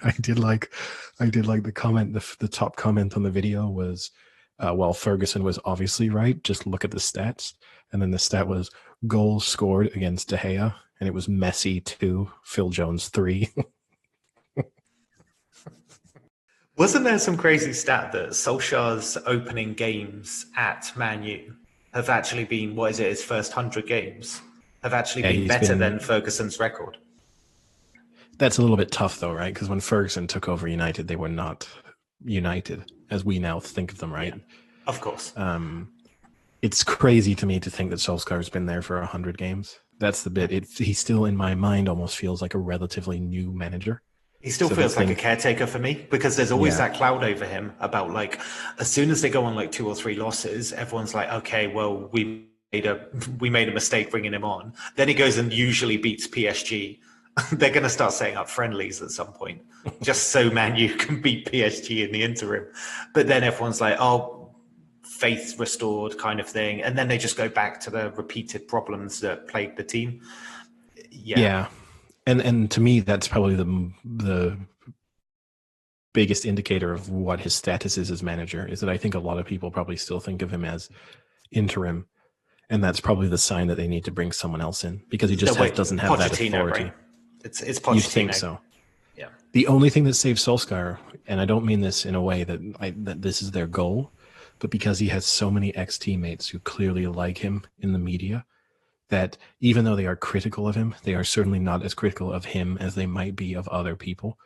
I did like the comment, the top comment on the video was, well, Ferguson was obviously right. Just look at the stats. And then the stat was goals scored against De Gea. And it was Messi 2, Phil Jones 3. Wasn't there some crazy stat that Solskjaer's opening games at Man U have actually been, his first 100 games, have actually been better than Ferguson's record? That's a little bit tough though, right? Because when Ferguson took over United, they were not United as we now think of them, right? Yeah, of course. It's crazy to me to think that Solskjaer's been there for 100 games. That's the bit. He still, in my mind, almost feels like a relatively new manager. He still feels like a caretaker for me, because there's always that cloud over him about like, as soon as they go on like 2 or 3 losses, everyone's like, okay, well, we made a mistake bringing him on. Then he goes and usually beats PSG. They're going to start setting up friendlies at some point, just so Man U can beat PSG in the interim. But then everyone's like, oh, faith restored kind of thing, and then they just go back to the repeated problems that plagued the team. Yeah. And to me, that's probably the biggest indicator of what his status is as manager, is that I think a lot of people probably still think of him as interim, and that's probably the sign that they need to bring someone else in, because he just doesn't have that authority. Right? It's Pochettino. You think so? Yeah. The only thing that saves Solskjaer, and I don't mean this in a way that this is their goal, but because he has so many ex-teammates who clearly like him in the media, that even though they are critical of him, they are certainly not as critical of him as they might be of other people.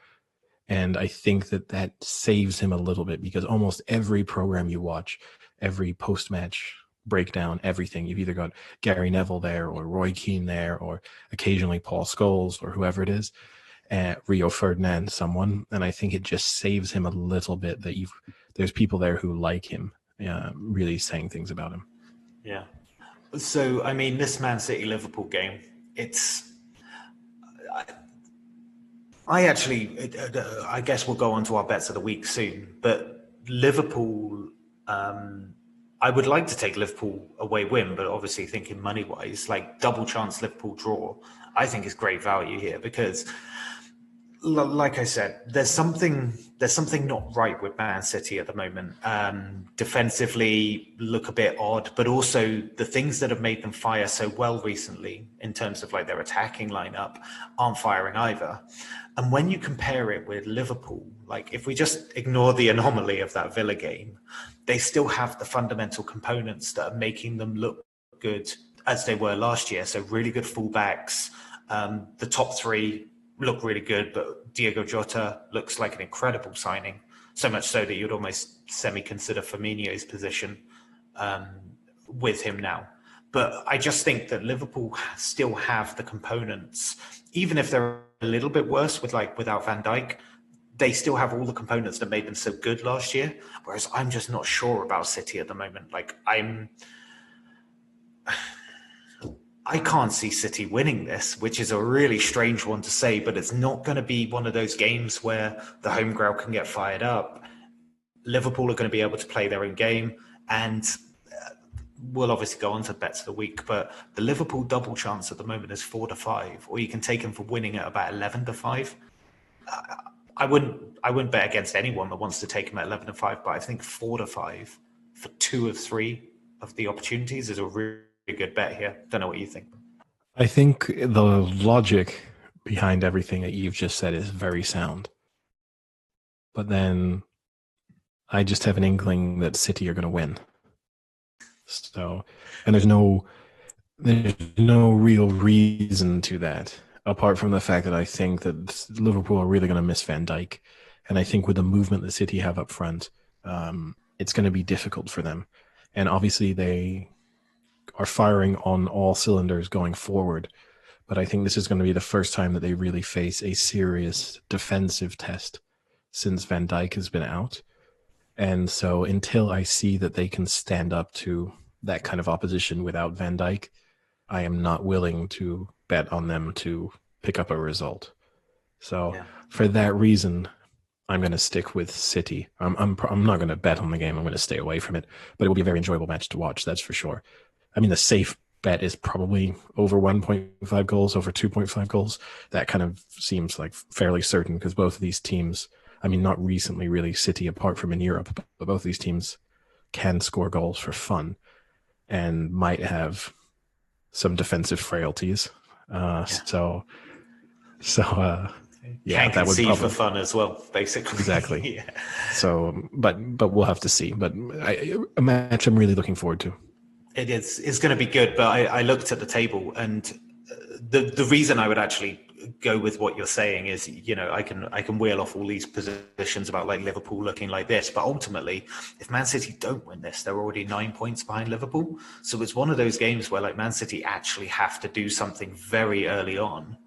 And I think that saves him a little bit, because almost every program you watch, every post-match breakdown, everything, you've either got Gary Neville there, or Roy Keane there, or occasionally Paul Scholes, or whoever it is, Rio Ferdinand, someone. And I think it just saves him a little bit that there's people there who like him, really saying things about him. Yeah. So, I mean, this Man City Liverpool game, I guess we'll go on to our bets of the week soon, but Liverpool, I would like to take Liverpool away win, but obviously thinking money wise, like double chance Liverpool draw, I think is great value here, because like I said, there's something not right with Man City at the moment. Defensively look a bit odd, but also the things that have made them fire so well recently in terms of like their attacking lineup aren't firing either. And when you compare it with Liverpool, like if we just ignore the anomaly of that Villa game, they still have the fundamental components that are making them look good as they were last year. So really good fullbacks, the top three look really good, but Diego Jota looks like an incredible signing. So much so that you'd almost semi-consider Firmino's position with him now. But I just think that Liverpool still have the components, even if they're a little bit worse without Van Dijk, they still have all the components that made them so good last year. Whereas I'm just not sure about City at the moment. Like I can't see City winning this, which is a really strange one to say, but it's not going to be one of those games where the home crowd can get fired up. Liverpool are going to be able to play their own game, and we'll obviously go on to bets of the week, but the Liverpool double chance at the moment is 4-5, or you can take them for winning at about 11-5. I wouldn't bet against anyone that wants to take him at 11-5, but I think 4-5 for 2 of 3 of the opportunities is a really good bet here. Don't know what you think. I think the logic behind everything that you've just said is very sound. But then I just have an inkling that City are going to win. So, and there's no real reason to that, apart from the fact that I think that Liverpool are really going to miss Van Dijk. And I think with the movement that City have up front, it's going to be difficult for them. And obviously they are firing on all cylinders going forward. But I think this is going to be the first time that they really face a serious defensive test since Van Dijk has been out. And so until I see that they can stand up to that kind of opposition without Van Dijk, I am not willing to bet on them to pick up a result. So for that reason, I'm going to stick with City. I'm not going to bet on the game. I'm going to stay away from it, but it will be a very enjoyable match to watch. That's for sure. I mean, the safe bet is probably over 1.5 goals, over 2.5 goals. That kind of seems like fairly certain, because both of these teams, I mean, not recently really City apart from in Europe, but both of these teams can score goals for fun and might have some defensive frailties. So can that would concede probably for fun as well, basically. Exactly. Yeah. So, but we'll have to see. But a match I'm really looking forward to. It's going to be good, but I looked at the table, and the reason I would actually go with what you're saying is, you know, I can wheel off all these positions about like Liverpool looking like this, but ultimately, if Man City don't win this, they're already 9 points behind Liverpool. So it's one of those games where like Man City actually have to do something very early on,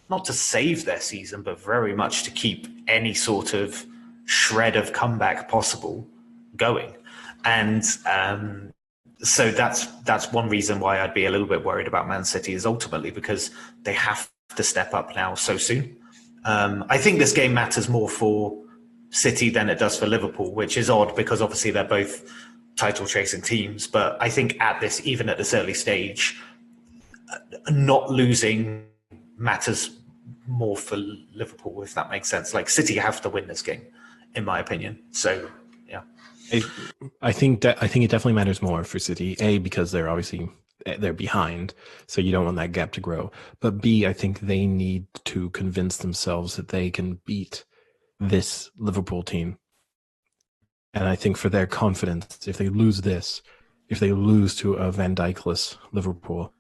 not to save their season, but very much to keep any sort of shred of comeback possible going. And so that's one reason why I'd be a little bit worried about Man City, is ultimately because they have to step up now so soon. I think this game matters more for City than it does for Liverpool, which is odd because obviously they're both title chasing teams. But I think even at this early stage, not losing matters more for Liverpool, if that makes sense. Like City have to win this game, in my opinion. So yeah, I think it definitely matters more for City. A, because they're behind, so you don't want that gap to grow. But B, I think they need to convince themselves that they can beat this Liverpool team. And I think for their confidence, if they lose to a Van Dijkless Liverpool,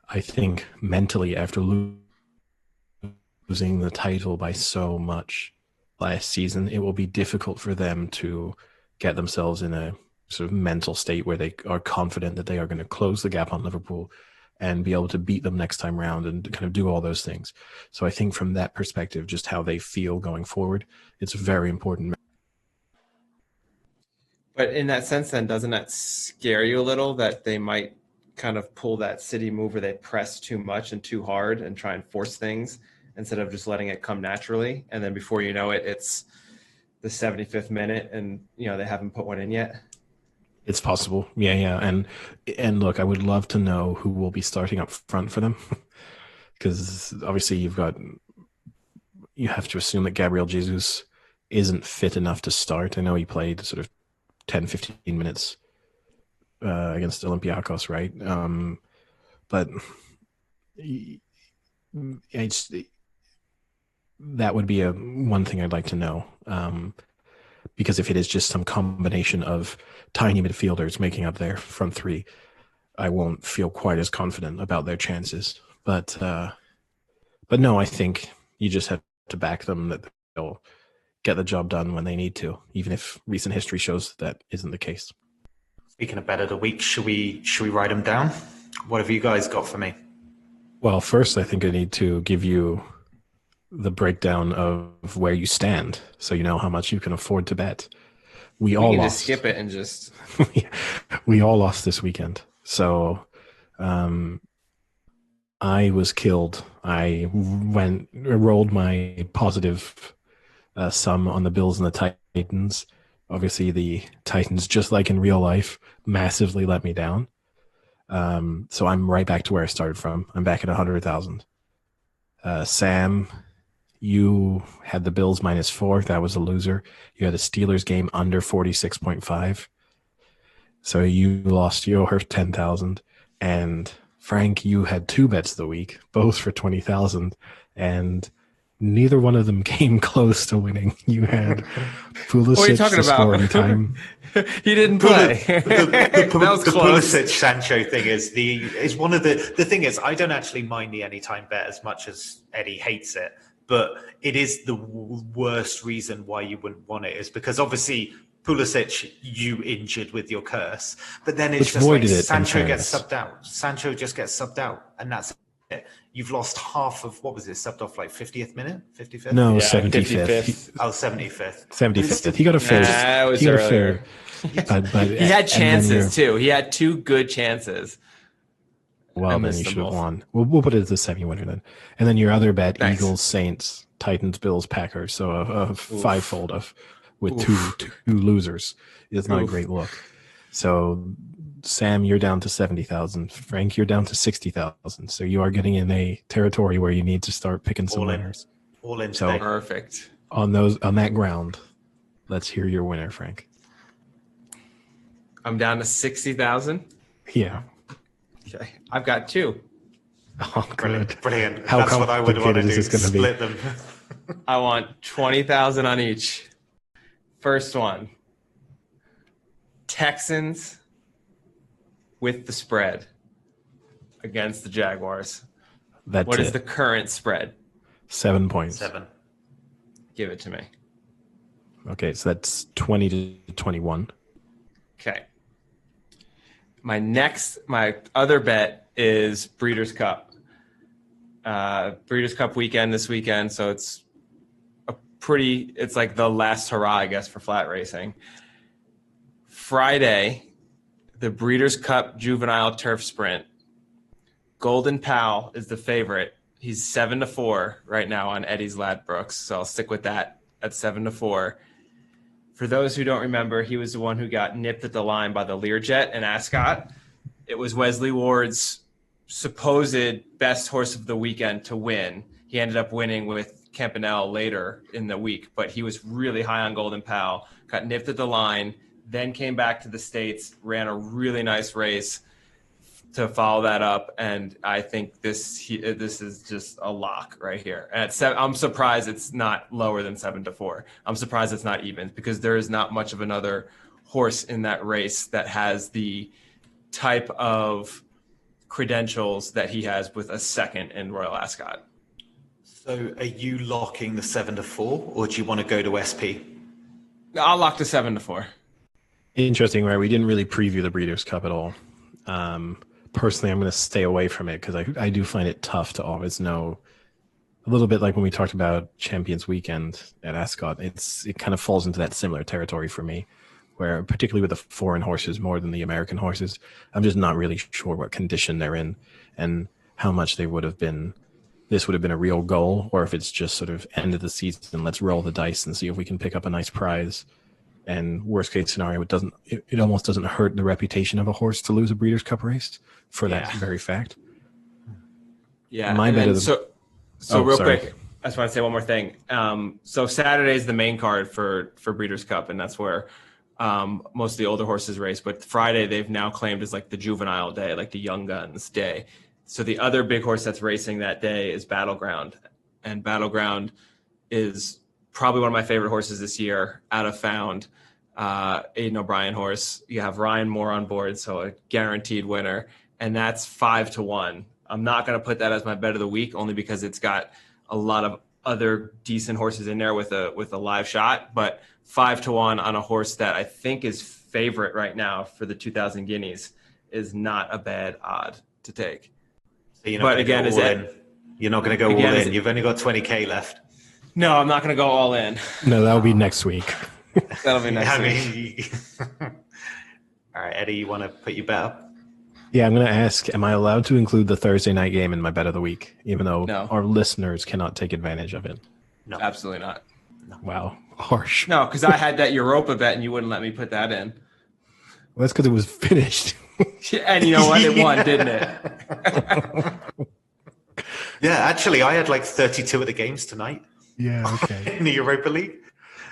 I think mentally after losing the title by so much last season, it will be difficult for them to get themselves in a sort of mental state where they are confident that they are going to close the gap on Liverpool and be able to beat them next time round and kind of do all those things. So I think from that perspective, just how they feel going forward, it's very important. But in that sense, then, doesn't that scare you a little that they might kind of pull that City move where they press too much and too hard and try and force things instead of just letting it come naturally? And then before you know it, it's the 75th minute and, they haven't put one in yet. It's possible. Yeah. And look, I would love to know who will be starting up front for them because obviously you have to assume that Gabriel Jesus isn't fit enough to start. I know he played sort of 10, 15 minutes against Olympiacos, right? But that would be one thing I'd like to know. Because if it is just some combination of tiny midfielders making up their front three, I won't feel quite as confident about their chances. But no, I think you just have to back them that they'll get the job done when they need to, even if recent history shows that isn't the case. Speaking of bet of the week, should we write them down? What have you guys got for me? Well, first, I think I need to give you the breakdown of where you stand, so you know how much you can afford to bet. We all lost. Just skip it and just. We all lost this weekend, so I was killed. I rolled my positive sum on the Bills and the Titans. Obviously, the Titans, just like in real life, massively let me down. So I'm right back to where I started from. I'm back at 100,000. Sam, you had the Bills -4. That was a loser. You had a Steelers game under 46.5. So you lost your 10,000. And Frank, you had two bets of the week, both for 20,000. And neither one of them came close to winning. You had Pulisic to score in time. He didn't play. That was close. The Pulisic Sancho thing is one of the thing is I don't actually mind the anytime bet as much as Eddie hates it, but it is the worst reason why you wouldn't want it is because obviously Pulisic you injured with your curse, but then it's just like Sancho gets subbed out. Sancho just gets subbed out, and that's it. You've lost half of what was it? Subbed off like 50th minute, 55th? No, yeah, 75th. Oh, 75th. 75th. He got a fair. It was earlier. But he had chances too. He had two good chances. Well, then you should have won. We'll put it as a semi-winner then. And then your other bet: nice. Eagles, Saints, Titans, Bills, Packers. So a fivefold with two losers is not a great look. So Sam, you're down to 70,000. Frank, you're down to 60,000. So you are getting in a territory where you need to start picking some winners. All in. So perfect. On that ground, let's hear your winner, Frank. I'm down to 60,000. Yeah. Okay. I've got two. Oh, good. Brilliant. How That's what I would want to do. Split them. I want 20,000 on each. First one. Texans with the spread against the Jaguars. What is the current spread? 7 points. 7. Give it to me. Okay, so that's 20-21. Okay. My other bet is Breeders' Cup. Breeders' Cup weekend this weekend, so it's like the last hurrah, I guess, for flat racing. Friday, the Breeders' Cup Juvenile Turf Sprint. Golden Pal is the favorite. He's 7-4 right now on Eddie's Ladbrokes, so I'll stick with that at 7-4. For those who don't remember, he was the one who got nipped at the line by the Learjet in Ascot. It was Wesley Ward's supposed best horse of the weekend to win. He ended up winning with Campanelle later in the week, but he was really high on Golden Pal, got nipped at the line, then came back to the States, ran a really nice race to follow that up, and I think this is just a lock right here. And I'm surprised it's not lower than 7-4. I'm surprised it's not even, because there is not much of another horse in that race that has the type of credentials that he has with a second in Royal Ascot. So are you locking the 7-4, or do you want to go to SP? I'll lock the 7-4. Interesting, right? We didn't really preview the Breeders' Cup at all. Personally, I'm going to stay away from it because I do find it tough to always know. A little bit like when we talked about Champions Weekend at Ascot, it kind of falls into that similar territory for me, where particularly with the foreign horses more than the American horses, I'm just not really sure what condition they're in and how much they would have been. This would have been a real goal, or if it's just sort of end of the season, let's roll the dice and see if we can pick up a nice prize. And worst case scenario, it almost doesn't hurt the reputation of a horse to lose a Breeders' Cup race for that very fact. Yeah. My bet so real quick, I just want to say one more thing. So Saturday is the main card for Breeders' Cup, and that's where most of the older horses race. But Friday they've now claimed as like the juvenile day, like the young guns day. So the other big horse that's racing that day is Battleground, and Battleground is probably one of my favorite horses this year out of Found. Aidan O'Brien horse. You have Ryan Moore on board, so a guaranteed winner, and that's 5-1. I'm not going to put that as my bet of the week, only because it's got a lot of other decent horses in there with a live shot, but 5-1 on a horse that I think is favorite right now for the 2,000 guineas is not a bad odd to take. So you're not going to go all in. You've only got 20K left. No, I'm not going to go all in. No, that'll be next week. That'll be next week. All right, Eddie, you want to put your bet up? Yeah, I'm going to ask, am I allowed to include the Thursday night game in my bet of the week, even though our listeners cannot take advantage of it? No. Absolutely not. No. Wow, harsh. No, because I had that Europa bet and you wouldn't let me put that in. Well, that's because it was finished. And you know what? It won, didn't it? Yeah, actually, I had like 32 of the games tonight. Yeah, okay. In the Europa League.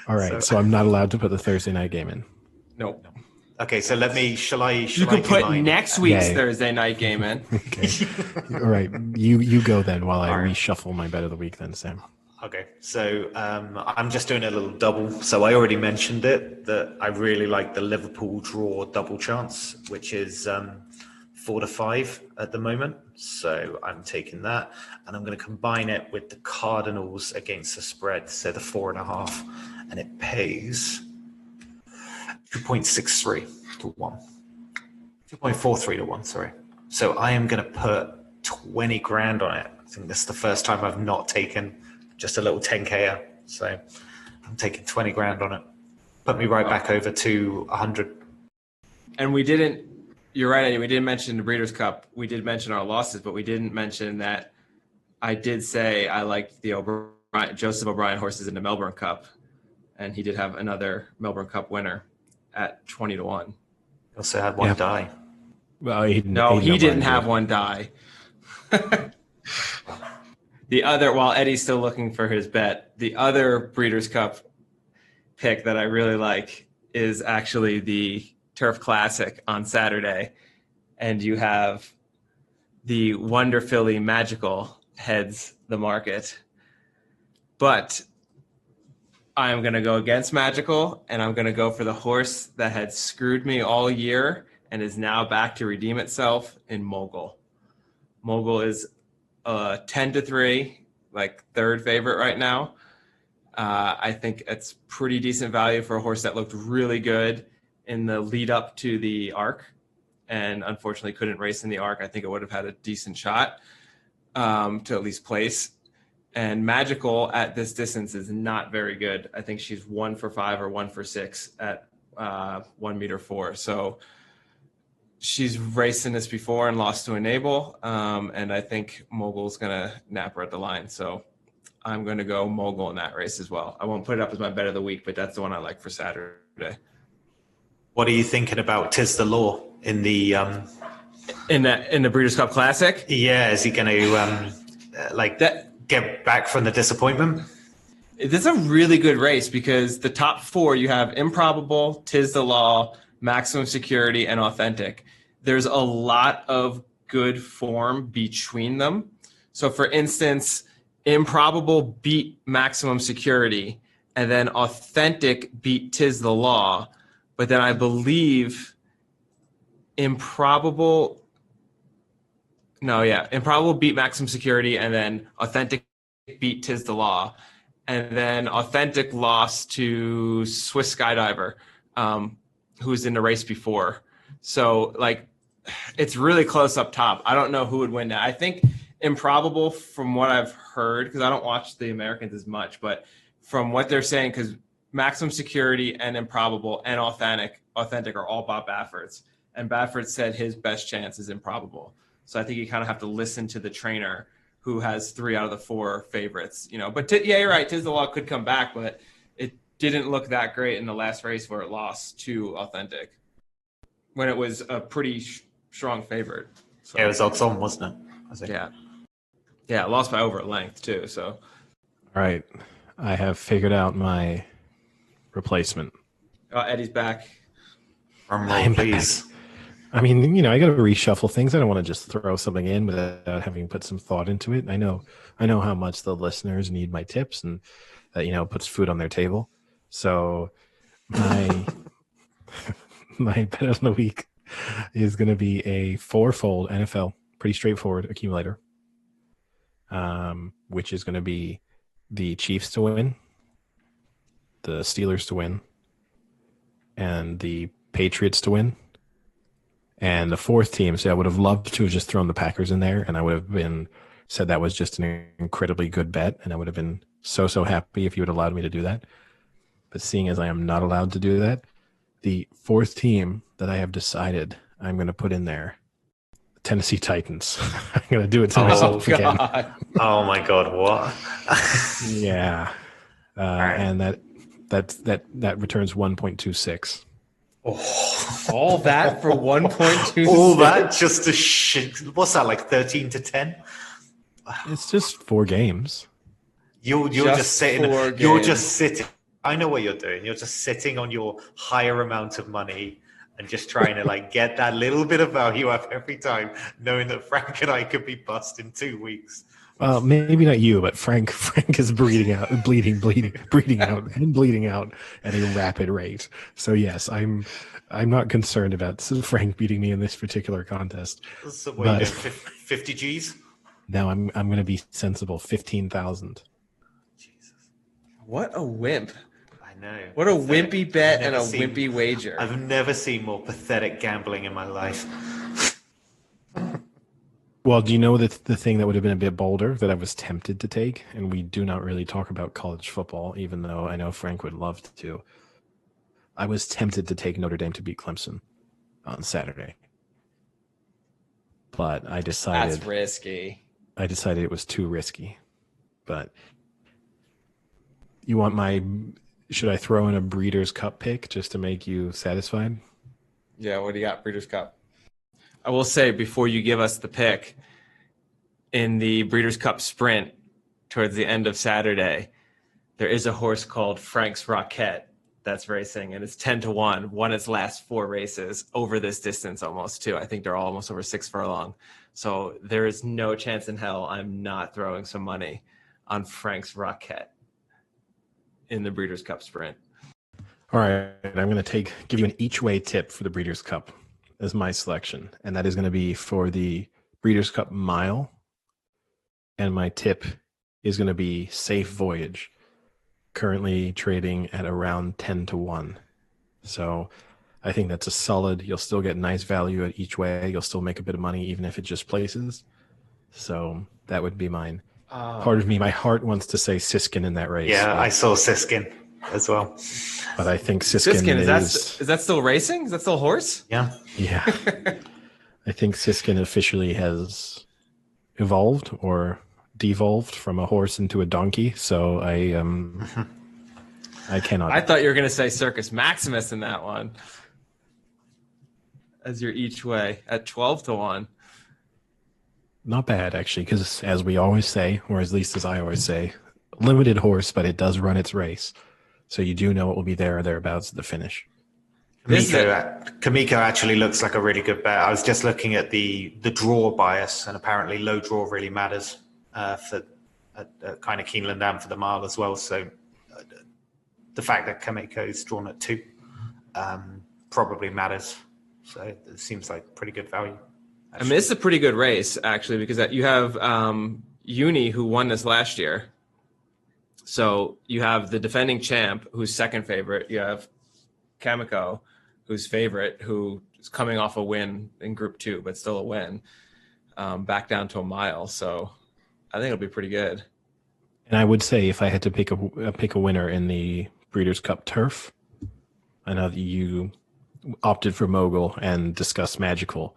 All right, so I'm not allowed to put the Thursday night game in. Nope. Okay, so shall I you can put next week's Thursday night game in. Okay. All right, you go then while I reshuffle my bet of the week then, Sam. Okay, so I'm just doing a little double. So I already mentioned it, that I really like the Liverpool draw double chance, which is 4-5 at the moment. So I'm taking that, and I'm going to combine it with the Cardinals against the spread, so the 4.5, and it pays 2.63 to 1. 2.43 to 1, sorry. So I am going to put 20 grand on it. I think this is the first time I've not taken just a little 10K. So I'm taking 20 grand on it. Put me right back over to 100. And you're right, Eddie, we didn't mention the Breeders' Cup. We did mention our losses, but we didn't mention that I did say I liked the Joseph O'Brien horses in the Melbourne Cup. And he did have another Melbourne Cup winner at 20-1. He also had one die. Well, he didn't have one die. The other, while Eddie's still looking for his bet, the other Breeders' Cup pick that I really like is actually the Turf Classic on Saturday. And you have the Wonder Filly Magical heads the market. But I'm going to go against Magical, and I'm going to go for the horse that had screwed me all year and is now back to redeem itself in Mogul. Mogul is 10-3, like third favorite right now. I think it's pretty decent value for a horse that looked really good in the lead up to the Arc, and unfortunately couldn't race in the Arc. I think it would have had a decent shot to at least place. And Magical at this distance is not very good. I think she's 1 for 5 or 1 for 6 at 1 meter 4. So she's raced in this before and lost to Enable. And I think Mogul's going to nap her at the line. So I'm going to go Mogul in that race as well. I won't put it up as my bet of the week, but that's the one I like for Saturday. What are you thinking about Tis the Law in the in the Breeders' Cup Classic? Yeah, is he going to get back from the disappointment? This is a really good race because the top four, you have Improbable, Tis the Law, Maximum Security, and Authentic. There's a lot of good form between them. So, for instance, Improbable beat Maximum Security, and then Authentic beat Tis the Law. But then I believe Improbable beat Maximum Security, and then Authentic beat Tis the Law. And then Authentic lost to Swiss Skydiver, who was in the race before. So, it's really close up top. I don't know who would win that. I think Improbable, from what I've heard, because I don't watch the Americans as much, but from what they're saying, because Maximum Security and Improbable and Authentic are all Bob Baffert's. And Baffert said his best chance is Improbable. So I think you kind of have to listen to the trainer, who has 3 out of the 4 favorites. But you're right. Tis the Law could come back, but it didn't look that great in the last race where it lost to Authentic when it was a pretty strong favorite. So, yeah, it was odds on, wasn't it? I think. Yeah, it lost by over a length too. So, all right, I have figured out my replacement. Eddie's back. Please. I mean, I got to reshuffle things. I don't want to just throw something in without having put some thought into it. I know how much the listeners need my tips, and that puts food on their table. So my my bet of the week is going to be a 4-fold NFL, pretty straightforward accumulator, which is going to be the Chiefs to win, the Steelers to win, and the Patriots to win. And the 4th team, so I would have loved to have just thrown the Packers in there, and I would have said that was just an incredibly good bet, and I would have been so happy if you had allowed me to do that. But seeing as I am not allowed to do that, the 4th team that I have decided I'm going to put in there, the Tennessee Titans. I'm going to do it to myself again. Oh my God, what? Yeah. Right. And that returns 1.26. Oh. All that for 1.2. All that just to shit. What's that, like 13 to 10? It's just 4 games. You're just sitting. You're just sitting. I know what you're doing. You're just sitting on your higher amount of money and just trying to get that little bit of value up every time, knowing that Frank and I could be bust in 2 weeks. Well, maybe not you, but Frank is bleeding out at a rapid rate. So yes, I'm not concerned about Frank beating me in this particular contest. So what are you doing, 50 G's? No, I'm going to be sensible. 15,000. Jesus, what a wimp! I know. What a wimpy bet and a wimpy wager. I've never seen more pathetic gambling in my life. Well, do you know the thing that would have been a bit bolder that I was tempted to take? And we do not really talk about college football, even though I know Frank would love to. I was tempted to take Notre Dame to beat Clemson on Saturday. But I decided... That's risky. I decided it was too risky. But you want my... Should I throw in a Breeders' Cup pick just to make you satisfied? Yeah, what do you got, Breeders' Cup? I will say, before you give us the pick, in the Breeders' Cup Sprint towards the end of Saturday, there is a horse called Frank's Rocket that's racing, and it's 10-1, won its last 4 races over this distance almost, too. I think they're all almost over 6 furlong. So there is no chance in hell I'm not throwing some money on Frank's Rocket in the Breeders' Cup Sprint. All right, I'm going to give you an each-way tip for the Breeders' Cup as my selection, and that is going to be for the Breeders' Cup Mile, and my tip is going to be Safe Voyage, currently trading at around 10-1. So I think that's a solid. You'll still get nice value at each way. You'll still make a bit of money even if it just places. So that would be mine. Part of me, my heart wants to say Siskin in that race. Yeah, I saw Siskin as well. But I think Siskin is that still racing? Is that still a horse? Yeah. Yeah. I think Siskin officially has evolved or devolved from a horse into a donkey, so I cannot. I thought you were going to say Circus Maximus in that one as your each way at 12-1. Not bad, actually, because as we always say, or at least as I always say, limited horse, but it does run its race. So you do know it will be there or thereabouts at the finish. Kamiko actually looks like a really good bet. I was just looking at the draw bias, and apparently low draw really matters for kind of Keeneland and for the mile as well. So the fact that Kamiko is drawn at 2 probably matters. So it seems like pretty good value. Actually. I mean, it's a pretty good race, actually, because you have Uni, who won this last year. So you have the defending champ, who's second favorite. You have Kamiko, who's favorite, who is coming off a win in Group 2, but still a win, back down to a mile. So I think it'll be pretty good. And I would say if I had to pick a winner in the Breeders' Cup Turf, I know that you opted for Mogul and discussed Magical,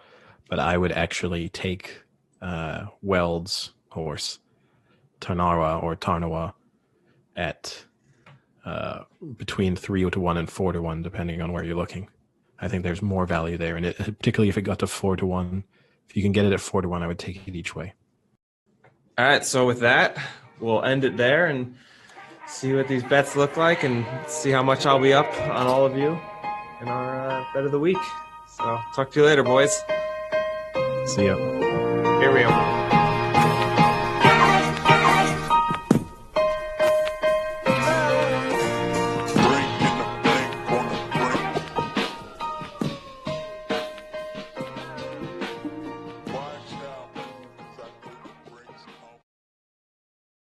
but I would actually take Weld's horse, Tarnawa, at between 3-1 and 4-1, depending on where you're looking. I think there's more value there, and particularly if it got to 4-1. If you can get it at 4-1, I would take it each way. All right, so with that, we'll end it there and see what these bets look like and see how much I'll be up on all of you in our bet of the week. So talk to you later, boys. See ya. Here we are.